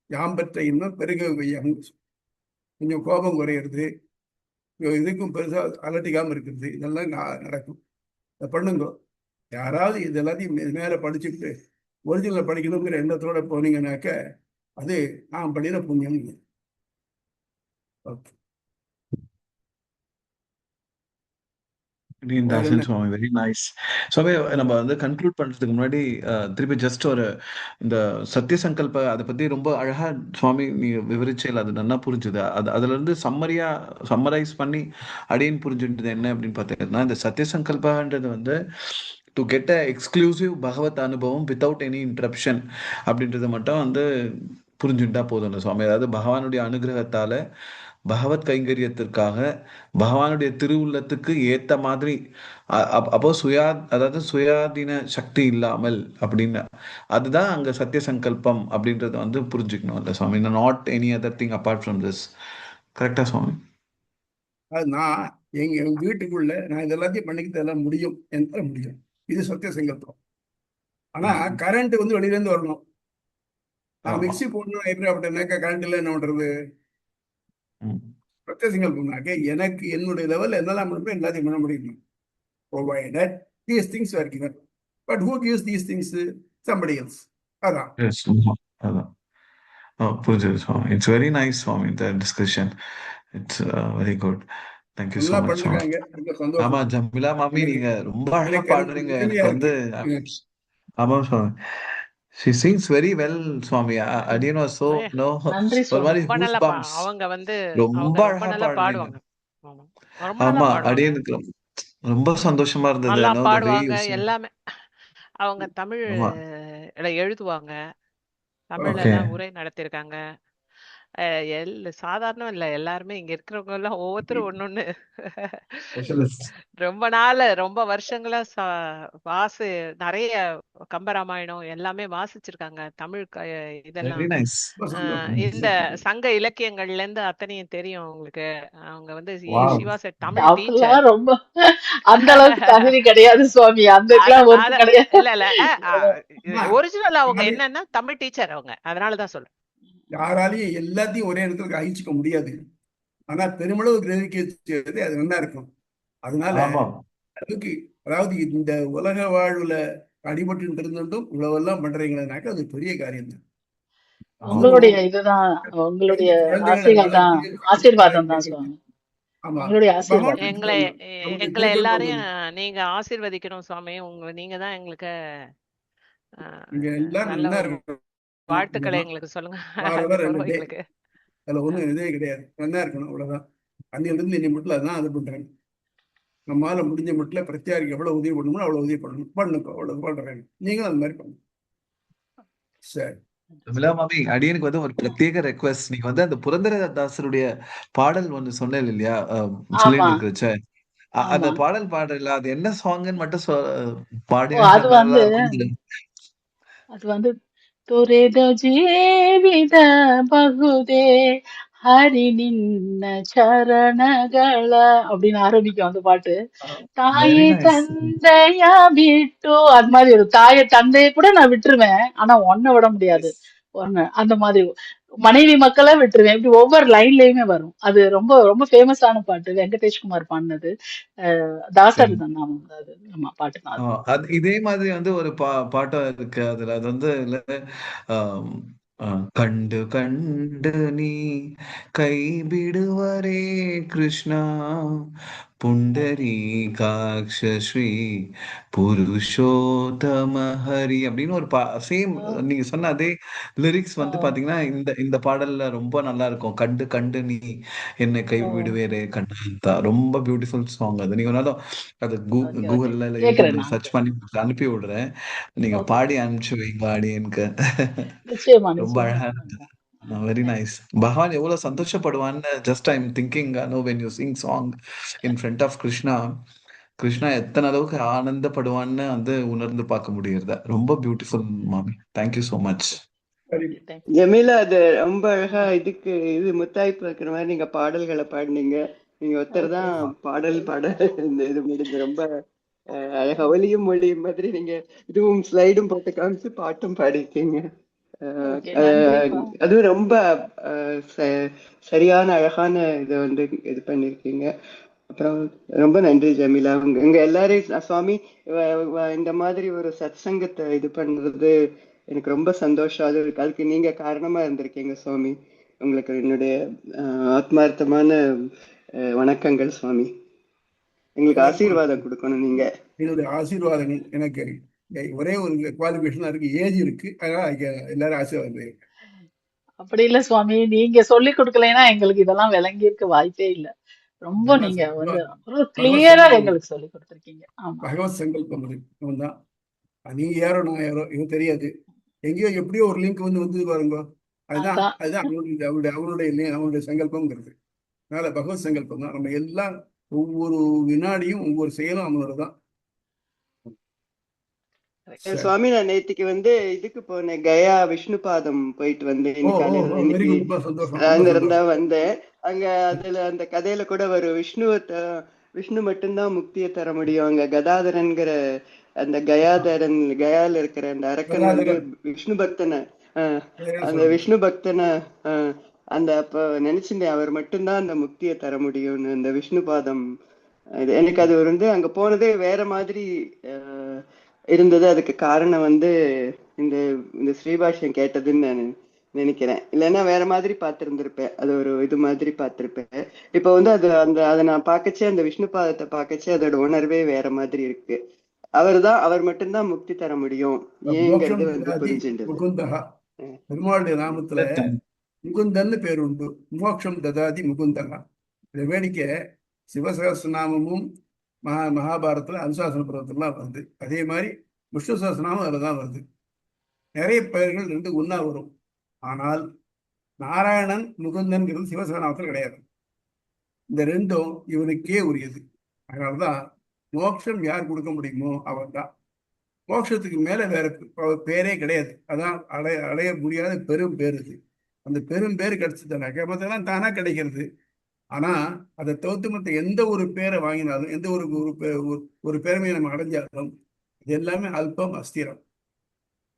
யாம் பெற்ற இன்னும் பெருக கொஞ்சம் கோபம் குறையிறது, இதுக்கும் பெருசா அலட்டிக்காம இருக்கிறது, இதெல்லாம் நடக்கும். இதை பண்ணுங்க. யாராவது இது எல்லாத்தையும் மேல படிச்சுட்டு ஒரிஜினல் படிக்கணுங்கிற எண்ணத்தோட போனீங்கன்னாக்க அது நான் பண்ணின புண்ணியம். Okay, very nice. சுவாமி, நம்ம வந்து கன்க்ளூட் பண்றதுக்கு முன்னாடி திருப்பி ஜஸ்ட் ஒரு இந்த சத்திய சங்கல்ப அதை பத்தி ரொம்ப அழகா சுவாமி நீங்க விவரிச்சேல், அது நல்லா புரிஞ்சுது. அதுல இருந்து சம்மரைஸ் பண்ணி அடியேன் புரிஞ்சுட்டது என்ன அப்படின்னு பார்த்தீங்கன்னா, இந்த சத்திய சங்கல்பன்றது வந்து டு கெட் அ எக்ஸ்க்ளூசிவ் பகவத் அனுபவம் வித்தவுட் எனி இன்டரப்ஷன் அப்படின்றத மட்டும் வந்து புரிஞ்சுட்டா போதும் சுவாமி. அதாவது பகவானுடைய அனுகிரகத்தால பகவத் கைங்கரியத்திற்காக பகவானுடைய திருவுள்ளத்துக்கு ஏத்த மாதிரி அப்போ அதாவது சுயாதீன சக்தி இல்லாமல் அப்படின்னு அதுதான் அங்க சத்திய சங்கல்பம் அப்படின்றத வந்து புரிஞ்சுக்கணும் இல்ல Swami, not any other thing apart from this. கரெக்டா சுவாமி? அது நான் எங்க வீட்டுக்குள்ள நான் இதெல்லாத்தையும் பண்ணிக்கிட்டு எல்லாம் முடியும் என்னால முடியும். இது சத்திய சங்கல்பம். ஆனா கரண்ட் வந்து வெளியில இருந்து வரணும். நான் ஆமா. மிக்சி போடணும் அப்படின்னாக்கா கரண்ட் இல்லை, என்ன பண்றது? ம். சத்திய சங்கல்பம்னாக்க எனக்கு என்னுடைய லெவலில் என்னெல்லாம் முடியுமோ எல்லாத்தையும் பண்ண முடியும். Provided these things were given. But who gives these things? Somebody else. அதான். Yes. அதான். புரிஞ்சுது சுவாமி. இட்ஸ் வெரி நைஸ் சுவாமி இந்த discussion. It's very good. Thank you so நல்லா மச் சுவாமி. பண்ணிருக்காங்க. ரொம்ப ஆமா சந்தோஷம். ஜமிலா மாமி எனக்கு நீங்க ரொம்ப அழகா எனக்கு பாடுறீங்க. பெருமையா எனக்கு வந்து இருக்கு. ஆமா சுவாமி. She sings very well Swami. Adiyan was so ஐயா, no நன்றி ஒரு சுவாமி. மாதிரி ரொம்ப கூஸ் நல்லா பம்ப்ஸ். அவங்க வந்து ரொம்ப அவங்க ரொம்ப அழகா நல்லா பாடுறீங்க. பாடுவாங்க. ஆமா, ரொம்ப நல்லா ஆமா பாடுவாங்க. அடியனுக்கு ரொம்ப சந்தோஷமா இருந்தது. நல்லா the way பாடுவாங்க. you sing. எல்லாமே அவங்க தமிழ் ஆமா. எழுதுவாங்க. தமிழ்ல ஓகே. எல்லாம் உரை நடத்திருக்காங்க. சாதாரணம் இல்ல, எல்லாருமே இங்க இருக்கிறவங்க எல்லாம் ஒவ்வொருத்தரும் ஒன்னொன்னு ரொம்ப வருஷங்களா வாசு நிறைய கம்பராமாயணம் எல்லாமே வாசிச்சிருக்காங்க. தமிழ் வெரி இதெல்லாம் நைஸ். இந்த சங்க இலக்கியங்கள்ல இருந்து அத்தனையும் தெரியும் உங்களுக்கு. அவங்க வந்து wow. Siva sir Tamil teacher. அப்பெல்லாம் ரொம்ப அந்த அளவுக்கு தகுதி கிடையாது சுவாமி. அதுக்கெல்லாம் ஒர்த்து கிடையாது. இல்ல ஒரிஜினல் அவங்க என்னன்னா தமிழ் டீச்சர் அவங்க, அதனாலதான் சொல்றேன். யாராலையும் எல்லாத்தையும் ஒரே இடத்துல அழிச்சுக்க முடியாது. ஆனா பெருமளவு கிரகிக்கிறது அது நல்லா இருக்கும். அதனால ஆமா. அதுக்கு அதாவது இந்த உலக வாழ்வுல அடிபட்டு இருந்துட்டும் இவ்வளவெல்லாம் பண்றீங்கன்னாக்க அது பெரிய காரியம் தான். உங்களுடைய இதுதான், உங்களுடைய குழந்தைகளை ஆசைகள் தான், வளர்த்து ஆசீர்வாதம் தான் சுவாமி. ஆமா உங்களுடைய பகவான் ஆசீர்வாதம். எங்களை அவங்களுக்கு எங்களை கொடுக்கணும் எல்லாரையும் அவங்களுக்கு. நீங்க ஆசீர்வதிக்கணும் சுவாமி. நீங்க தான் எங்களுக்கு இங்க எல்லாரும் நல்ல நல்லா ஒரு இருக்கணும். வாழ்த்துக்களை எங்களுக்கு சொல்லுங்க. வாரவா 2 டே எங்களுக்கு அதுல ஒண்ணும் இதே கிடையாது. நல்லா இருக்கணும், அவ்வளவுதான். அன்னிலிருந்து இன்னி மட்டும் அதான் அது பண்றேன். நம்மளால முடிஞ்ச மட்டும் பிரத்யாரிக்கு எவ்வளவு உதவி பண்ணணுமோ அவ்வளவு உதவி பண்ணணும். பண்ணுங்க, அவ்வளவு பண்றேன். நீங்களும் அந்த மாதிரி பண்ணுங்க. சரி ஜமிலா மாமி அடியனுக்கு வந்து ஒரு பிரத்யேக ரெக்வெஸ்ட். நீங்க வந்து அந்த புரந்தரதாசருடைய பாடல் ஒன்று சொன்னேன் இல்லையா ஆமா சொல்லிட்டு இருக்கிறச்ச அந்த ஆமா. பாடல் பாடல அது என்ன சாங்னு மட்டும் ஓ, பாடினா அது வந்து நல்லா இருக்கும். அது வந்து ತೊರೆದ ಜೀವಿತ ಬಹುದೇ ஹரி நின்ன சரணಗಳ அப்படின்னு ஆரம்பிக்கும் அந்த பாட்டு. வெரி தாயை நைஸ். தந்தையா விட்டு அது மாதிரி ஒரு தாயை தந்தையை கூட நான் விட்டுருவேன், ஆனா ஒன்ன விட முடியாது. ஒன்னு அந்த மாதிரி மனைவி மக்களை விட்டுருவேன். இப்படி ஒவ்வொரு லைன்லயுமே வரும். அது ரொம்ப ரொம்ப ஃபேமஸான பாட்டு. வெங்கடேஷ் குமார் பாடினது. தாசர் தான் நாம அது. ஆமா, பாட்டு தான் அது. அது இதே மாதிரி வந்து ஒரு பாட்டம் இருக்கு அதுல. அது வந்து ஆம், கண்டு கண்டு நீ கைபிடுவரே கிருஷ்ணா புண்டரீகாக்ஷ ஸ்ரீ புருஷோத்தம ஹரி அப்படின்னு ஒரு சேம் ஆ, நீங்க சொன்ன அதே லிரிக்ஸ் ஆ, வந்து பாத்தீங்கன்னா இந்த பாடல்ல ரொம்ப நல்லா இருக்கும். கண்டு கண்டு நீ என்னை ஆ. கைவிடுவேரே கண்ணா. ரொம்ப பியூட்டிஃபுல் சாங் அது. நீங்க வேணாலும் அது ஓகே ஓகே, கூகுள்ல இல்ல கேக்குறேன் யூடியூப்ல நான் சர்ச் பண்ணி அனுப்பி விடுறேன். நீங்க ஓகே பாடி ஓகே. அனுப்பிச்சு வைங்க அடியனுக்கு. நிச்சயமா ரொம்ப நிச்சயமா அழகா பண்றேன். Very thanks. நைஸ். பகவான் எவ்வளவு சந்தோஷப்படுவான்னு just I am thinking no when you sing song in front of Krishna. Krishna எத்தனை அளவுக்கு ஆனந்தப்படுவான்னு வந்து உணர்ந்து பார்க்க முடியறத. ரொம்ப பியூட்டிஃபுல் மாமி. Thank you so much. சரி தேங்க்யூ. ஜமீலா, அது ரொம்ப அழகா இதுக்கு முத்தாய்ப்பு இருக்கிற மாதிரி நீங்க பாடல்களை பாடினீங்க. நீங்க ஒருத்தர் ஓகே தான் பாட இந்த இது முடிஞ்சு ரொம்ப அழகா ஒலியும் மொழியும் மாதிரி நீங்க இதுவும் ஸ்லைடும் போட்டு காமிச்சு பாட்டும் பாடிருக்கீங்க. ஓகே, நன்றிப்பா. அதுவும் ரொம்ப சரியான அழகான இதை வந்து இது பண்ணிருக்கீங்க. அப்புறம் ரொம்ப நன்றி ஜமீலா. உங்க எல்லாரையும் சுவாமி இந்த மாதிரி ஒரு சத்சங்கத்தை இது பண்றது எனக்கு ரொம்ப சந்தோஷம். அதுக்கு நீங்க காரணமா இருந்திருக்கீங்க சுவாமி. உங்களுக்கு என்னுடைய ஆத்மார்த்தமான வணக்கங்கள் சுவாமி. எங்களுக்கு ஆசீர்வாதம் கொடுக்கணும் நீங்க. என்னுடைய ஆசீர்வாதங்கள் எனக்கு ஒரே ஒரு குவாலிஃபிகேஷன் இருக்கு, ஏஜ் இருக்கு. அதனால எல்லாரும் ஆசீர்வாதம். அப்படி இல்ல சுவாமி, நீங்க சொல்லி கொடுக்கலைன்னா எங்களுக்கு இதெல்லாம் விளங்கி இருக்க வாய்ப்பே இல்ல. ரொம்ப நீங்க வந்து பகவத் கிளியரா சங்கல்பம், எங்களுக்கு சொல்லி கொடுத்திருக்கீங்க. ஆமா. பகவத் சங்கல்பம் தான். நீ யாரோ நான் யாரோ இது தெரியாது. எங்கேயோ எப்படியோ ஒரு லிங்க் வந்து பாருங்க. அதுதான் அதான் அதுதான் அவனுடைய சங்கல்பம்ங்கிறது. அதனால பகவத் சங்கல்பம் தான். நம்ம எல்லாம் ஒவ்வொரு வினாடியும் ஒவ்வொரு செயலும் அவனோட தான். சரி. சுவாமி நான் நேத்திக்கு இதுக்கு போனேன், கயா விஷ்ணு பாதம் போயிட்டு வந்தேன் ஓ காலையில. வெரி இன்னைக்கு குட், சந்தோஷம் ரொம்ப அங்கிருந்தா சந்தோஷம். வந்தேன். அங்க அதுல அந்த கதையில கூட வரும், விஷ்ணு மட்டும்தான் முக்தியை தர முடியும். அங்க கதாதரன்கிற அந்த கயால இருக்கிற அந்த அரக்கன் கதாதரன் விஷ்ணு பக்தனை, பேரே அந்த சொல்லுங்க. விஷ்ணு பக்தனை அந்த அப்ப நினைச்சிருந்தேன் அவர் மட்டும்தான் அந்த முக்தியை தர முடியும்னு. அந்த விஷ்ணு பாதம் இது எனக்கு அது அங்க போனதே வேற மாதிரி இருந்தது. அதுக்கு காரணம் இந்த இந்த ஸ்ரீபாஷ்யம் கேட்டதுன்னு நான் நினைக்கிறேன். இல்லைன்னா வேற மாதிரி பார்த்திருந்திருப்பேன், அது ஒரு இது மாதிரி பார்த்திருப்பேன். இப்போ அது அதை நான் பார்க்கச்சே, அந்த விஷ்ணு பாதத்தை பார்க்கச்சே அதோட உணர்வே வேற மாதிரி இருக்கு. அவர் மட்டும்தான் முக்தி தர முடியும் ஏங்கிறது மோட்சம் ததாதி புரிஞ்சுட்டது. முகுந்தகா. பெருமாளுடைய நாமத்துல முகுந்தன்னு பேர் உண்டு. மோட்சம் ததாதி முகுந்தகா. இந்த வேடிக்கை சிவசகஸ்ரநாமமும் மகாபாரதத்துல அனுசாசன பருவத்திலாம் வருது. அதே மாதிரி விஷ்ணு சகஸ்ரநாமம் அதில் தான் வருது. நிறைய பெயர்கள் ரெண்டு ஒன்றா வரும். ஆனால் நாராயணன் முகுந்தன்கிறது சிவசகநாமத்தில் கிடையாது. இந்த ரெண்டும் இவனுக்கே உரியது. அதனால்தான் மோட்சம் யார் கொடுக்க முடியுமோ அவர் தான். மோட்சத்துக்கு மேல வேற பேரே கிடையாது. அதான் அடைய முடியாத பெரும் பேர் இது. அந்த பெரும் பேர் கிடைச்சதுனாக்க மற்றெல்லாம் தானா கிடைக்கிறது. ஆனா அதை தவிர்த்து மற்ற எந்த ஒரு பேரை வாங்கினாலும், எந்த ஒரு பெருமையை நம்ம அடைஞ்சாலும் இது எல்லாமே அல்பம், அஸ்திரம்.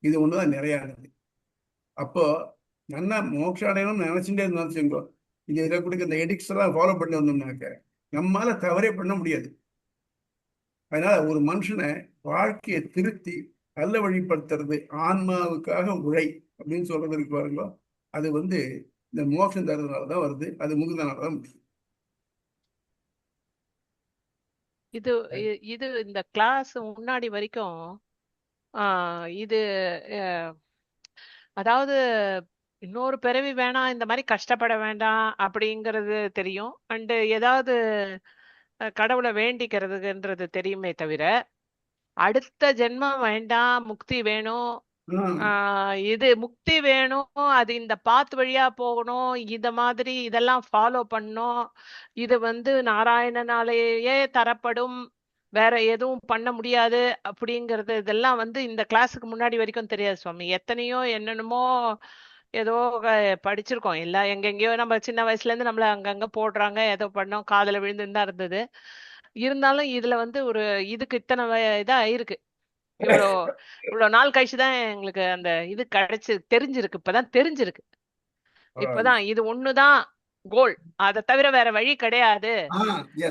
இது ஒண்ணுதான் நிறையானது. அப்போ நல்லா மோட்சம் அடையணும்னு நினைச்சுட்டே இருந்தாச்சுங்கோ, இதில் கொடுக்க இந்த எடிக்ஸ் எல்லாம் ஃபாலோ பண்ணி வந்தோம்னாக்க நம்மளால தவறே பண்ண முடியாது. அதனால ஒரு மனுஷனை வாழ்க்கையை திருத்தி நல்ல வழிப்படுத்துறது, ஆன்மாவுக்காக உழை அப்படின்னு சொல்றது இருக்கு பாருங்க, அது இந்த மோட்சம் தரதுனாலதான் வருது. அது முகுந்தனாலதான் முடியும். இது இந்த கிளாஸ் முன்னாடி வரைக்கும் இது அதாவது இன்னொரு பிறவி வேணாம், இந்த மாதிரி கஷ்டப்பட வேண்டாம் அப்படிங்கிறது தெரியும். அண்டு ஏதாவது கடவுளை வேண்டிக்கிறதுன்றது தெரியுமே தவிர, அடுத்த ஜென்மம் வேண்டாம், முக்தி வேணும், இது முக்தி வேணும், அது இந்த பாத் வழியா போகணும், இத மாதிரி இதெல்லாம் ஃபாலோ பண்ணணும், இது நாராயணனாலேயே தரப்படும், வேற எதுவும் பண்ண முடியாது அப்படிங்கிறது இதெல்லாம் இந்த கிளாஸுக்கு முன்னாடி வரைக்கும் தெரியாது சுவாமி. எத்தனையோ என்னென்னமோ ஏதோ படிச்சிருக்கோம். எல்லாம் எங்கெங்கயோ நம்ம சின்ன வயசுல இருந்து நம்மள அங்கங்க போடுறாங்க, ஏதோ பண்ணோம், காதுல விழுந்துன்னு தான் இருந்தது. இருந்தாலும் இதுல ஒரு இதுக்கு இத்தனை இதா இருக்கு. இவ்வளவு நாள் கழிச்சுதான் எங்களுக்கு அந்த இது தெரிஞ்சிருக்கு. இப்பதான் தெரிஞ்சிருக்கு. இப்பதான் இது ஒண்ணுதான் கோல், அதை தவிர வேற வழி கிடையாது.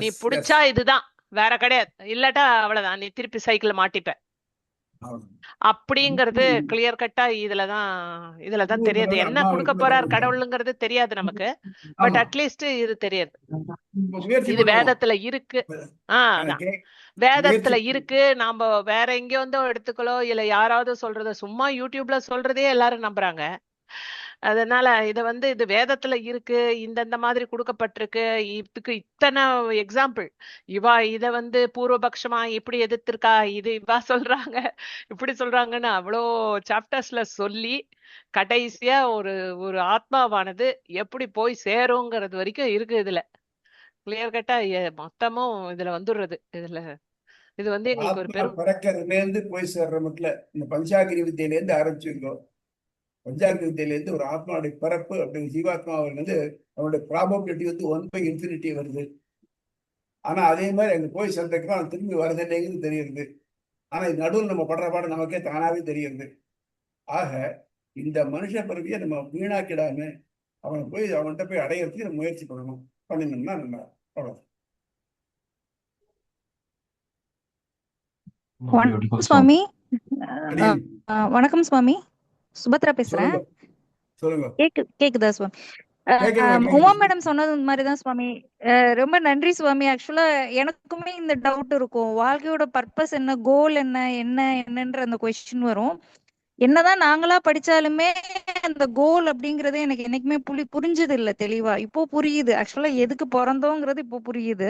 நீ புடிச்சா இதுதான், வேற கிடையாது, இல்லாட்டா அவ்வளவுதான், நீ திருப்பி சைக்கிள் மாட்டிப்ப அப்படிங்கறது கிளியர் கட்டா இதுலதான் தெரியாது. என்ன கொடுக்க போறார் கடவுளுங்கிறது தெரியாது நமக்கு, பட் அட்லீஸ்ட் இது தெரியாது. இது வேதத்துல இருக்கு. வேதத்துல இருக்கு. நாம வேற எங்க எடுத்துக்கலோ, இல்ல யாராவது சொல்றத சும்மா யூடியூப்ல சொல்றதே எல்லாரும் நம்புறாங்க. அதனால இது வேதத்துல இருக்கு, இந்த மாதிரி கொடுக்கப்பட்டிருக்கு. இதுக்கு இத்தனை எக்ஸாம்பிள். இவா இத பூர்வபக்ஷமா இப்படி எதிர்த்திருக்கா, இது இவா சொல்றாங்க, இப்படி சொல்றாங்கன்னு அவ்வளோ சாப்டர்ஸ்ல சொல்லி கடைசியா ஒரு ஆத்மாவானது எப்படி போய் சேருங்கிறது வரைக்கும் இருக்கு. இதுல கிளியர் கட்டா மொத்தமும் இதுல வந்துடுறது. இது எங்களுக்கு ஒரு பெரும் பறக்கிறதுல இருந்து போய் சேர்ற மட்டும் இந்த பஞ்சாகிரி வித்தியில இருந்து ஆரம்பிச்சிருக்கோம். பஞ்சாகிரி வித்தியில இருந்து ஒரு ஆத்மாவுடைய பரப்பு அப்படின்னு ஜீவாத்மா அவனுடைய ப்ராபபிலிட்டி 1/∞ வருது. ஆனா அதே மாதிரி அங்க போய் சேர்றதுக்கு அவன் திரும்பி வரதில்லைங்கிறது தெரியுது. ஆனா இது நடுவில் நம்ம படுற பாடு நமக்கே தானாவே தெரியுது. ஆக இந்த மனுஷ பிறவியை நம்ம வீணாக்கிடாம அவன்கிட்ட போய் அடையிறதுக்கு நம்ம முயற்சி பண்ணணும். பண்ணினோம்னா நல்லா அவ்வளவு. வணக்கம் சுவாமி. வணக்கம் சுவாமி, சுபத்ரா பேசுறேன். சொல்லுங்க. கேக்குதா சுவாமி? உமா மேடம் சொன்னது மாதிரிதான் சுவாமி. ரொம்ப நன்றி சுவாமி. ஆக்சுவலா எனக்குமே இந்த டவுட் இருக்கும், வாழ்க்கையோட பர்பஸ் என்ன, கோல் என்னன்ற அந்த கொஸ்டின் வரும். என்னதான் நாங்களா படிச்சாலுமே அந்த கோல் அப்படிங்கறது எனக்கு என்னைக்குமே புரிஞ்சது இல்ல தெளிவா. இப்போ புரியுது. ஆக்சுவலா எதுக்கு பிறந்தோங்கிறது இப்போ புரியுது.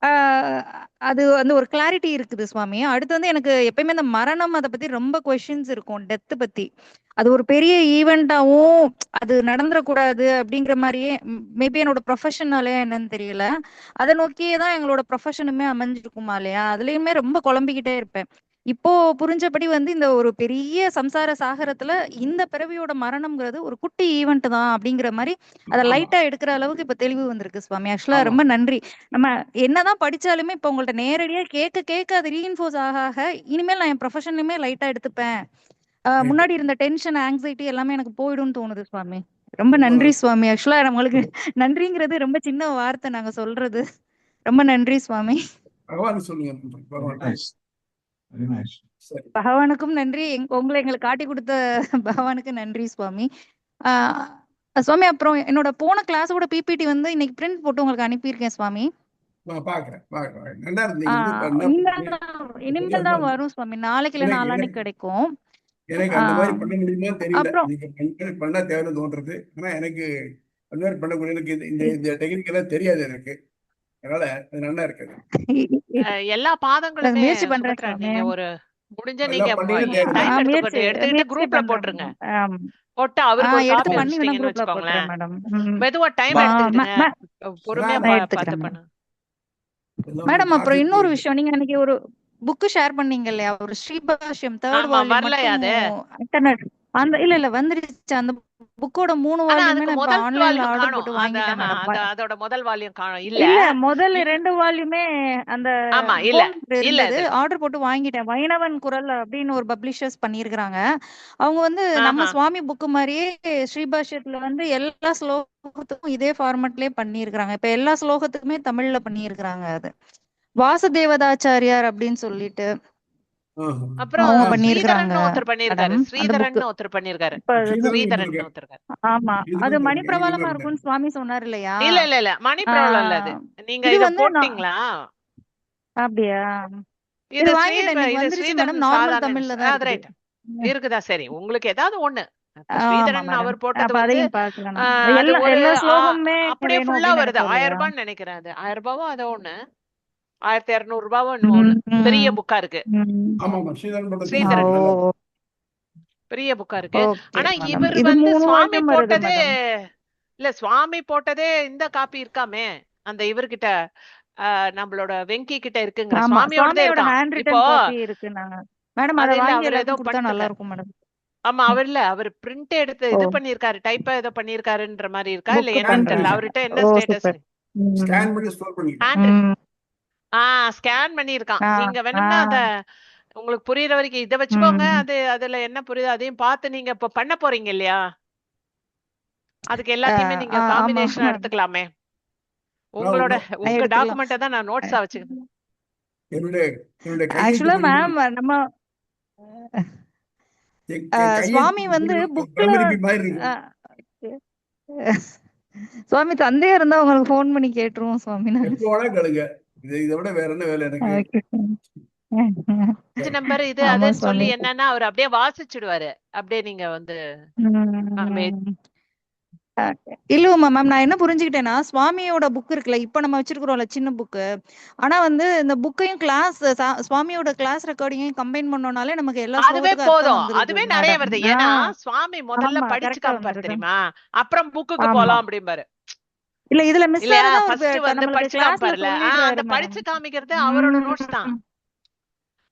ஆஹ் அது வந்து ஒரு கிளாரிட்டி இருக்குது சுவாமி. அடுத்து வந்து எனக்கு எப்பயுமே இந்த மரணம் அதை பத்தி ரொம்ப கொஸ்டின்ஸ் இருக்கும், டெத் பத்தி. அது ஒரு பெரிய ஈவெண்டாவும் அது நடந்துடக்கூடாது அப்படிங்கிற மாதிரியே, மேபி என்னோட ப்ரொஃபஷனாலே என்னன்னு தெரியல, அதை நோக்கியே தான் எங்களோட ப்ரொஃபஷனுமே அமைஞ்சிருக்குமா இல்லையா, அதுலயுமே ரொம்ப குழம்பிக்கிட்டே இருப்பேன். இப்போ புரிஞ்சபடி வந்து இந்த ஒரு பெரிய சம்சார சாகரத்துல இந்த பிறவியோட மரணம்ங்கிறது ஒரு குட்டி ஈவெண்ட் தான் அப்படிங்கிற மாதிரி அதை ஆமா லைட்டா எடுக்கிற அளவுக்கு இப்ப தெளிவு வந்திருக்கு சுவாமி. ஆக்சுவலா ஆமா ரொம்ப நன்றி. நம்ம என்னதான் படிச்சாலுமே இப்ப உங்கள்ட்ட நேரடியா கேட்க கேட்க அது ரீஇன்ஃபோர்ஸ் ஆக ஆக இனிமேல் நான் என் ப்ரொஃபஷனுமே லைட்டா எடுத்துப்பேன். ரைட். முன்னாடி இருந்த டென்ஷன் ஆங்ஸைட்டி எல்லாமே எனக்கு போயிடும்னு தோணுது சுவாமி. ரொம்ப ரொம்ப நன்றி சுவாமி. ஆக்சுவலா நம்மளுக்கு நன்றிங்கிறது ரொம்ப சின்ன வார்த்தை நாங்க சொல்றது. ரொம்ப நன்றி சுவாமி. பகவான் சொல்லுங்க. பகவான் நைஸ், வெரி நைஸ். சரி. பகவானுக்கும் நன்றி, உங்களை எங்களுக்கு காட்டி கொடுத்த பகவானுக்கு நன்றி சுவாமி. ஆஹ் சுவாமி, அப்புறம் என்னோட போன கிளாஸோட பிபிடி வந்து இன்னைக்கு பிரிண்ட் போட்டு உங்களுக்கு அனுப்பியிருக்கேன் சுவாமி. நான் பாக்குறேன். நல்லா இருந்தீங்க. இது பண்ணா இனிமேல் தான் வரும் சுவாமி, நாளைக்கு இல்ல எனக்கு நாளான்னைக்கு கிடைக்கும். எனக்கு அந்த மாதிரி ஆஹ் பண்ண முடியுமான்னு தெரியல. அப்புறம் நீங்க பண்ணா தேவைன்னு தோன்றது. ஆனா எனக்கு அந்த மாதிரி பண்ணக்கூடிய எனக்கு இந்த இந்த டெக்னிக் எல்லாம் தெரியாது எனக்கு. அதனால அது நல்லா இருக்குது. எல்லா பாதங்களுமே முயற்சி பண்றேன் சுபத்ரா, சுவாமி. நீங்க ஒரு முடிஞ்ச நல்லா நீங்க பண்ணீங்கன்னா தேவை. டைம் முயற்சி எடுத்துக்கிட்டு குரூப்ல பண்றேன். போட்டுருங்க. போட்டு அவருக்கு ஒரு எடுத்து காப்பி பண்ணி வேணா அனுப்பிச்சிட்டீங்கன்னு குரூப்ல வச்சுக்கோங்களேன், போட்டுறேன் மேடம். மெதுவா டைம் எடுத்துக்கிடுங்க, பொறுமையா அதான் எடுத்துக்கிறேன் பார்த்து மேடம். பண்ணுங்க. எல்லாம் மேடம் காஃபி அப்புறம் இன்னொரு விஷயம், நீங்க அன்னைக்கு ஒரு புக் ஷேர் பண்ணீங்க இல்லையா, ஒரு ஸ்ரீபாஷ்யம் 3rd ஆமா, வால்யூம் வரலையா மட்டும் அது? இன்டர்நெட் அந்த இல்ல வந்துருச்சு. அந்த புக்கோட 3 ஆனா வால்யூமே அதுக்கு நான் இப்ப முதல் ஆன்லைன்ல வால்யூம் ஆர்டர் காணும். போட்டு அந்த வாங்கிட்டேன் மேடம். அந்த அதோட முதல் வால்யூம் காணும். இல்ல இல்ல முதல் இன் 2 வால்யூமே அந்த ஆமா, இல்ல ஹோம்ல இல்ல இருந்தது, இது. ஆர்டர் போட்டு வாங்கிட்டேன். வைணவன் குரல் அப்படின்னு ஒரு பப்ளிஷர்ஸ் பண்ணியிருக்கிறாங்க. அவங்க வந்து நம்ம ஆஹா. சுவாமி புக் மாதிரியே ஸ்ரீபாஷ்யத்துல வந்து எல்லா ஸ்லோகத்துக்கும் இதே ஃபார்மட்லயே பண்ணியிருக்கிறாங்க. இப்ப எல்லா ஸ்லோகத்துக்குமே தமிழ்ல பண்ணியிருக்கிறாங்க. அது வாசுதேவதாச்சாரியார் அப்படின்னு சொல்லிட்டு அப்புறம் அவங்க ஆ, பண்ணியிருக்கிறாங்க ஸ்ரீதரன் ஒருத்தர் பண்ணியிருக்காரு. மேடம். அந்த புக் ஸ்ரீதரன் ஒருத்தர் பண்ணியிருக்காரு. இப்ப ஸ்ரீதரன் ஸ்ரீதரன் ஒருத்தர். ஆமா, அது ஸ்ரீதரன் மணி எனக்கு பிரபாலமா நல்லா இருக்கும்னு சுவாமி சொன்னார் இல்லையா. இல்ல இல்ல இல்ல, மணி ப்ராப்ளம் இல்ல அது. ஆஹ் நீங்க இது இத வந்து போட்டீங்களா? அப்படியா, இது இது வாங்கிட்டேன், இன்னைக்கு இது வந்துருச்சு மேடம். ஸ்ரீதரன் நார்மல் சாதாரண தமிழ்ல தான் அது இருக்குது. ரைட் இருக்குதா? சரி, உங்களுக்கு ஏதாவது ஒண்ணு. இப்ப ஆமா ஸ்ரீதரன் மேடம், அவர் போட்டது அப்ப வந்து அதையும் பார்க்கலாம். அது எல்லா ஒரு எல்லா ஸ்லோகமுமே அப்படியே வேணும் ஃபுல்லா அப்படின்னு வருது. நினைச்சோம் 1000 இல்லையா. ரூபான்னு நினைக்கிறேன். அது 1000 ரூபாவோ அதோ ஒண்ணு, 1200 ரூபாவோ என்னமோ ஒண்ணு. பெரிய ம், புக்கா இருக்கு. ம். ஆமா ஸ்ரீதரன் பண்றது ஸ்ரீதரன் நல்லா ஓ, பெரிய புக்கா இருக்கு. ஓகே ஆனா மேடம். இவர் இது வந்து 3 சுவாமி வால்யூம் வருது போட்டதே மேடம். இல்ல, சுவாமி போட்டதே இந்த காப்பி இருக்காமே, அந்த இவர்கிட்ட நம்மளோட வெங்கி கிட்ட இருக்குங்க. ஆமா, சுவாமியோடதே சுவாமியோட இருக்கான் ஹேண்ட் இப்போ. ரிட்டன் காப்பி இருக்கு. நாங்க மேடம் அது அதை இல்ல, வாங்கி அவர் ஏதோ எல்லாருக்கும் கொடுத்தா பண்ணிட்டு நல்லா இருக்காரு. இருக்கும் மேடம். ஆமா, அவர் இல்ல, அவர் பிரிண்ட் எடுத்து இது பண்ணிருக்காரு, டைப்பா ஏதோ பண்ணிருக்காருன்ற மாதிரி இருக்கா, இல்ல புக் என்னன்னு தெரியல. பண்றேன். அவர்கிட்ட என்ன ஓ ஸ்டேட்டஸ்? சூப்பர். ஸ்கேன் பண்ணி ஸ்டோர் பண்ணிக்கலாம். ஹேண்ட் ஸ்கேன் பண்ணிருக்கான். ஆ நீங்க ஆ வேணும்னா அந்த உங்களுக்கு புரியுற வரைக்கும் இதை வச்சுக்கோங்க. அது அதுல என்ன புரியுது அதையும் பார்த்து நீங்க இப்ப பண்ண போறீங்க இல்லையா, அதுக்கு எல்லாத்தையுமே நீங்க ஆமா காம்பினேஷனா எடுத்துக்கலாமே. உங்களோட உங்க எடுத்துக்கலாம். டாக்குமெண்ட்டை தான் நான் நோட்ஸா வச்சுக்கணும். என்னுடைய கையெழுத்து ஆக்சுவலா பிரதிகள் மேம் நம்ம கையெழுத்து சுவாமி வந்து புக்ல பிரதிலிபி மாதிரி இருக்கு. சுவாமி தந்தையா இருந்தா உங்களுக்கு ஃபோன் பண்ணி கேட்டுருவோம் சுவாமி. எப்போ வேணா கேளுங்க. இதை விட வேற என்ன வேலை எனக்கு? நம்பர் இது ஆமா அதுன்னு சுவாமி. சொல்லி என்னன்னா அவர் அப்படியே வாசிச்சுடுவாரு. அப்படியே நீங்க வந்து இல்ல மேம், நான் என்ன புரிஞ்சுக்கிட்டேன்னா, சுவாமியோட புக் இருக்குல்ல, இப்ப நம்ம வச்சிருக்கிறோம்ல சின்ன புக்கு, ஆனா வந்து இந்த புக்கையும் கிளாஸ் சுவாமியோட கிளாஸ் ரெக்கார்டிங்கையும் கம்பைன் பண்ணோம்னாலே நமக்கு எல்லா அதுவே ஸ்லோகத்துக்கும் அர்த்தம் போதும். வந்துருது அதுவே நிறைய மேடம். வருது. ஏன்னா சுவாமி முதல்ல ஆமா, படிச்சு கரெக்டா காமிப்பாரு வந்துருது. தெரியுமா, அப்புறம் புக்குக்கு ஆமா, போலாம் அப்படிம்பாரு இல்ல இதுல மிஸ் இல்லையா. ஆனதா ஃபர்ஸ்ட் வந்து நம்மளுக்கு படிச்சு கிளாஸ்ல காமிப்பாருல, சொல்லிடுறாரு அந்த மேடம். படிச்சு காமிக்கிறது அவரோட நோட்ஸ் தான்.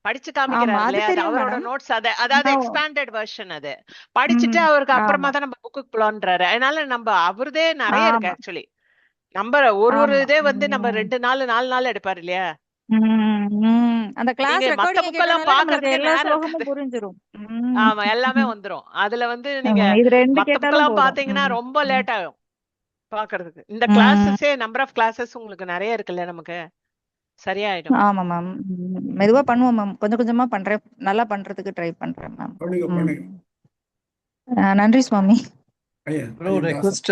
படிச்சு ஆமா, காமிக்கிறாரு அது இல்லையா, அது தெரியும் அவரோட மேடம். நோட்ஸ். அதாவது எக்ஸ்பேண்டட் வெர்ஷன். அது படிச்சுட்டு அவருக்கு அப்புறமா ஆமா தான் நம்ம புக்குக்கு போலான்றாரு. அதனால நம்ம அவருதே நிறைய இருக்கு ஆமா ஆக்சுவலி. நம்ம ஒரு ஆமா. இதே வந்து நம்ம 2 நாள் 4 நாள் எடுப்பாரு இல்லையா. அந்த கிளாஸ் நீங்க மத்த ரெக்கார்டிங் புக்கெல்லாம் கேட்டனால நம்மளுக்கு பாக்குறதுக்கே எல்லா நேரம் ஸ்லோகமும் இருக்காது. புரிஞ்சிரும். ஆமா, எல்லாமே வந்துரும். அதுல வந்து நீங்க இது 2 மத்த கேட்டாலும் புக்கெல்லாம் போதும். பாத்தீங்கன்னா ரொம்ப லேட் ஆகும் பாக்குறதுக்கு. இந்த ம். கிளாஸஸே நம்பர் ஆஃப் கிளாஸஸ் உங்களுக்கு நிறைய இருக்குல்ல, நமக்கு சரியாயிடும். ஆமா மேம். மெதுவா பண்ணுவோம் மேம். கொஞ்சம் கொஞ்சமா பண்றேன். நல்லா பண்றதுக்கு ட்ரை பண்றேன் மேம். பண்ணுங்க. நன்றி சுவாமி. ஐயா ஒரு ரெக்வஸ்ட்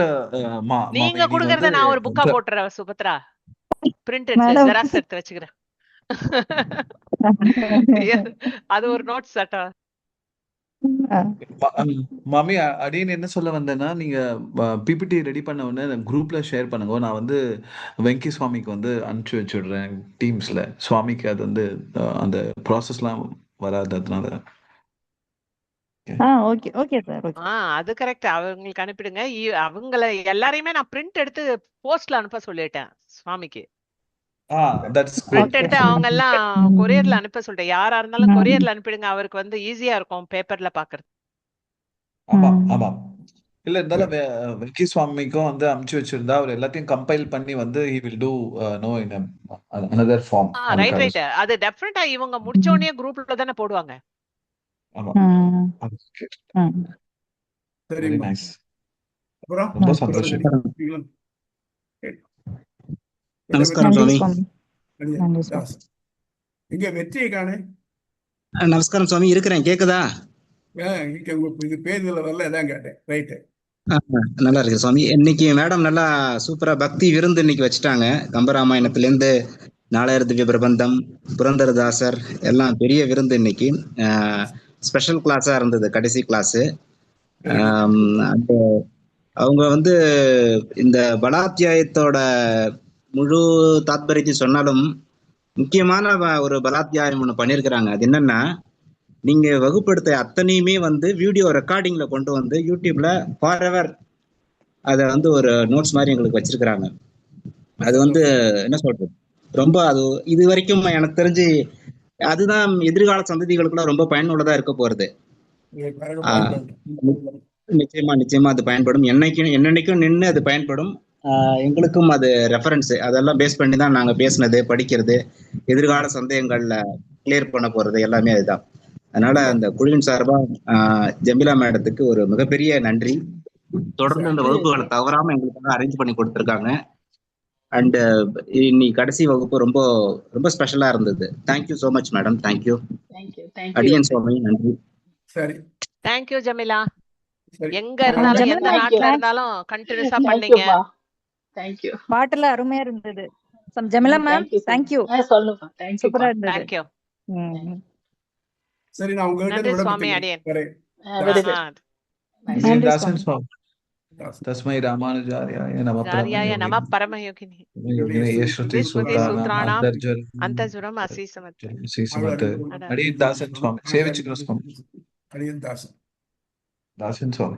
நீங்க குடுக்கறத நான் ஒரு புக்கா போட்டுறேன் சுபத்ரா. பிரிண்ட் எடுத்து மேடம். ஜெராக்ஸ் எடுத்து வச்சுக்கிறேன். அது ஒரு நோட்ஸ் சட்டா. மாமி அடியேன் என்ன சொல்ல வந்தேன்னா, நீங்க பிபிடி ரெடி பண்ண உடனே குரூப்ல ஷேர் பண்ணுங்க. நான் வந்து வெங்கி சுவாமிக்கு வந்து அனுப்பிச்சு வச்சுடுறேன் டீம்ஸ்ல. சுவாமிக்கு அது வந்து அந்த ப்ராசஸ்லாம் வராது அதனால. Okay okay sir okay. அது கரெக்ட். அவங்களுக்கு அனுப்பிடுங்க. அவங்கள எல்லாரையுமே நான் பிரிண்ட் எடுத்து போஸ்ட்ல அனுப்ப சொல்லிட்டேன் சுவாமிக்கு. That's print good. எடுத்து அவங்க எல்லாம் கொரியர்ல அனுப்ப சொல்லிட்டேன். யாரா இருந்தாலும் கொரியர்ல அனுப்பிடுங்க. அவருக்கு வந்து ஈஸியா இருக்கும் பேப்பர்ல பாக்குறது. ஆமா. இல்ல இருந்தாலும் வெங்கி சுவாமிக்கும் வந்து அனுப்பிச்சு வச்சிருந்தா அவர் எல்லாத்தையும் கம்பைல் பண்ணி வந்து he will do no in another form. Right. அது டெஃபினட்டா இவங்க முடிச்ச உடனே குரூப்ல தானே போடுவாங்க. ஆமா. வெரி சரிம்மா. நைஸ். அப்புறம் ரொம்ப சந்தோஷம். நமஸ்காரம் சுவாமி. தாஸ். இங்க வெற்றியை காணே. நமஸ்காரம் சுவாமி, இருக்கிறேன். கேக்குதா? இது பேருல வரல, இதான் கேட்டேன். ரைட்டு. நல்லா இருக்கு சுவாமி. இன்னைக்கு மேடம் நல்லா சூப்பரா பக்தி விருந்து இன்னைக்கு வச்சுட்டாங்க. கம்பராமாயணத்துல இருந்து 4000 திவ்ய பிரபந்தம், புரந்தரதாசர் எல்லாம் பெரிய விருந்து இன்னைக்கு. ஸ்பெஷல் கிளாஸா இருந்தது கடைசி கிளாஸ். அந்த அவங்க வந்து இந்த பலாத்தியாயத்தோட முழு தாத்பரியத்தையும் சொன்னாலும் முக்கியமான ஒரு பலாத்தியாயம் ஒண்ணு பண்ணிருக்கிறாங்க. அது என்னன்னா, நீங்க வகுப்படுத்த அத்தனையுமே வந்து வீடியோ ரெக்கார்டிங்ல கொண்டு வந்து யூடியூப்ல ஃபாரெவர் அதை வந்து ஒரு நோட்ஸ் மாதிரி எங்களுக்கு வச்சிருக்கிறாங்க. அது வந்து என்ன சொல்றது, ரொம்ப அது இது வரைக்கும் எனக்கு தெரிஞ்சு அதுதான் எதிர்கால சந்ததிகளுக்குள்ள ரொம்ப பயனுள்ளதா இருக்க போறது. நிச்சயமா அது பயன்படும். என்னைக்கும் நின்று அது பயன்படும். எங்களுக்கும் அது ரெஃபரன்ஸ், அதெல்லாம் பேஸ் பண்ணி தான் நாங்க பேசினது, படிக்கிறது, எதிர்கால சந்தேகங்கள்ல கிளியர் பண்ண போறது எல்லாமே அதுதான். அதனால அந்த குழுவின் சார்பா ஜெமிலா மேடத்துக்கு ஒரு மிகப்பெரிய நன்றி. தொடர்ந்து அந்த வகுப்புகளை தவறாம எங்களுக்கு அரேஞ்ச் பண்ணி கொடுத்துருக்காங்க. அண்ட் இன்னைக்கு கடைசி வகுப்பு ரொம்ப ரொம்ப ஸ்பெஷலா இருந்தது. Thank you so much madam. Thank you. அடியன் சுவாமி, நன்றி. சரி, தேங்க்யூ ஜெமிலா. எங்க இருந்தாலும் எந்த நாட்டுல இருந்தாலும் கண்டினியூஸா பண்ணீங்க. தேங்க்யூ. பாட்டுல அருமையா இருந்தது. Jemila ma'am thank you. சொல்லுங்க. தேங்க்யூ. சூப்பரா இருந்தது. தேங்க்யூ. சரி, நான் உங்ககிட்ட நன்றி சுவாமி. அடியேன். தாசன் சுவாமி. தஸ்மை ராமானுஜார்யாய நம பரமயோகினி ஸ்ருதி சூத்ராணாம் அந்தர்ஜுரம் அசீசமத். அடியேன் தாசன் சுவாமி. சேவிச்சுக்கிறோம் சுவாமி. அடியன் தாசன். தாசன் சுவாமி.